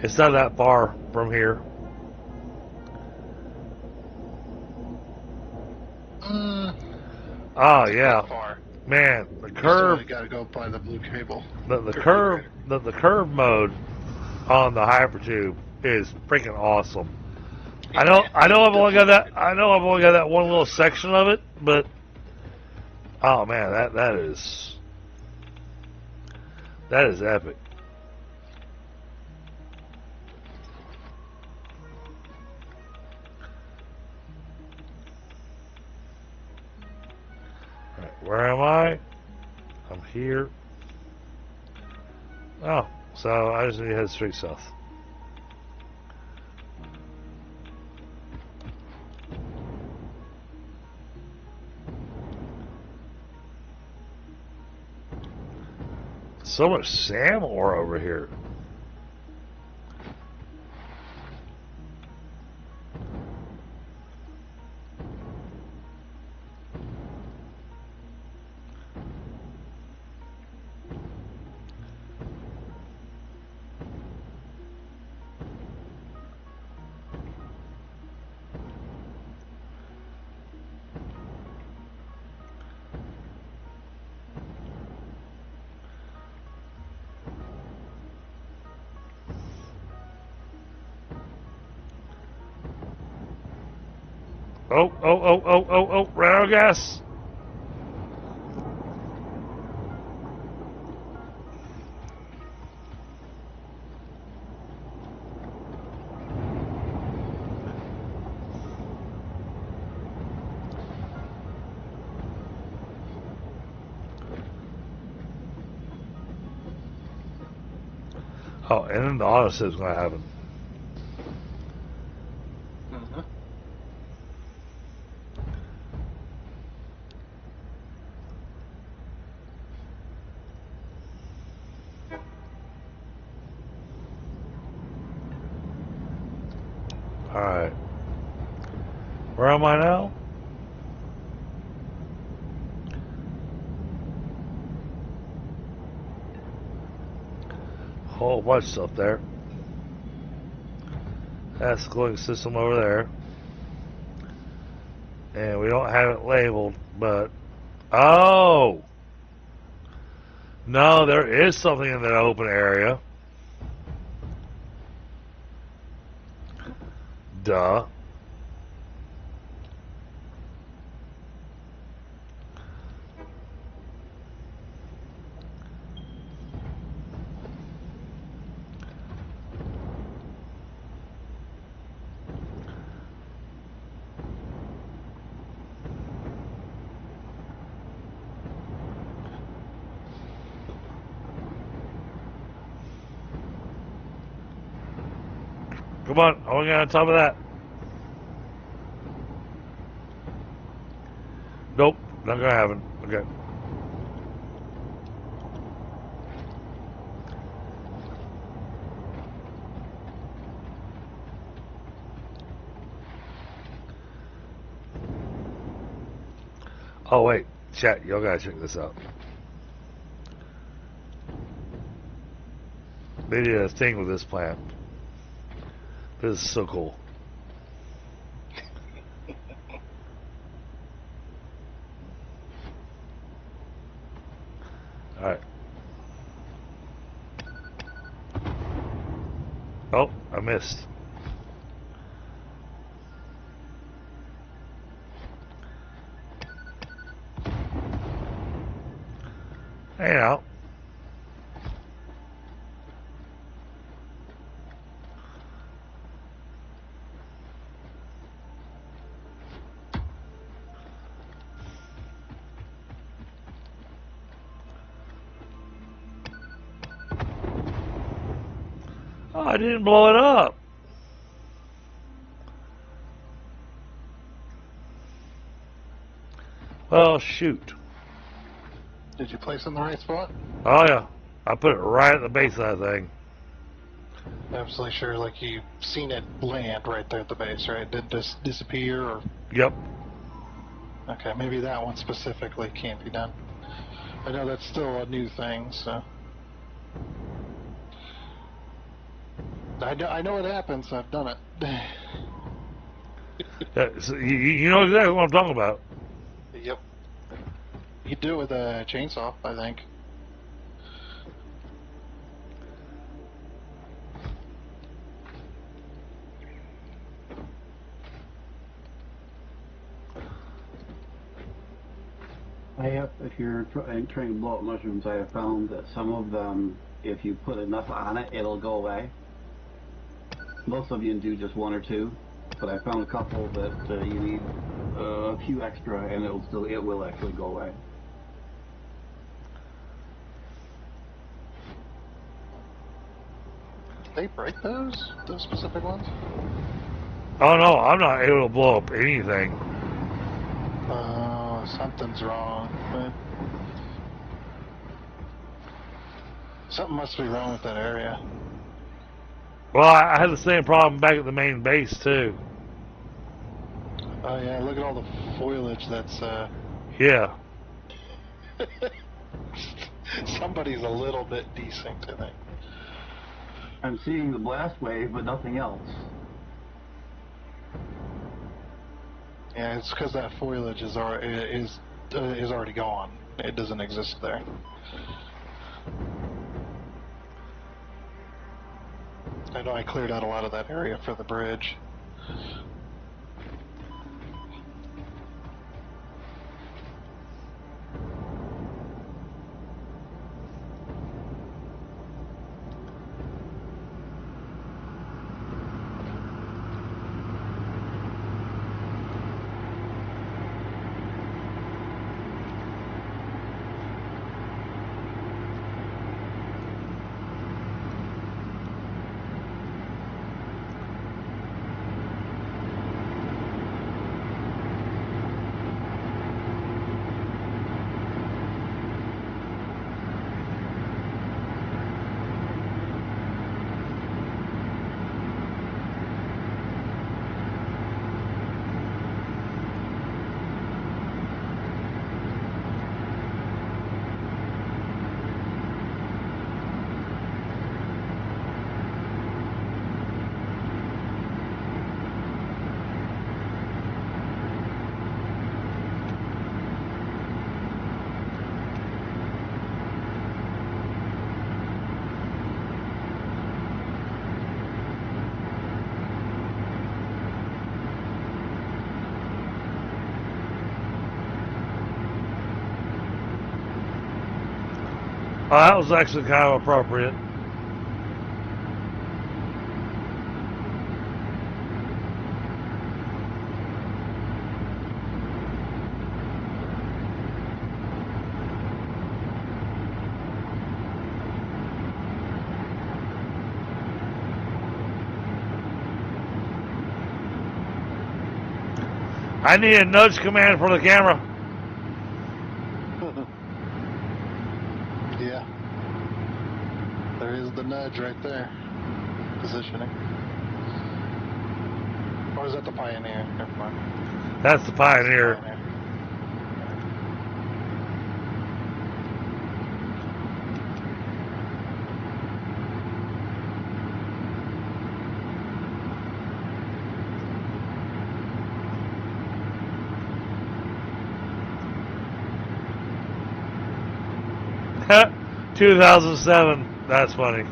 It's not that far from here. Oh yeah, Far. man, the curve. You gotta go by the blue cable. The curve mode on the hypertube is freaking awesome. I know I've only got that one little section of it, but oh man, that is epic. All right, where am I? I'm here. Oh, so I just need to head straight south. So much SAM ore over here. Oh, ran out of gas. Oh, and then the auto save's gonna happen. Alright. Where am I now? Whole bunch of stuff there. That's the cooling system over there. And we don't have it labeled, but oh! No, there is something in that open area. Duh. Come on, I want to get on top of that. Nope, not gonna happen. Okay. Oh wait, chat, y'all gotta check this out. They did a thing with this plant. This is so cool. Alright. Oh, I missed. Hey now. Oh, I didn't blow it up. Well, shoot. Did you place it in the right spot? Oh, yeah. I put it right at the base of that thing. Absolutely sure, like you've seen it land right there at the base, right? Did this disappear or? Yep. Okay, maybe that one specifically can't be done. I know that's still a new thing, so. I know it happens, I've done it. Yeah, so you know exactly what I'm talking about. Yep. You could do it with a chainsaw, I think. if you're trying to blow up mushrooms, I have found that some of them, if you put enough on it, it'll go away. Most of you do just one or two, but I found a couple that you need a few extra, and it will actually go away. They break those specific ones? Oh no, I'm not able to blow up anything. Something's wrong. But something must be wrong with that area. Well, I had the same problem back at the main base too. Oh yeah, look at all the foliage that's Yeah. somebody's a little bit desynced, I think. I'm seeing the blast wave, but nothing else. Yeah, it's because that foliage is already gone. It doesn't exist there. I know I cleared out a lot of that area for the bridge. Oh, that was actually kind of appropriate. I need a nudge command for the camera. Yeah. There is the nudge right there. Positioning. Or is that the Pioneer? Never mind. That's the Pioneer. Pioneer. Yep. 2007. That's funny.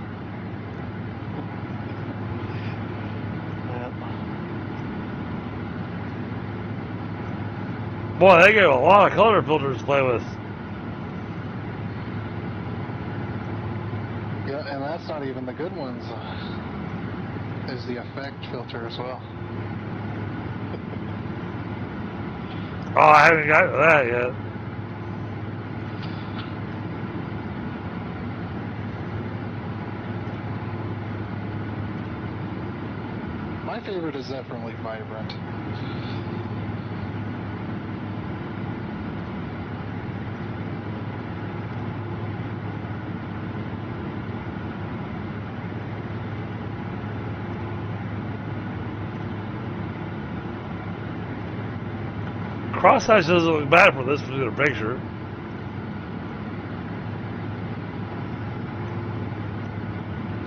Boy, they gave a lot of color filters to play with. Yeah, and that's not even the good ones. There's the effect filter as well. Oh, I haven't got to that yet. My favorite is definitely Vibrant. Cross hatch doesn't look bad for this particular picture.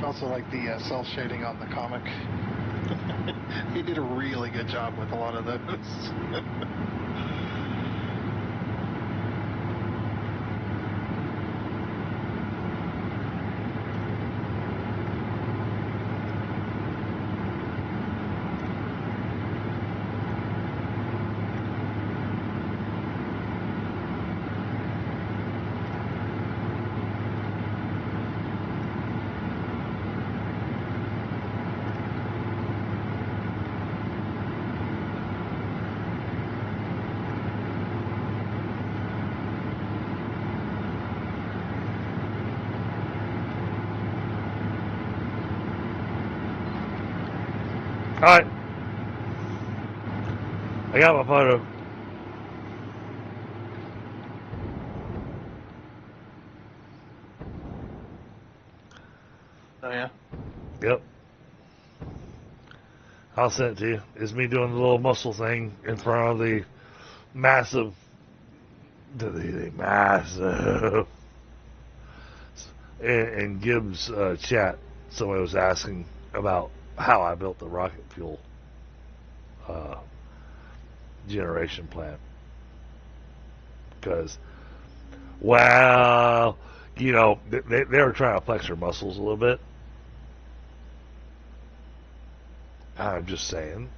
Also like the cell shading on the comic. He did a really good job with a lot of those. Alright. I got my photo. Oh yeah. Yep. I'll send it to you. It's me doing the little muscle thing in front of the massive, massive, in Gibbs' chat. Somebody was asking about how I built the rocket fuel generation plant. Because, well, you know, they were trying to flex their muscles a little bit. I'm just saying.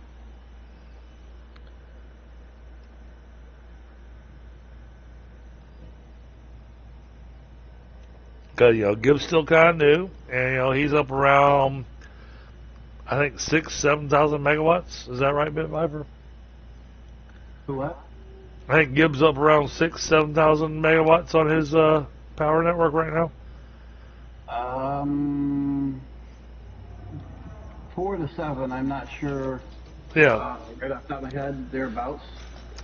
Because, you know, Gibbs still kind of new, and, you know, he's up around, I think, 6,000-7,000 megawatts. Is that right, Bit Viper? Who what? I think Gibbs up around 6,000-7,000 megawatts on his power network right now. 4 to 7, I'm not sure. Yeah. Right off the top of my head, thereabouts.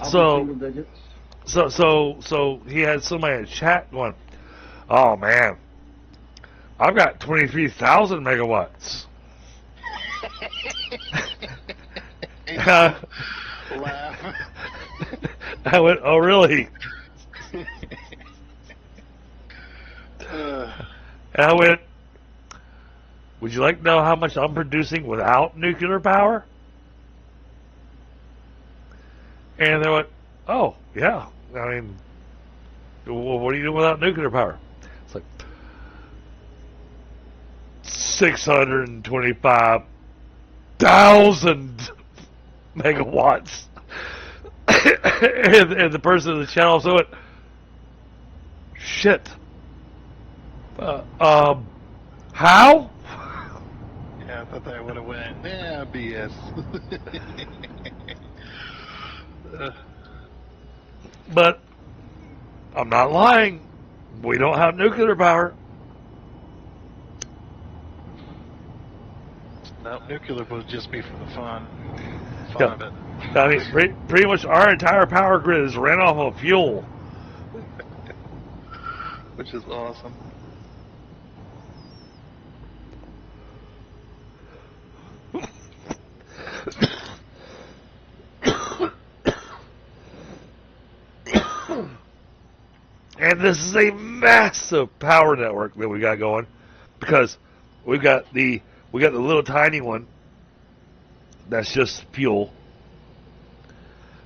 I'll So- be single digits. So he had somebody in chat going, "Oh man, I've got 23,000 megawatts." Laugh. I went, "Oh really?" And I went, "Would you like to know how much I'm producing without nuclear power?" And they went, "Oh yeah. I mean, well, what are you doing without nuclear power?" It's like 625,000 megawatts. and the person in the channel also went, "Shit. How?" Yeah, I thought that would have went. Yeah, BS. But I'm not lying. We don't have nuclear power. No, nuclear would just be for the fun Yeah. of it. I mean, pretty much our entire power grid is ran off of fuel. Which is awesome. And this is a massive power network that we got going, because we got the little tiny one that's just fuel,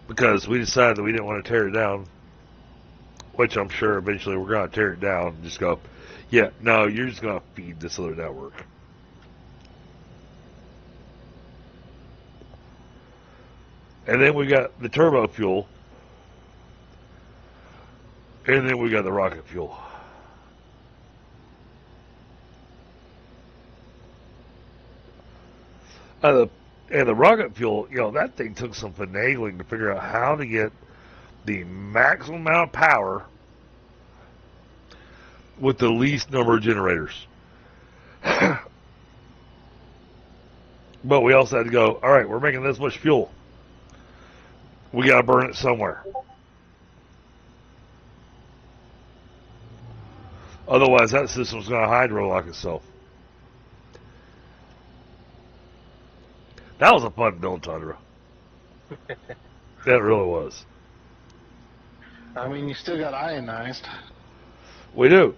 because we decided that we didn't want to tear it down, which I'm sure eventually we're going to tear it down and just go, yeah, no, you're just going to feed this other network. And then we got the turbo fuel, and then we got the rocket fuel. And the rocket fuel, you know, that thing took some finagling to figure out how to get the maximum amount of power with the least number of generators. But we also had to go, all right, we're making this much fuel. We got to burn it somewhere. Otherwise, that system's going to hydro-lock itself. That was a fun build, Tundra. That really was. I mean, you still got ionized. We do.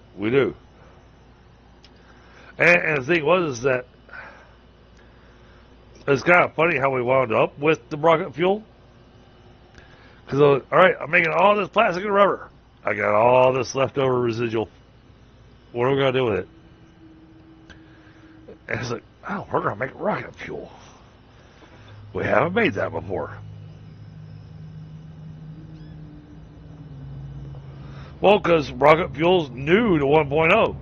And the thing was that it's kind of funny how we wound up with the rocket fuel. Because, all right, I'm making all this plastic and rubber. I got all this leftover residual. What are we going to do with it? And it's like, oh, we're going to make rocket fuel. We haven't made that before. Well, because rocket fuel's new to 1.0.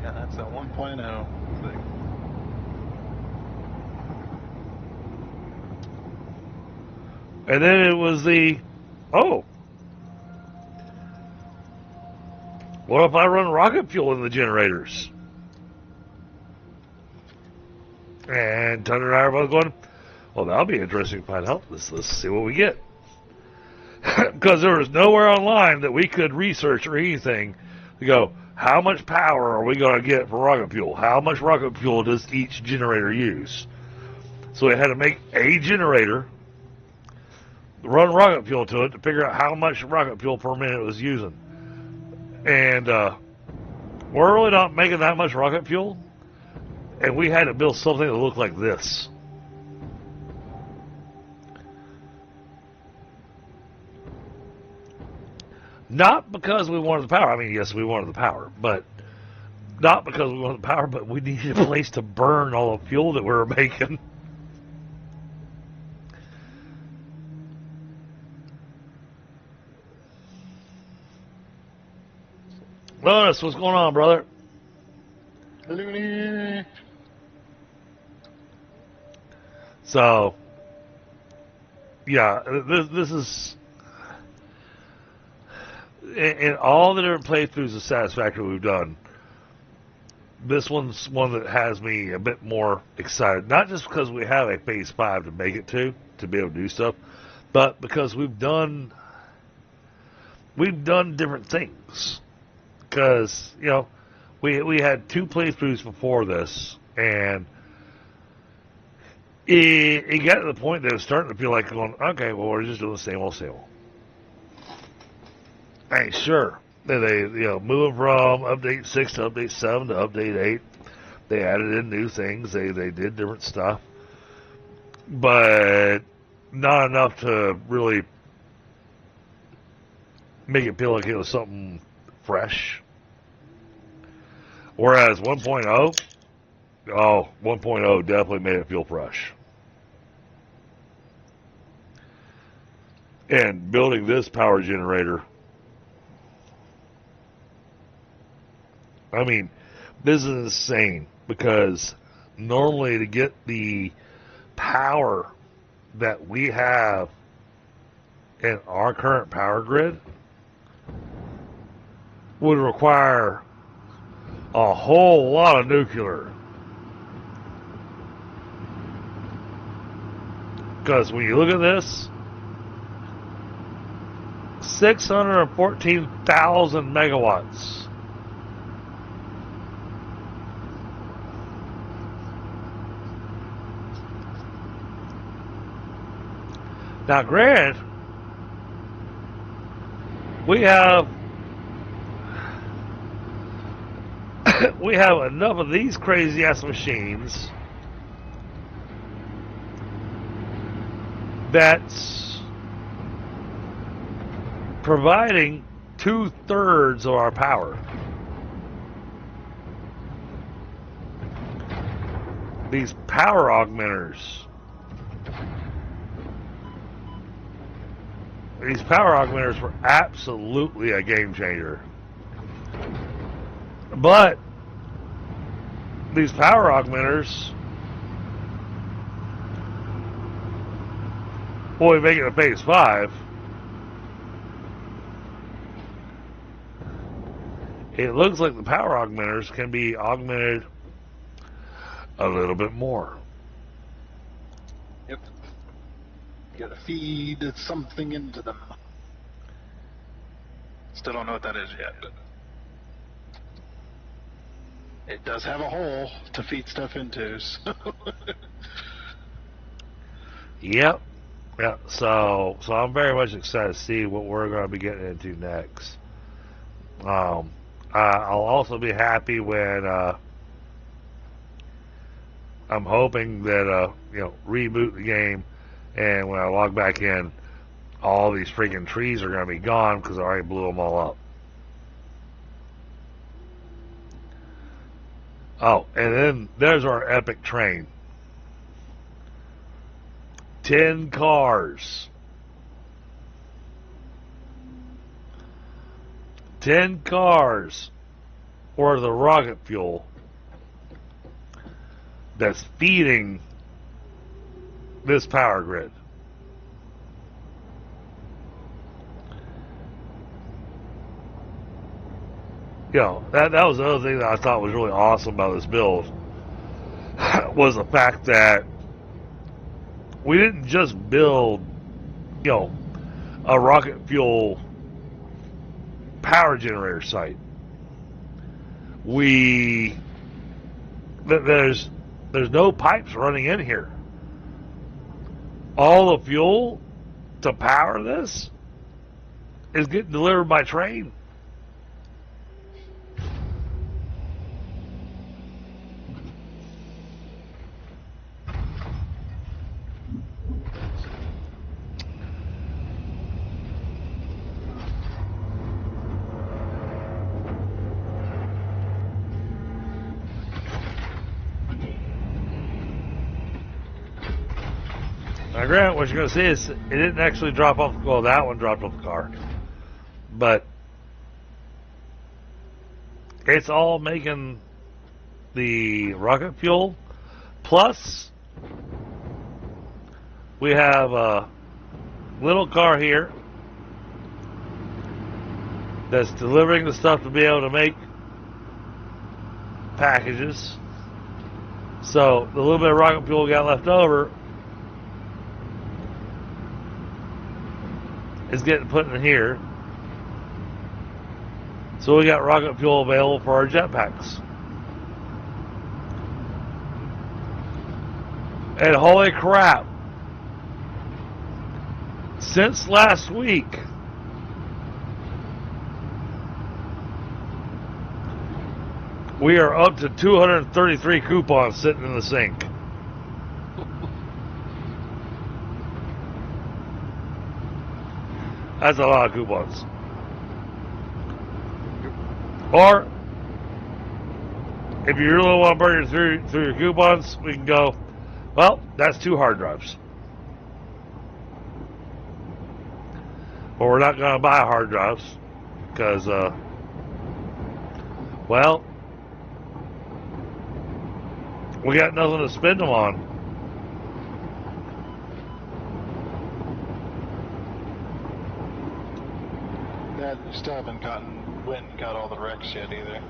Yeah, that's a 1.0 thing. And then it was what if I run rocket fuel in the generators? And Thunder and I are both going, well, that'll be interesting to find out. Let's see what we get. Because there was nowhere online that we could research or anything to go, how much power are we going to get for rocket fuel? How much rocket fuel does each generator use? So we had to make a generator, run rocket fuel to it to figure out how much rocket fuel per minute it was using. And we're really not making that much rocket fuel. And we had to build something that looked like this. Not because we wanted the power. I mean, yes, we wanted the power, but not because we wanted the power, but we needed a place to burn all the fuel that we were making. Lotus, what's going on, brother? Looney. So, yeah, this is... In all the different playthroughs of Satisfactory we've done, this one's one that has me a bit more excited. Not just because we have a Phase 5 to make it to be able to do stuff, but because we've done different things. Because, you know, we had 2 playthroughs before this, and it got to the point that it was starting to feel like going, okay, well, we're just doing the same old, same old. Hey, sure. They moving from update 6 to update 7 to update 8. They added in new things. They did different stuff, but not enough to really make it feel like it was something fresh. Whereas 1.0, 1.0 definitely made it feel fresh. And building this power generator, I mean, this is insane, because normally to get the power that we have in our current power grid would require a whole lot of nuclear. Because when you look at this, 614,000 megawatts. Now, granted, we have enough of these crazy ass machines that's providing 2/3 of our power. These power augmenters. These power augmenters were absolutely a game changer. But these power augmenters, when we make it a Phase 5, it looks like the power augmenters can be augmented a little bit more. Yep. Gotta feed something into them. Still don't know what that is yet, but it does have a hole to feed stuff into, so. Yep. Yeah. So I'm very much excited to see what we're going to be getting into next. I'll also be happy when I'm hoping that reboot the game, and when I log back in, all these freaking trees are going to be gone because I already blew them all up. Oh, and then there's our epic train. 10 cars. 10 cars worth of rocket fuel that's feeding this power grid. That was the other thing that I thought was really awesome about this build. was the fact that we didn't just build, a rocket fuel power generator site. There's no pipes running in here. All the fuel to power this is getting delivered by train. Now, Grant, what you're going to see is it didn't actually drop off. Well, that one dropped off the car, but it's all making the rocket fuel. Plus, we have a little car here that's delivering the stuff to be able to make packages. So the little bit of rocket fuel we got left over is getting put in here. So we got rocket fuel available for our jetpacks. And holy crap, since last week, we are up to 233 coupons sitting in the sink. That's a lot of coupons. Or, if you really want to burn through your coupons, we can go, well, that's 2 hard drives. But we're not going to buy hard drives because, well, we got nothing to spend them on. Yeah, you still haven't went and got all the wrecks yet either.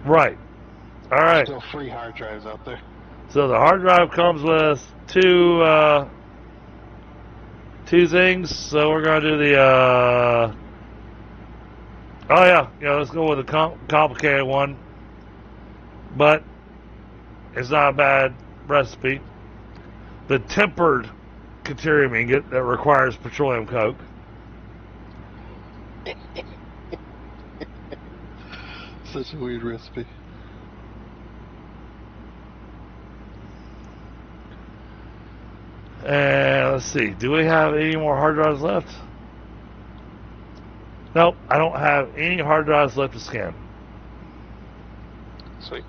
Right. All right. Still free hard drives out there. So the hard drive comes with two things. So we're gonna do the oh yeah, let's go with the complicated one, but it's not a bad recipe. The tempered deuterium ingot that requires petroleum coke. Such a weird recipe. And let's see, do we have any more hard drives left? Nope, I don't have any hard drives left to scan. Sweet.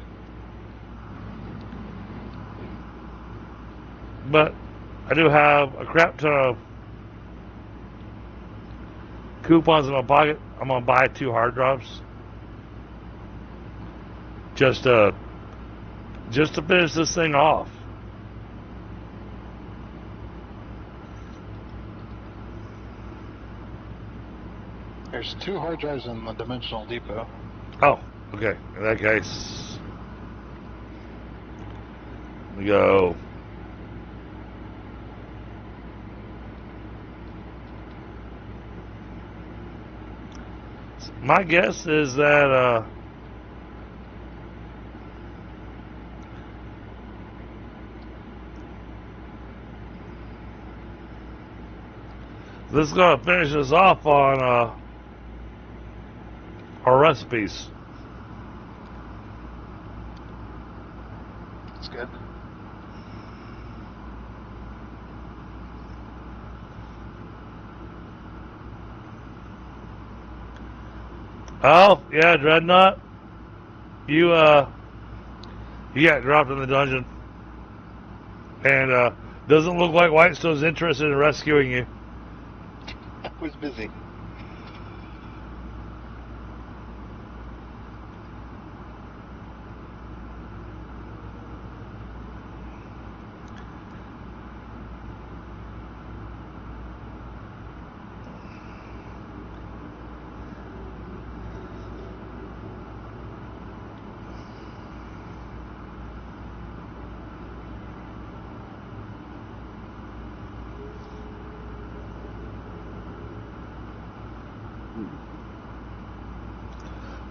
But I do have a crap ton of coupons in my pocket. I'm gonna buy 2 hard drives just to finish this thing off. There's 2 hard drives in the dimensional depot. Oh, okay. In that case, we go. My guess is that this is going to finish us off on our recipes. That's good. Oh, yeah, Dreadnought. You got dropped in the dungeon. And doesn't look like WhiteStone's interested in rescuing you. I was busy.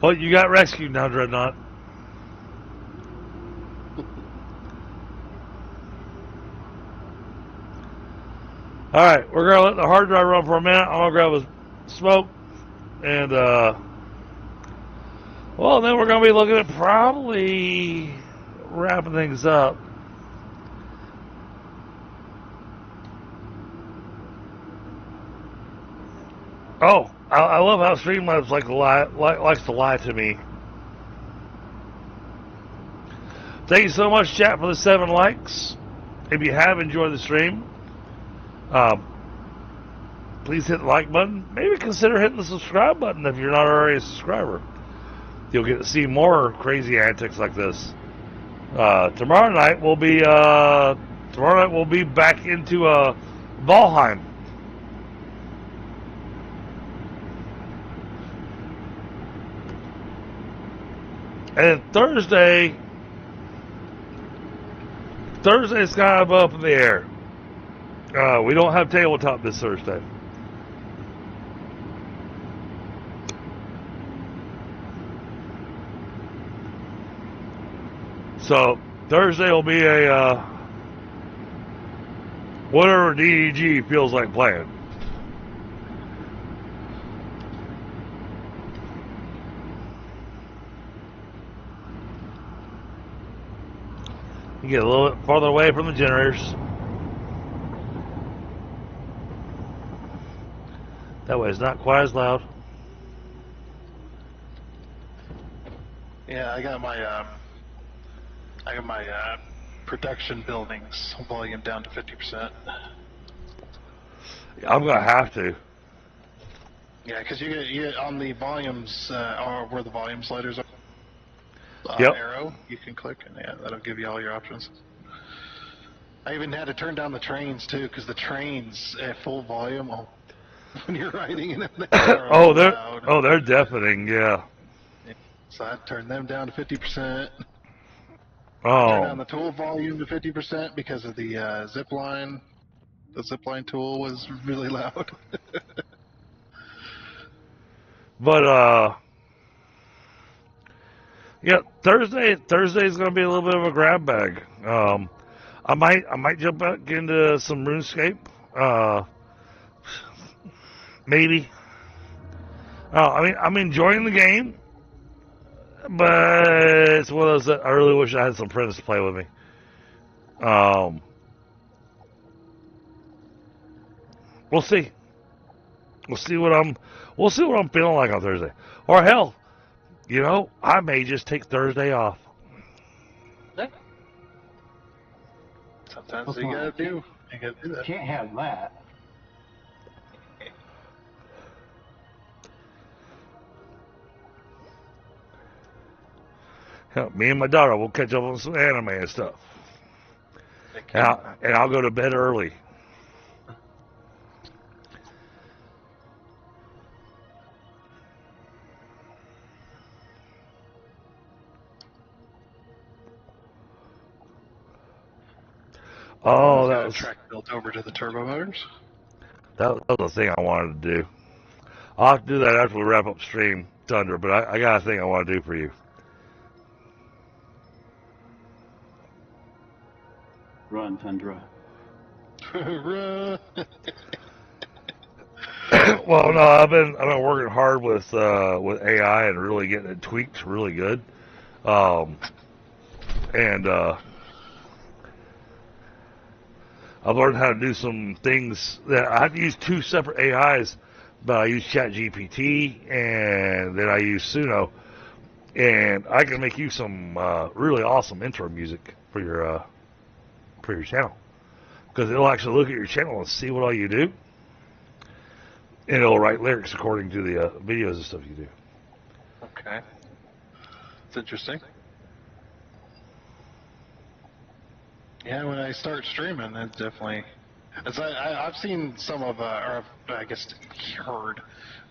Well, you got rescued now, Dreadnought. Alright, we're going to let the hard drive run for a minute. I'm going to grab a smoke. And, well, then we're going to be looking at probably wrapping things up. Oh, I love how Streamlabs likes to lie to me. Thank you so much, chat, for the 7 likes. If you have enjoyed the stream, please hit the like button. Maybe consider hitting the subscribe button if you're not already a subscriber. You'll get to see more crazy antics like this. Tomorrow night we'll be back into Valheim. And Thursday's kind of up in the air. We don't have tabletop this Thursday. So Thursday will be a whatever DDG feels like playing. You get a little bit farther away from the generators. That way it's not quite as loud. Yeah, I got my production buildings volume down to 50%. I'm gonna have to. Yeah, because you get on the volumes, or where the volume sliders are. Yep. Arrow, you can click, and yeah, that'll give you all your options. I even had to turn down the trains too, because the trains at full volume, when you're riding in them, they're deafening, yeah. So I turned them down to 50%. Oh. Turned down the tool volume to 50% because of the zip line. The zip line tool was really loud. But yeah, Thursday's gonna be a little bit of a grab bag. I might jump back into some RuneScape. Maybe. I'm enjoying the game, but it's one of those that I really wish I had some friends to play with me. We'll see. We'll see what I'm feeling like on Thursday. Or hell, I may just take Thursday off. Sometimes you gotta do that. Can't have that. Hell, me and my daughter will catch up on some anime and stuff. And I'll go to bed early. Oh, that was track built over to the turbo motors. That was the thing I wanted to do. I'll have to do that after we wrap up stream, Thunder. But I got a thing I want to do for you. Run, Tundra. Run. Well, no, I've been working hard with AI and really getting it tweaked really good. I've learned how to do some things that I have to use 2 separate AIs, but I use ChatGPT and then I use Suno, and I can make you some really awesome intro music for your channel, because it'll actually look at your channel and see what all you do, and it'll write lyrics according to the videos and stuff you do. Okay, it's interesting. Yeah, when I start streaming, it's definitely. As I've seen some of, or I guess heard,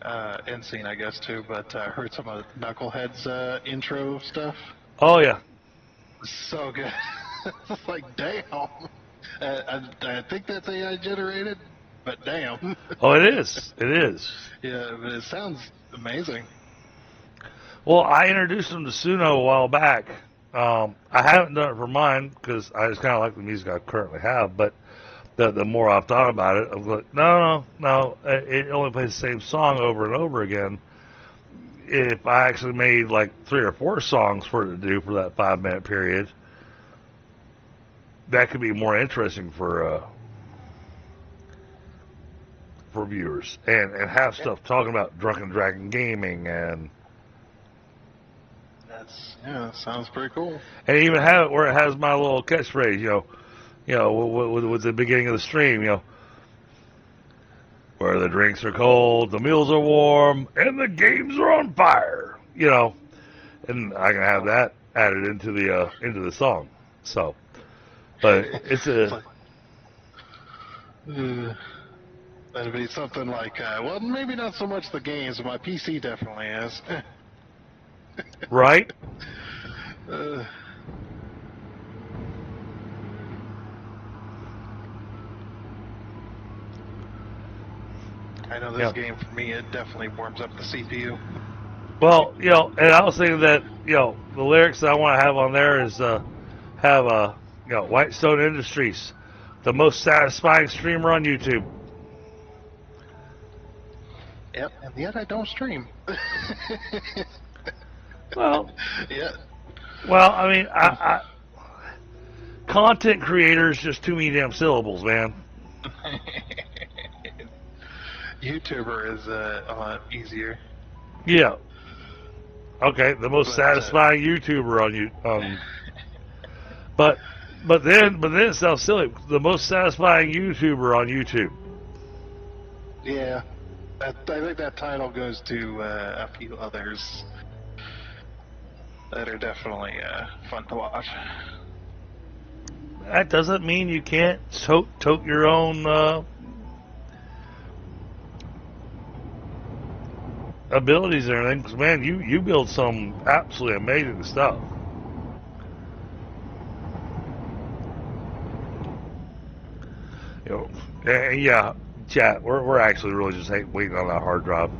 and seen, I guess too, but heard some of Knucklehead's intro stuff. Oh yeah, so good. It's like, damn. I think that's AI generated. but damn. Oh, it is. It is. Yeah, but it sounds amazing. Well, I introduced them to Suno a while back. I haven't done it for mine because I just kind of like the music I currently have. But the more I've thought about it, I'm like, no. It only plays the same song over and over again. If I actually made like 3 or 4 songs for it to do for that 5-minute period, that could be more interesting for viewers, and have stuff talking about Drunken Dragon Gaming and Sounds pretty cool. and even have it where it has my little catchphrase, with the beginning of the stream, where the drinks are cold, the meals are warm, and the games are on fire, and I can have that added into the song. So, but it's a. That'd be something like, well, maybe not so much the games, but my PC definitely is. Right? I know this game, for me, it definitely warms up the CPU. Well, and I was thinking that, the lyrics that I want to have on there is have WhiteStone Industries, the most satisfying streamer on YouTube. Yep, and yet I don't stream. Well, yeah. Well, I mean, I content creators just too many damn syllables, man. YouTuber is a lot easier. Yeah. Okay, the most satisfying YouTuber on you. But then it sounds silly. The most satisfying YouTuber on YouTube. Yeah. I think that title goes to a few others that are definitely fun to watch. That doesn't mean you can't tote your own abilities and everything. Because, man, you build some absolutely amazing stuff. Yeah. Chat, we're actually really just waiting on that hard drive.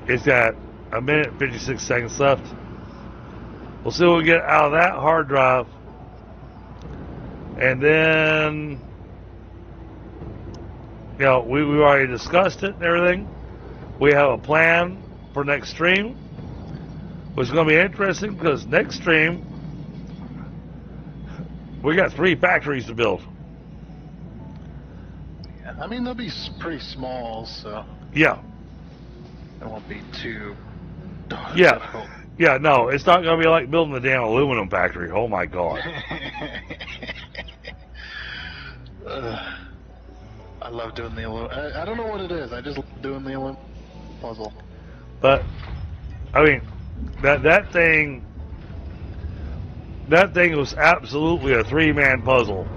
It's got 1 minute and 56 seconds left. We'll see what we get out of that hard drive. And then, we've already discussed it and everything. We have a plan for next stream, which is going to be interesting because next stream, we got 3 factories to build. Yeah, I mean, they'll be pretty small, so. Yeah. It won't be too difficult. Yeah, no, it's not going to be like building the damn aluminum factory. Oh, my God. I love doing the aluminum. I don't know what it is. I just love doing the aluminum puzzle. But, I mean, that thing was absolutely a 3-man puzzle.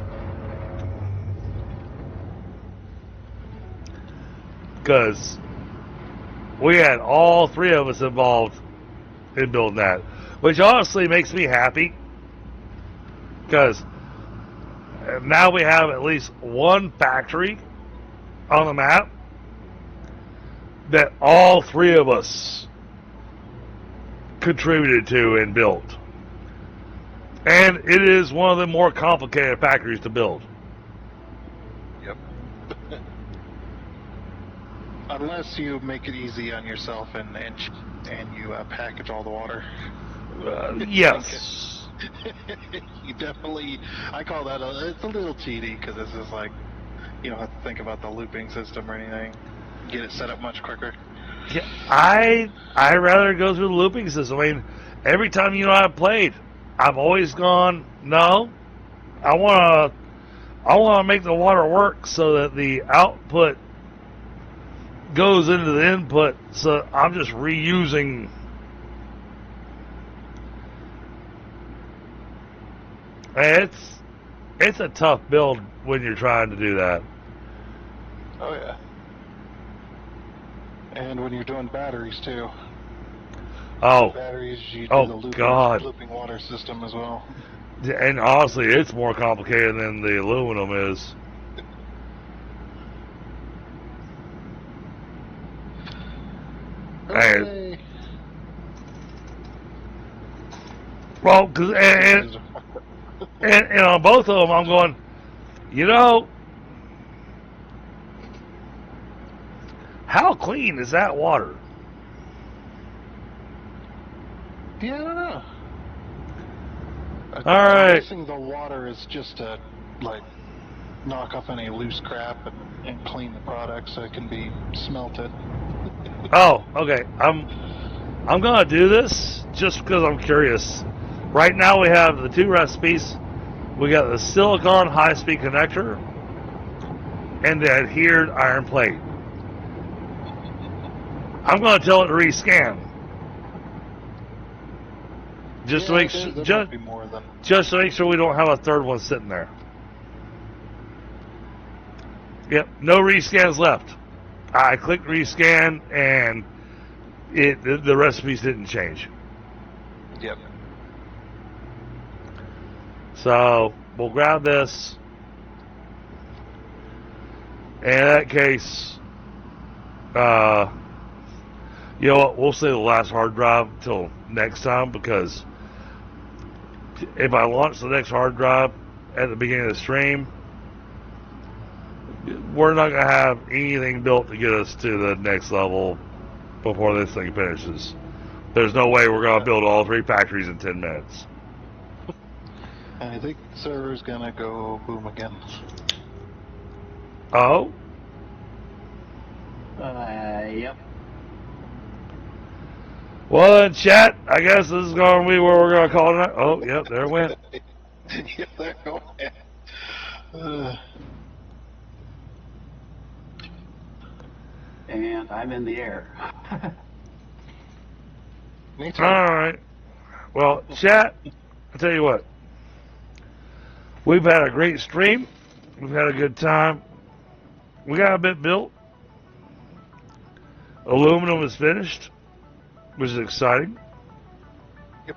Because we had all 3 of us involved in building that, which honestly makes me happy. Because now we have at least one factory on the map that all 3 of us contributed to and built. And it is one of the more complicated factories to build. Yep. Unless you make it easy on yourself and you package all the water. Yes. You definitely, I call that it's a little cheaty because it's just like, you don't have to think about the looping system or anything. Get it set up much quicker. Yeah, I rather go through the looping system. I mean, every time I've played, I've always gone, no, I want to make the water work so that the output goes into the input. So I'm just reusing. It's a tough build when you're trying to do that. Oh yeah. And when you're doing batteries too. Oh, batteries, you do oh, the God. looping water system as well. And honestly, it's more complicated than the aluminum is. Hooray! Well, cause, and on both of them, I'm going, you know, how clean is that water? Yeah, I don't know. All I'm right. guessing the water is just to, like, knock off any loose crap and clean the product so it can be smelted. Oh, okay. I'm gonna do this just because I'm curious. Right now we have the two recipes. We got the silicon high-speed connector and the adhered iron plate. I'm gonna tell it to rescan. Just to make there sure, might be more than... just to make sure we don't have a third one sitting there. Yep, no rescans left. I clicked rescan and the recipes didn't change. Yep. So we'll grab this. And in that case, you know what? We'll say the last hard drive till next time, because if I launch the next hard drive at the beginning of the stream, we're not going to have anything built to get us to the next level before this thing finishes. There's no way we're going to build all 3 factories in 10 minutes. I think the server's gonna go boom again. Oh? Yep. Well then, chat, I guess this is going to be where we're going to call it tonight. Oh, yep, there it went. Yeah, there it went. And I'm in the air. Me too. Alright. Well, chat, I'll tell you what. We've had a great stream. We've had a good time. We got a bit built. Aluminum is finished, which is exciting. Yep.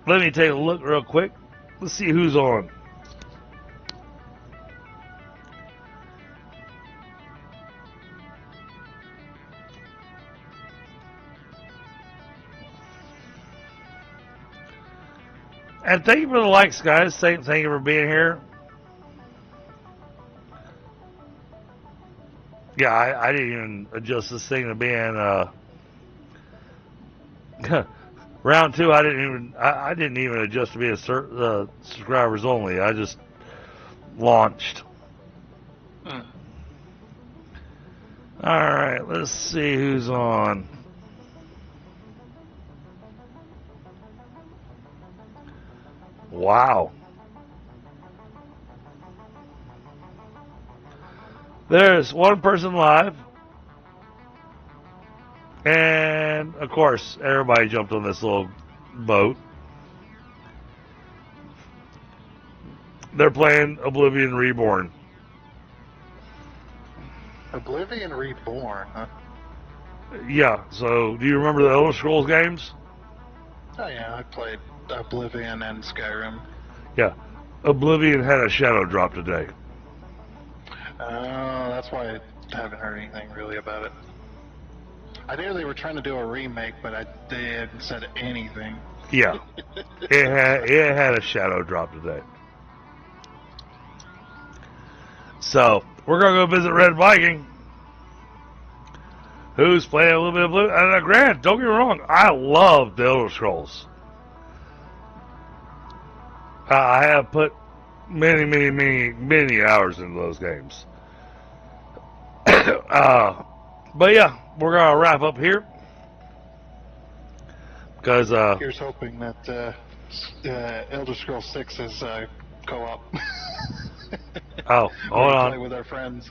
Let me take a look real quick. Let's see who's on. And thank you for the likes, guys. Thank you for being here. Yeah, I didn't even adjust this thing to being round 2. I didn't even adjust to be a subscribers only. I just launched. All right, let's see who's on. Wow. There's one person live. And, of course, everybody jumped on this little boat. They're playing Oblivion Reborn. Oblivion Reborn, huh? Yeah, so do you remember the Elder Scrolls games? Oh yeah, I played Oblivion and Skyrim. Yeah. Oblivion had a shadow drop today. Oh, that's why I haven't heard anything really about it. I knew they were trying to do a remake, but they hadn't said anything. Yeah. it had a shadow drop today. So, we're going to go visit Red Viking, who's playing a little bit of Blue. And Grant, don't get me wrong, I love the Elder Scrolls. I have put many hours into those games. But yeah, we're going to wrap up here. Because, Here's hoping that Elder Scrolls 6 is co-op. oh, hold on. Play with our friends.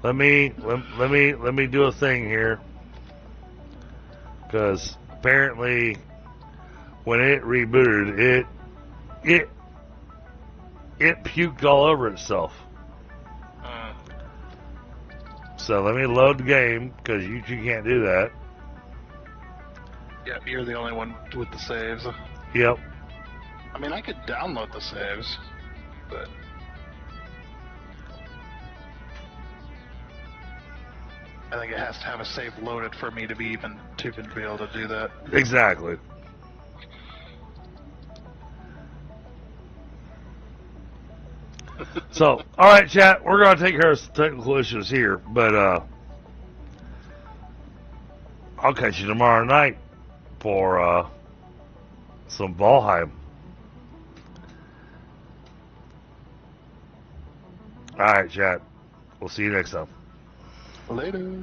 Let me do a thing here. Because apparently when it rebooted, it puked all over itself. So let me load the game, because you can't do that. Yeah, you're the only one with the saves. Yep. I mean, I could download the saves, but I think it has to have a save loaded for me to be able to do that. Exactly. So, all right, chat. We're going to take care of some technical issues here, but I'll catch you tomorrow night for some Valheim. All right, chat. We'll see you next time. Later.